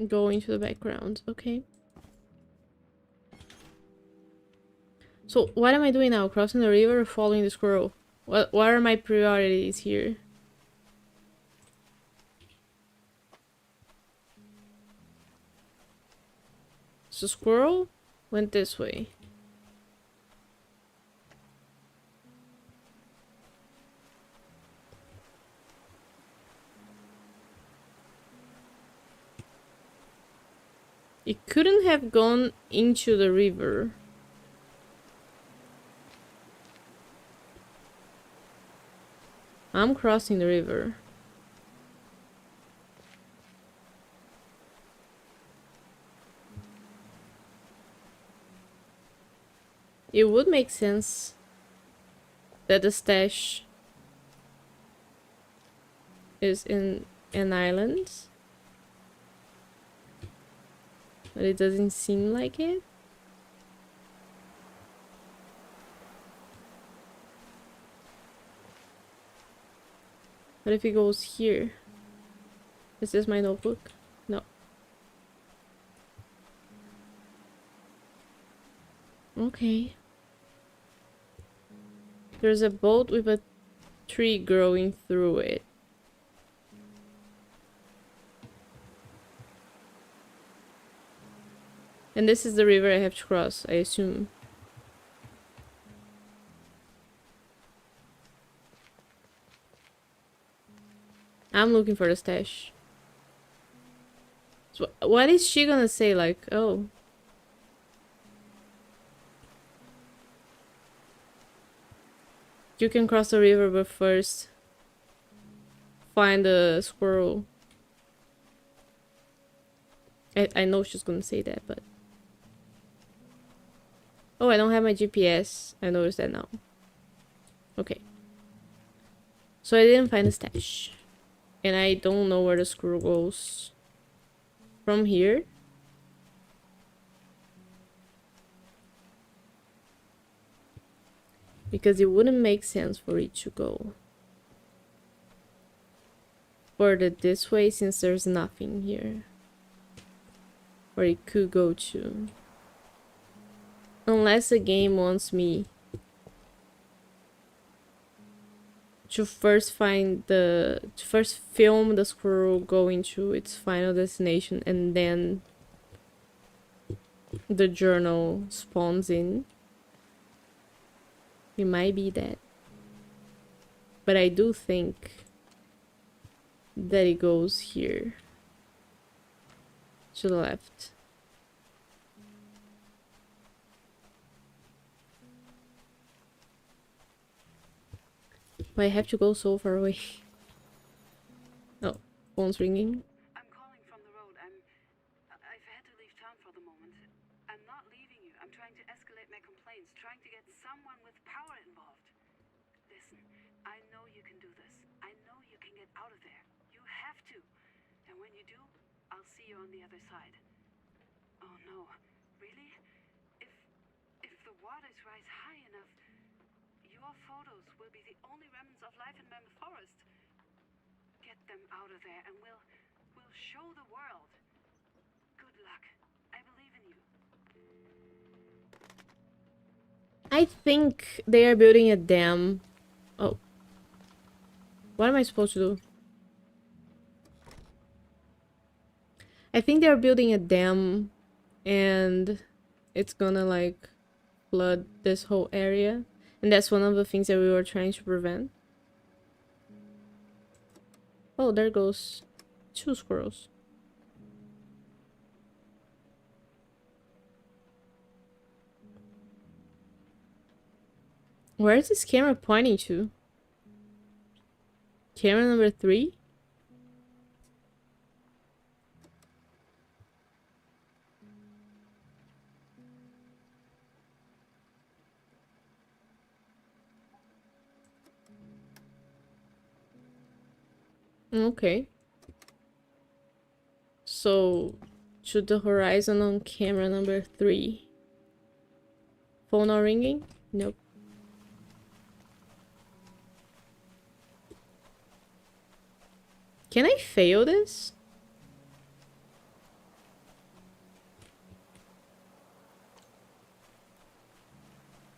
Speaker 1: Go into the background. Okay. So, what am I doing now? Crossing the river or following the squirrel? What are my priorities here? So, squirrel went this way. It couldn't have gone into the river. I'm crossing the river. It would make sense that the stash is in an island. But it doesn't seem like it. What if it goes here? Is this my notebook? No. Okay. There's a boat with a tree growing through it. And this is the river I have to cross, I assume. I'm looking for the stash. So what is she gonna say? Like, oh. You can cross the river, but first find the squirrel. I know she's gonna say that, but... Oh, I don't have my GPS. I noticed that now. Okay. So I didn't find the stash. And I don't know where the squirrel goes. From here? Because it wouldn't make sense for it to go further this way since there's nothing here where it could go to. Unless the game wants me to first film the squirrel going to its final destination and then the journal spawns in. It might be that. But I do think that it goes here to the left. But I have to go so far away. Oh, phone's ringing.
Speaker 2: I'm calling from the road. I've had to leave town for the moment. I'm not leaving you. I'm trying to escalate my complaints, trying to get someone with power involved. Listen, I know you can do this. I know you can get out of there. You have to. And when you do, I'll see you on the other side. Oh no, really? If the waters rise high enough, your photos will be the only remnants of life in Mammoth Forest. Get them out of there and we'll show the world. Good luck. I believe in you.
Speaker 1: I think they are building a dam. Oh. What am I supposed to do? I think they're building a dam and it's gonna like flood this whole area. And that's one of the things that we were trying to prevent. Oh, there goes 2 squirrels. Where is this camera pointing to? Camera number 3? Okay. So, to the horizon on camera number 3. Phone not ringing? Nope. Can I fail this?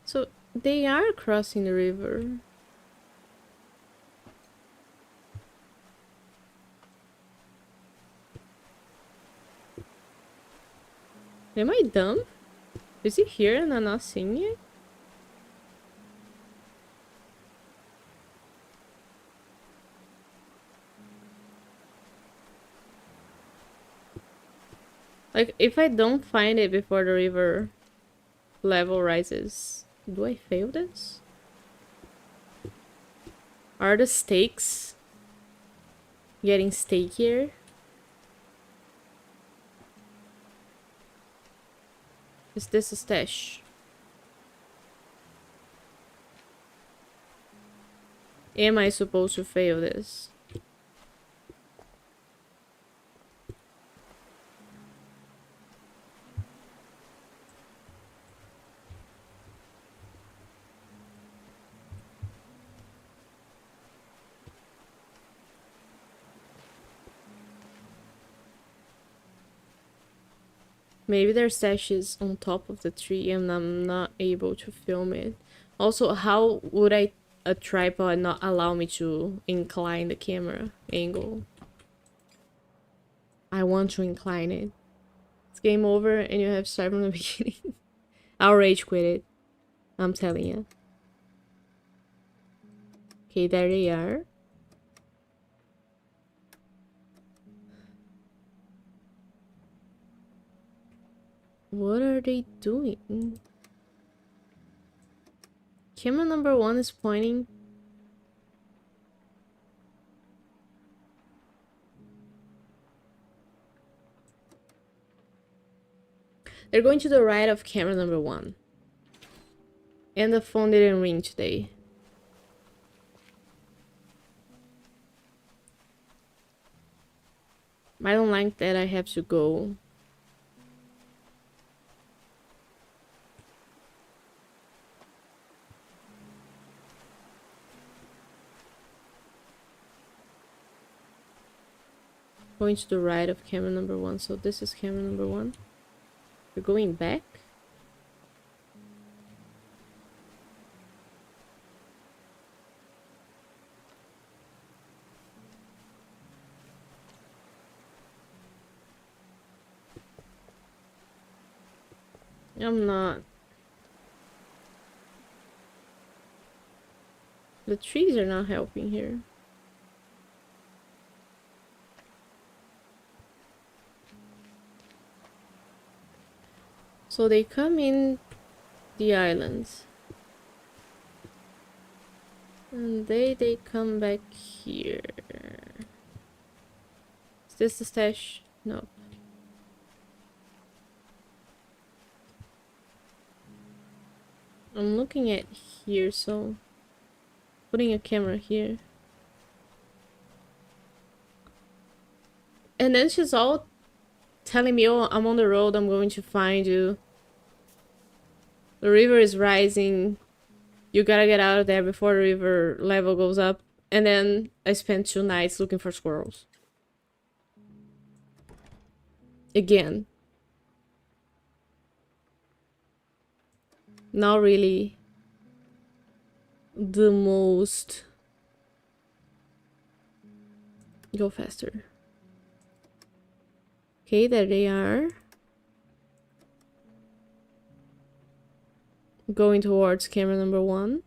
Speaker 1: So, they are crossing the river. Am I dumb? Is he here and I'm not seeing it? Like, if I don't find it before the river level rises, do I fail this? Are the stakes getting stakier? Is this a stash? Am I supposed to fail this? Maybe there's stashes on top of the tree and I'm not able to film it. Also, how would a tripod not allow me to incline the camera angle? I want to incline it. It's game over and you have to start from the beginning. I'll rage quit it. I'm telling you. Okay, there they are. What are they doing? Camera number 1 is pointing. They're going to the right of camera number 1. And the phone didn't ring today. I don't like that I have to go. Going to the right of camera number 1. So this is camera number 1. We're going back. I'm not. The trees are not helping here. So they come in the islands. And they come back here. Is this the stash? No. I'm looking at here, so putting a camera here. And then she's all telling me, oh, I'm on the road, I'm going to find you. The river is rising. You gotta get out of there before the river level goes up. And then I spent 2 nights looking for squirrels. Again. Not really the most... Go faster. Okay, there they are. Going towards camera number 1.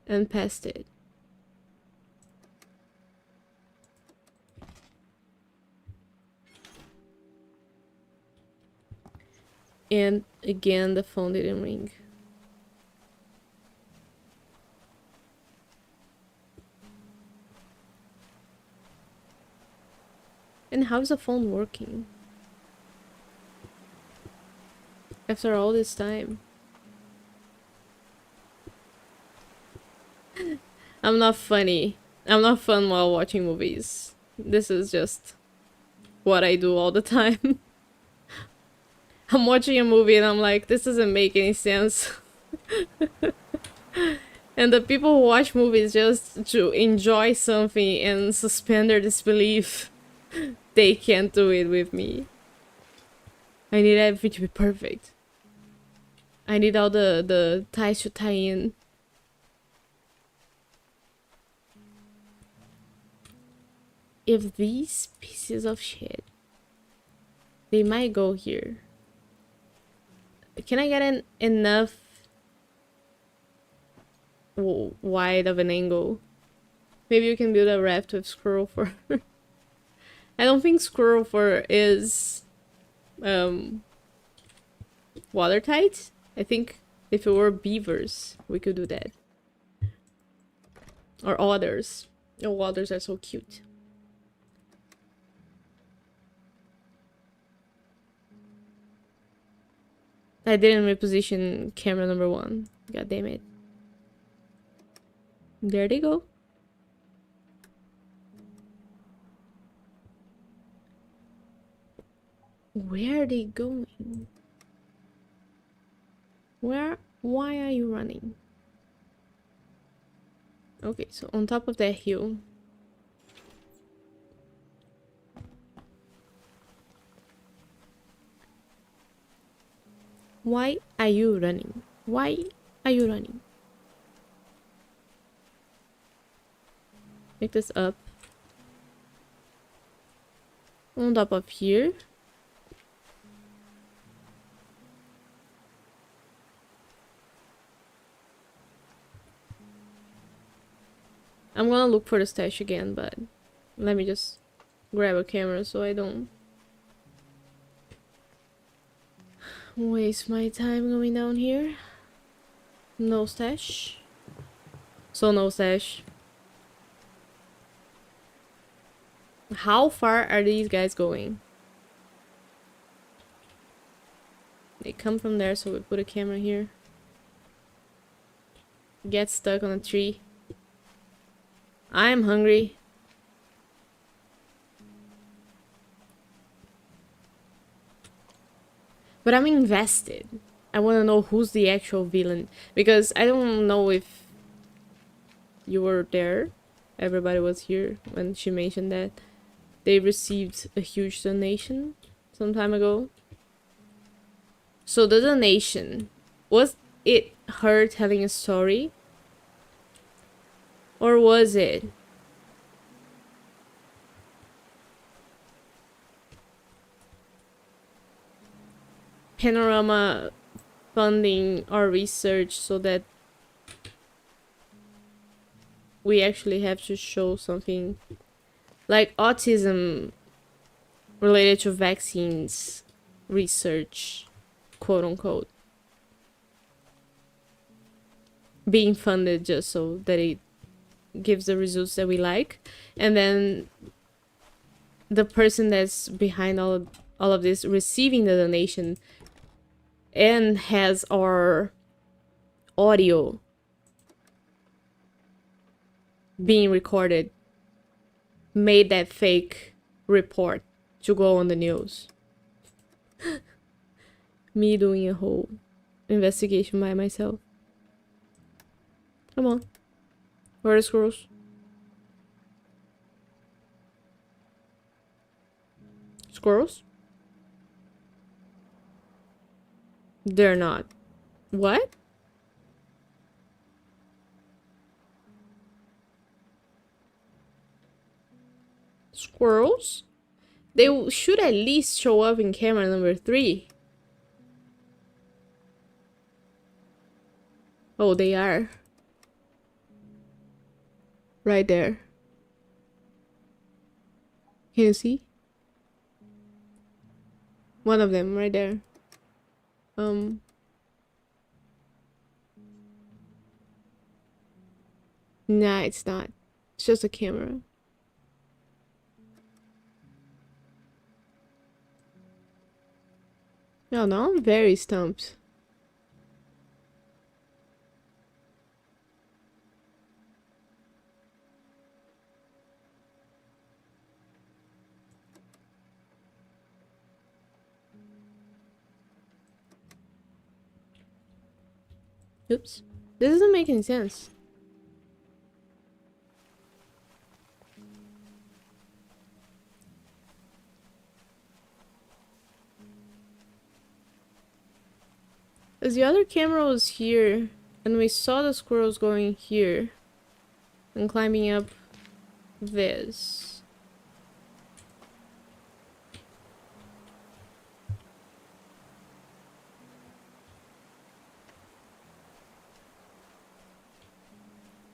Speaker 1: And past it. And again, the phone didn't ring. And how's the phone working? After all this time. I'm not funny. I'm not fun while watching movies. This is just what I do all the time. I'm watching a movie and I'm like, this doesn't make any sense. And the people who watch movies just to enjoy something and suspend their disbelief, they can't do it with me. I need everything to be perfect. I need all the ties to tie in. If these pieces of shit, they might go here. Can I get enough wide of an angle? Maybe you can build a raft with squirrel fur. I don't think squirrel fur is watertight. I think if it were beavers, we could do that. Or otters. Oh, otters are so cute. I didn't reposition camera number 1. God damn it. There they go. Where are they going? Why are you running? Okay, so on top of that hill. Why are you running? Why are you running? Make this up. On top of here. I'm gonna look for the stash again, but let me just grab a camera so I don't waste my time going down here. No stash. So no stash. How far are these guys going? They come from there, so we put a camera here. Get stuck on a tree. I'm hungry. But I'm invested. I want to know who's the actual villain. Because I don't know if you were there. everybody was here when she mentioned that they received a huge donation some time ago. So the donation, was it her telling a story? Or was it Panorama funding our research so that we actually have to show something like autism related to vaccines research, quote unquote, being funded just so that it gives the results that we like, and then the person that's behind all of this receiving the donation and has our audio being recorded made that fake report to go on the news. Me doing a whole investigation by myself. Come on. Where are the squirrels? Squirrels? They're not. What? Squirrels? They should at least show up in camera number 3. Oh, they are. Right there. Can you see? One of them right there. Nah, it's not. It's just a camera. No, now I'm very stumped. Oops. This doesn't make any sense. As the other camera was here, and we saw the squirrels going here and climbing up this.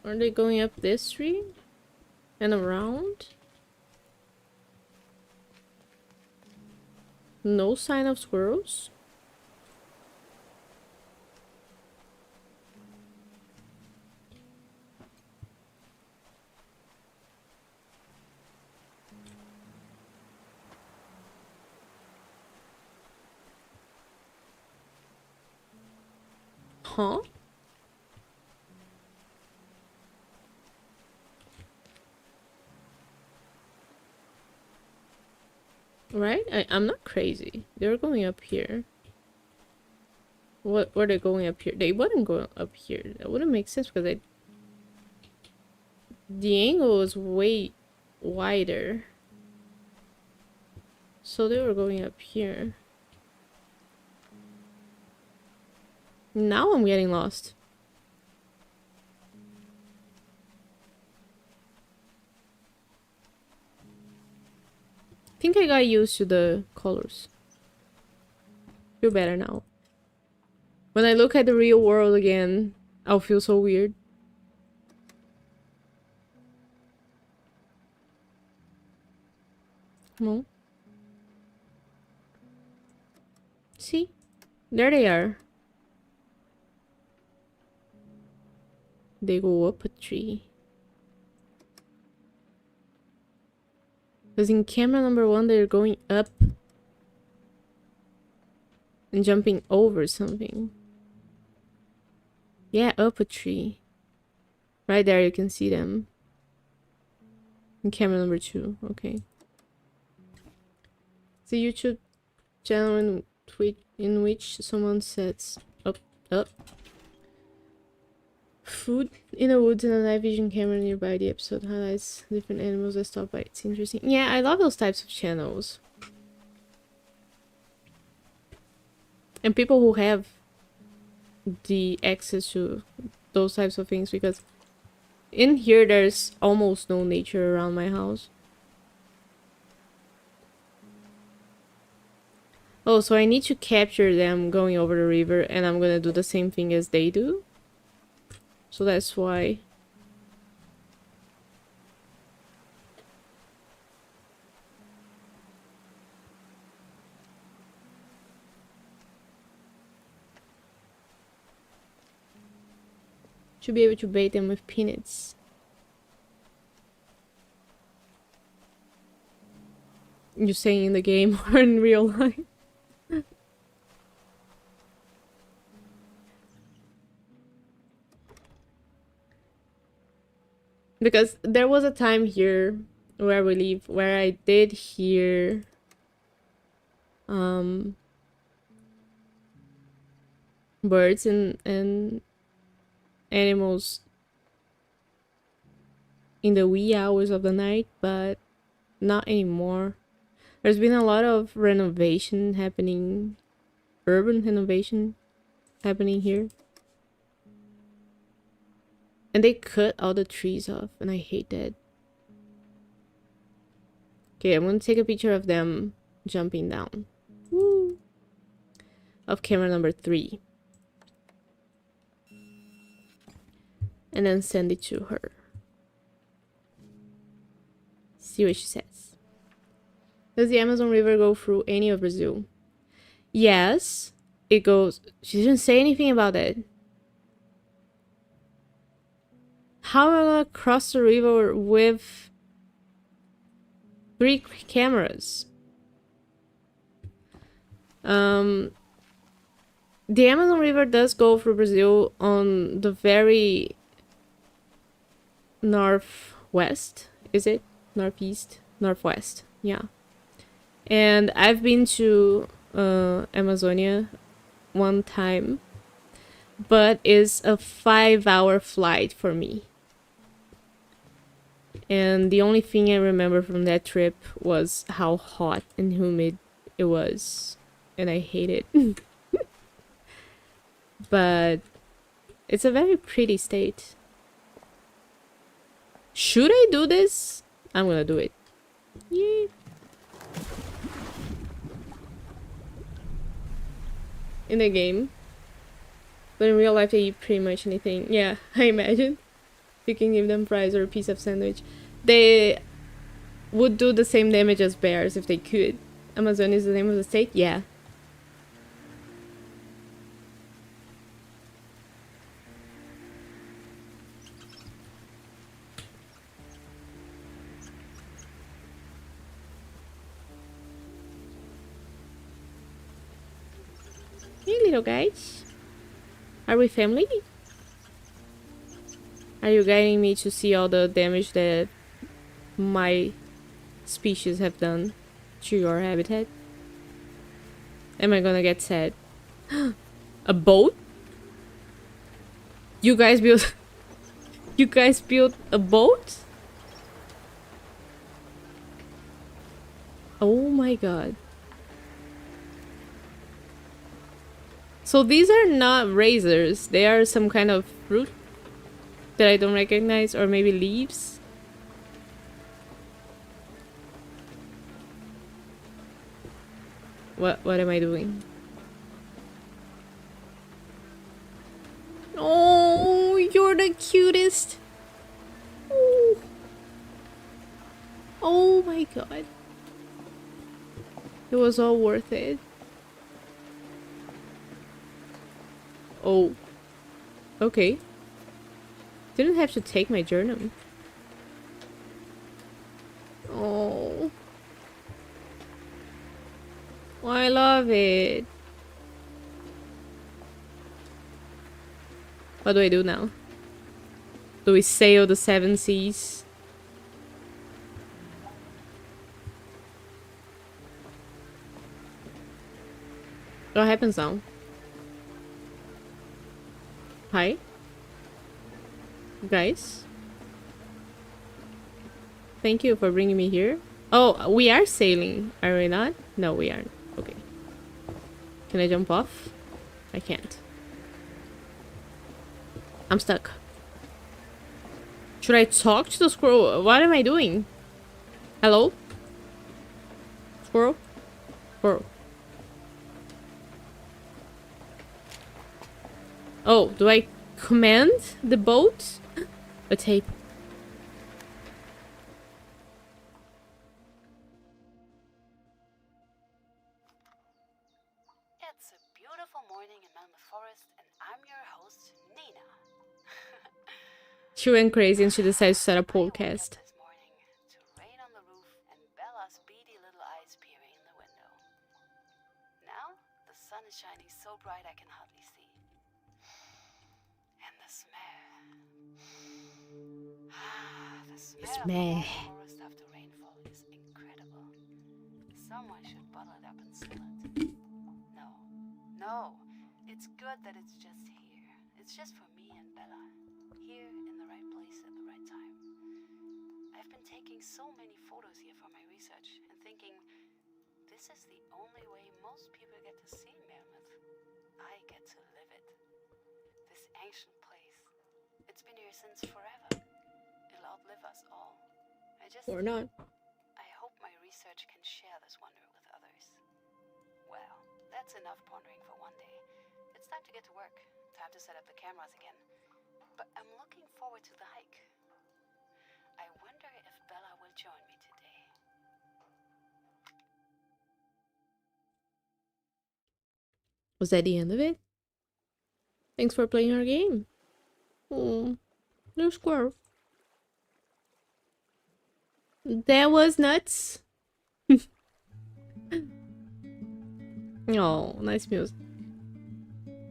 Speaker 1: Are they going up this tree? And around? No sign of squirrels? Huh? Right? I'm not crazy. They're going up here. What were they going up here? They wouldn't go up here. That wouldn't make sense because the angle was way wider. So they were going up here. Now I'm getting lost. I think I got used to the colors. Feel better now. When I look at the real world again, I'll feel so weird. Come on. See? There they are. They go up a tree. Because in camera number 1, they're going up and jumping over something. Yeah, up a tree. Right there, you can see them. In camera number 2, okay. It's a YouTube channel in which someone sets up. Food in the woods and a night vision camera nearby. The episode highlights different animals that stop by. It's interesting. Yeah, I love those types of channels. And people who have the access to those types of things, because in here there's almost no nature around my house. Oh, so I need to capture them going over the river, and I'm gonna do the same thing as they do. So that's why. Should be able to bait them with peanuts. You saying in the game or in real life? Because there was a time here where we live where I did hear birds and animals in the wee hours of the night, but not anymore. There's been a lot of renovation happening, urban renovation happening here. And they cut all the trees off, and I hate that. Okay, I'm gonna take a picture of them jumping down. Woo! Of camera number 3. And then send it to her. See what she says. Does the Amazon River go through any of Brazil? Yes, it goes. She didn't say anything about it. How am I gonna cross the river with 3 cameras? The Amazon River does go through Brazil on the very northwest, is it? Northeast? Northwest, yeah. And I've been to Amazonia one time, but it's a 5-hour flight for me. And the only thing I remember from that trip was how hot and humid it was. And I hate it. But it's a very pretty state. Should I do this? I'm gonna do it. Yeah. In the game. But in real life they eat pretty much anything. Yeah, I imagine. You can give them fries or a piece of sandwich. They would do the same damage as bears if they could. Amazon is the name of the state? Yeah. Hey little guys. Are we family? Are you guiding me to see all the damage that my species have done to your habitat? Am I gonna get sad? A boat? You guys built You guys built a boat? Oh my god. So these are not razors. They are some kind of fruit that I don't recognize, or maybe leaves. What am I doing? Oh, you're the cutest. Oh. Oh my god. It was all worth it. Oh. Okay. Didn't have to take my journal. Oh. I love it. What do I do now? Do we sail the 7 seas? What happens now? Hi? guys. Thank you for bringing me here. Oh, we are sailing, are we not? No, we aren't. Okay. Can I jump off? I can't. I'm stuck. Should I talk to the squirrel? What am I doing? Hello? Squirrel? Squirrel. Oh, do I command the boat? A tape.
Speaker 2: It's a beautiful morning in Mammoth Forest, and I'm your host, Nina.
Speaker 1: She went crazy and she decided to set a
Speaker 2: I woke up
Speaker 1: podcast.
Speaker 2: this morning to rain on the roof and Bella's beady little eyes peering in the window. Now, the sun is shining so bright I can hardly see. And the smell. The smell of the forest after rainfall is incredible. Someone should bottle it up and sell it. No, it's good that it's just here. It's just for me and Bella. Here in the right place at the right time. I've been taking so many photos here for my research and thinking, this is the only way most people get to see Mammoth. I get to live it. This ancient place. It's been here since forever. It'll outlive us all.
Speaker 1: Or not.
Speaker 2: I hope my research can share this wonder with others. Well, that's enough pondering for one day. It's time to get to work. Time to set up the cameras again. But I'm looking forward to the hike. I wonder if Bella will join me today.
Speaker 1: Was that the end of it? Thanks for playing our game. Oh, no squirrel. That was nuts. Oh, nice music.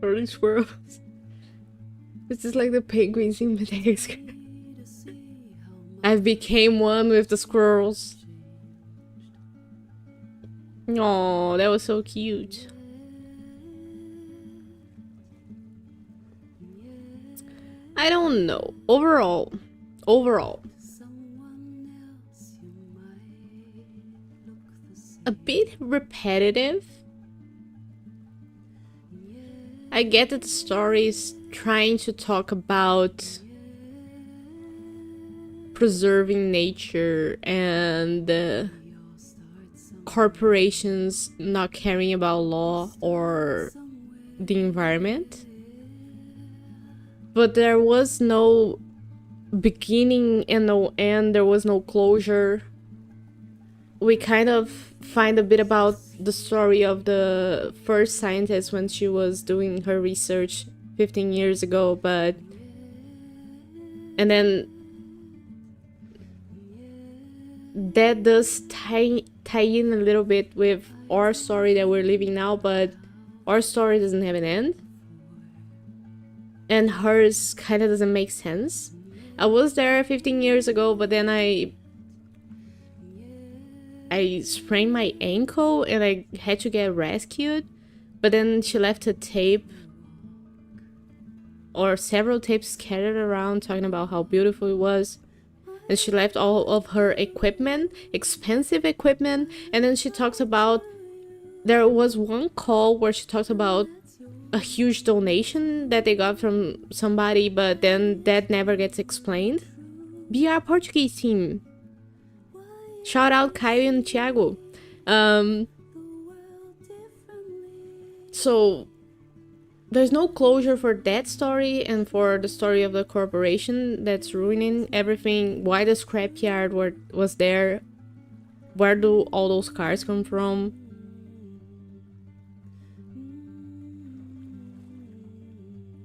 Speaker 1: Early squirrels. This is like the penguins in Madagascar. I've became one with the squirrels. Oh, that was so cute. I don't know. Overall, a bit repetitive. I get that the story is trying to talk about preserving nature and corporations not caring about law or the environment. But there was no beginning and no end, there was no closure. We kind of find a bit about the story of the first scientist when she was doing her research 15 years ago, but... And then... that does tie in a little bit with our story that we're living now, but our story doesn't have an end. And hers kind of doesn't make sense. I was there 15 years ago, but then I sprained my ankle and I had to get rescued. But then she left a tape or several tapes scattered around talking about how beautiful it was. And she left all of her equipment, expensive equipment. And then she talks about, there was one call where she talked about a huge donation that they got from somebody, but then that never gets explained. BR Portuguese team. Shout out Caio and Thiago. So there's no closure for that story and for the story of the corporation that's ruining everything. Why the scrapyard was there? Where do all those cars come from?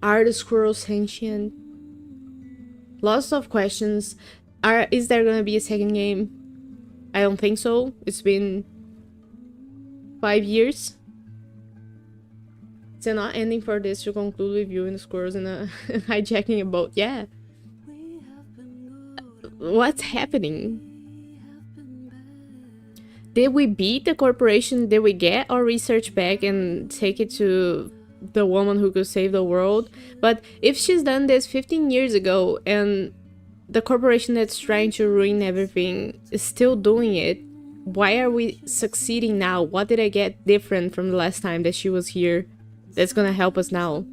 Speaker 1: Are the squirrels sentient? Lots of questions. Is there gonna be a second game? I don't think so. It's been 5 years. It's not ending for this to conclude with you and the squirrels and hijacking a boat. Yeah. What's happening? Did we beat the corporation? Did we get our research back and take it to the woman who could save the world. But if she's done this 15 years ago and the corporation that's trying to ruin everything is still doing it, why are we succeeding now? What did I get different from the last time that she was here that's gonna help us now?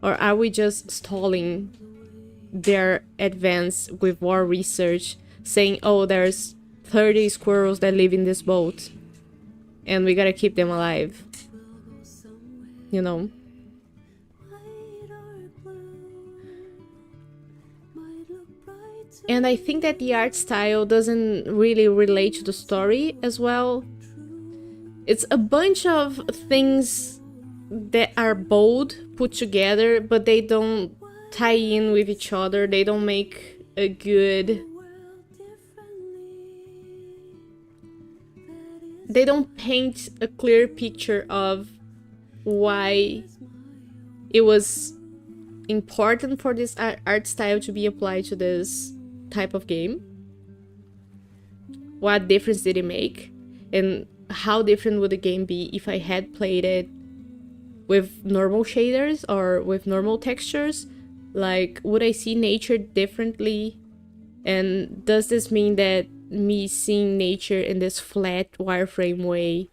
Speaker 1: Or are we just stalling their advance with war research, saying, oh, there's 30 squirrels that live in this boat and we gotta keep them alive, you know? And I think that the art style doesn't really relate to the story as well. It's a bunch of things that are bold put together, but they don't tie in with each other. They don't make a good... They don't paint a clear picture of why it was important for this art style to be applied to this type of game. What difference did it make? And how different would the game be if I had played it with normal shaders or with normal textures? Like, would I see nature differently? And does this mean that me seeing nature in this flat wireframe way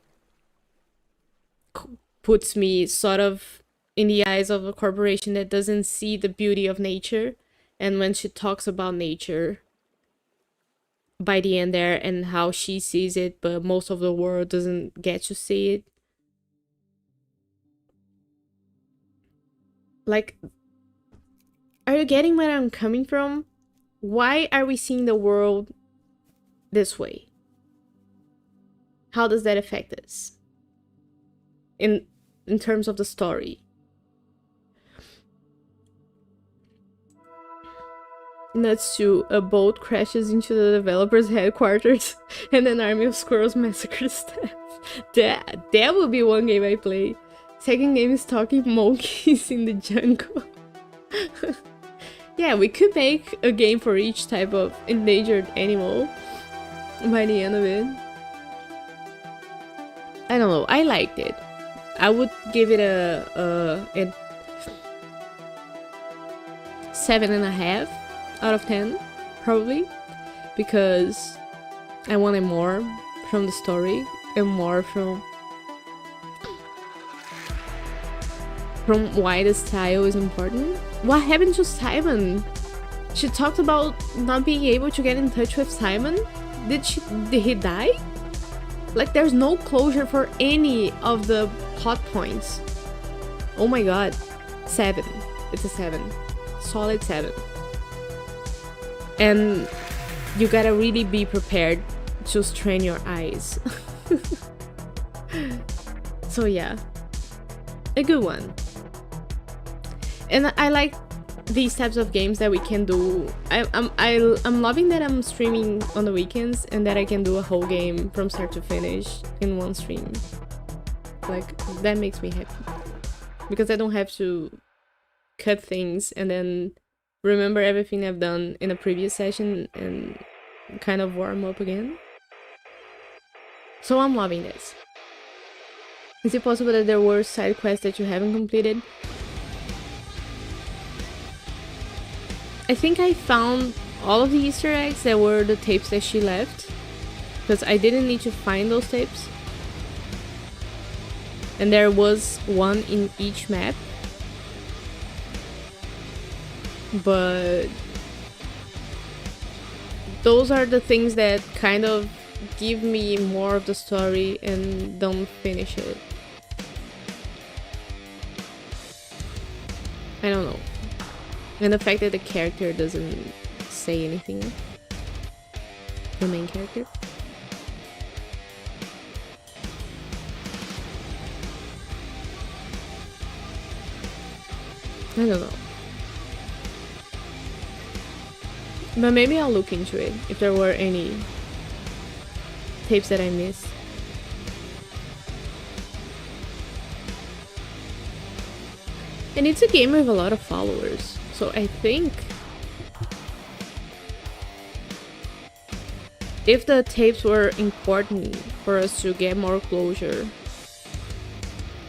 Speaker 1: puts me sort of in the eyes of a corporation that doesn't see the beauty of nature? And when she talks about nature by the end there and how she sees it, but most of the world doesn't get to see it. Like, are you getting where I'm coming from? Why are we seeing the world this way? How does that affect us? In terms of the story. Nuts 2, a boat crashes into the developer's headquarters and an army of squirrels massacres staff. That would be one game I play. Second game is talking monkeys in the jungle. Yeah, we could make a game for each type of endangered animal by the end of it. I don't know, I liked it. I would give it a 7.5 out of 10, probably, because I wanted more from the story and more from why the style is important. What happened to Simon? She talked about not being able to get in touch with Simon. Did he die? Like, there's no closure for any of the plot points. Oh my god. 7. It's a 7. Solid 7. And you gotta really be prepared to strain your eyes. So yeah, a good one. And I like these types of games that we can do. I'm loving that I'm streaming on the weekends and that I can do a whole game from start to finish in one stream. Like, that makes me happy, because I don't have to cut things and then remember everything I've done in a previous session and kind of warm up again. So I'm loving this. Is it possible that there were side quests that you haven't completed? I think I found all of the Easter eggs that were the tapes that she left, because I didn't need to find those tapes. And there was one in each map. But those are the things that kind of give me more of the story and don't finish it. I don't know. And the fact that the character doesn't say anything. The main character. I don't know. But maybe I'll look into it if there were any tapes that I missed. And it's a game with a lot of followers, so I think if the tapes were important for us to get more closure,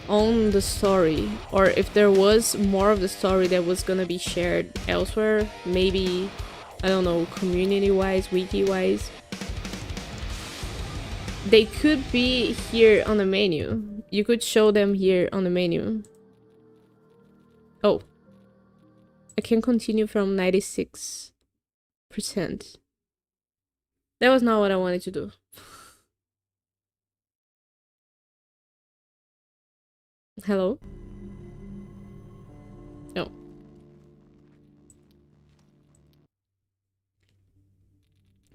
Speaker 1: on the story, or if there was more of the story that was gonna be shared elsewhere, maybe, I don't know, community-wise, wiki-wise, they could be here on the menu. You could show them here on the menu. Oh. I can continue from 96%. That was not what I wanted to do. Hello? No.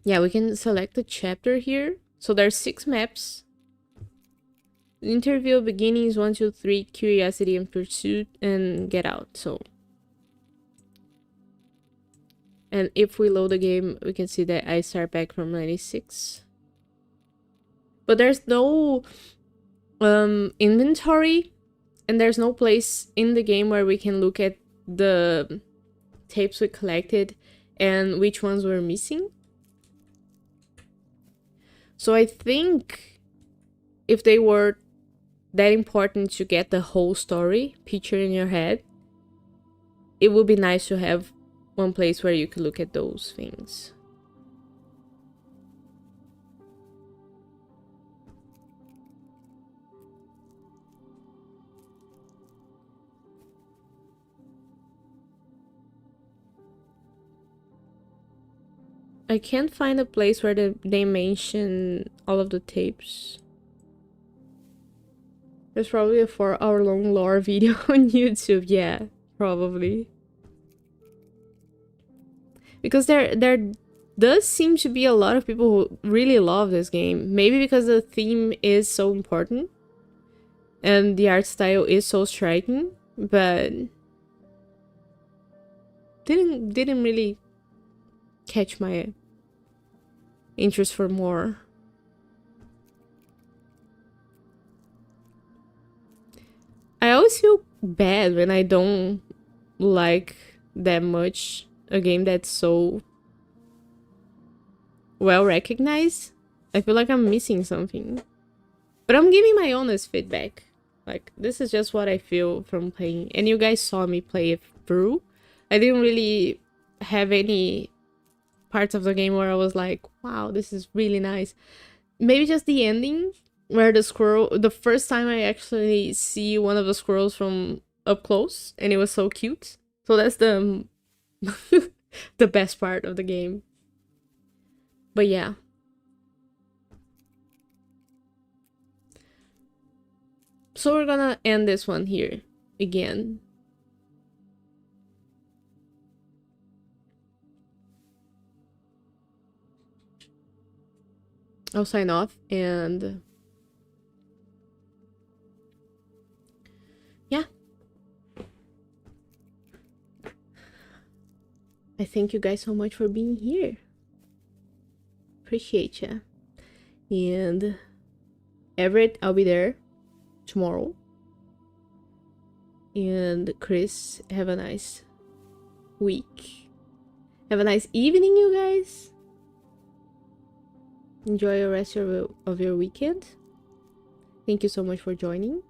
Speaker 1: Yeah, we can select a chapter here. So there's 6 maps. Interview, beginnings, 1, 2, 3, curiosity and pursuit, and get out. So, and if we load the game, we can see that I start back from 96. But there's no inventory, and there's no place in the game where we can look at the tapes we collected and which ones we're missing. So I think if they were that important to get the whole story picture in your head, it would be nice to have one place where you could look at those things. I can't find a place where they mention all of the tapes. There's probably a 4-hour-long lore video on YouTube. Yeah, probably. Because there does seem to be a lot of people who really love this game. Maybe because the theme is so important and the art style is so striking, but didn't really catch my interest for more. I always feel bad when I don't like that much a game that's so well recognized. I feel like I'm missing something. But I'm giving my honest feedback. Like, this is just what I feel from playing. And you guys saw me play it through. I didn't really have any parts of the game where I was like, wow, this is really nice. Maybe just the ending, where the squirrel, the first time I actually see one of the squirrels from up close, and it was so cute. So that's the the best part of the game. But yeah. So we're gonna end this one here again. I'll sign off, and yeah. I thank you guys so much for being here. Appreciate ya. And Everett, I'll be there tomorrow. And Chris, have a nice week. Have a nice evening, you guys. Enjoy the rest of your weekend. Thank you so much for joining.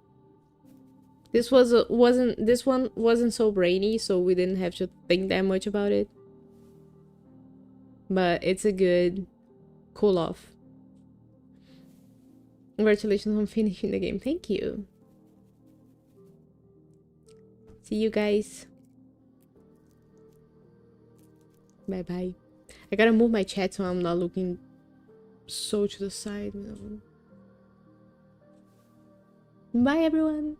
Speaker 1: This one wasn't so brainy, so we didn't have to think that much about it. But it's a good cool off. Congratulations on finishing the game. Thank you. See you guys. Bye bye. I gotta move my chat so I'm not looking so to the side. Bye everyone.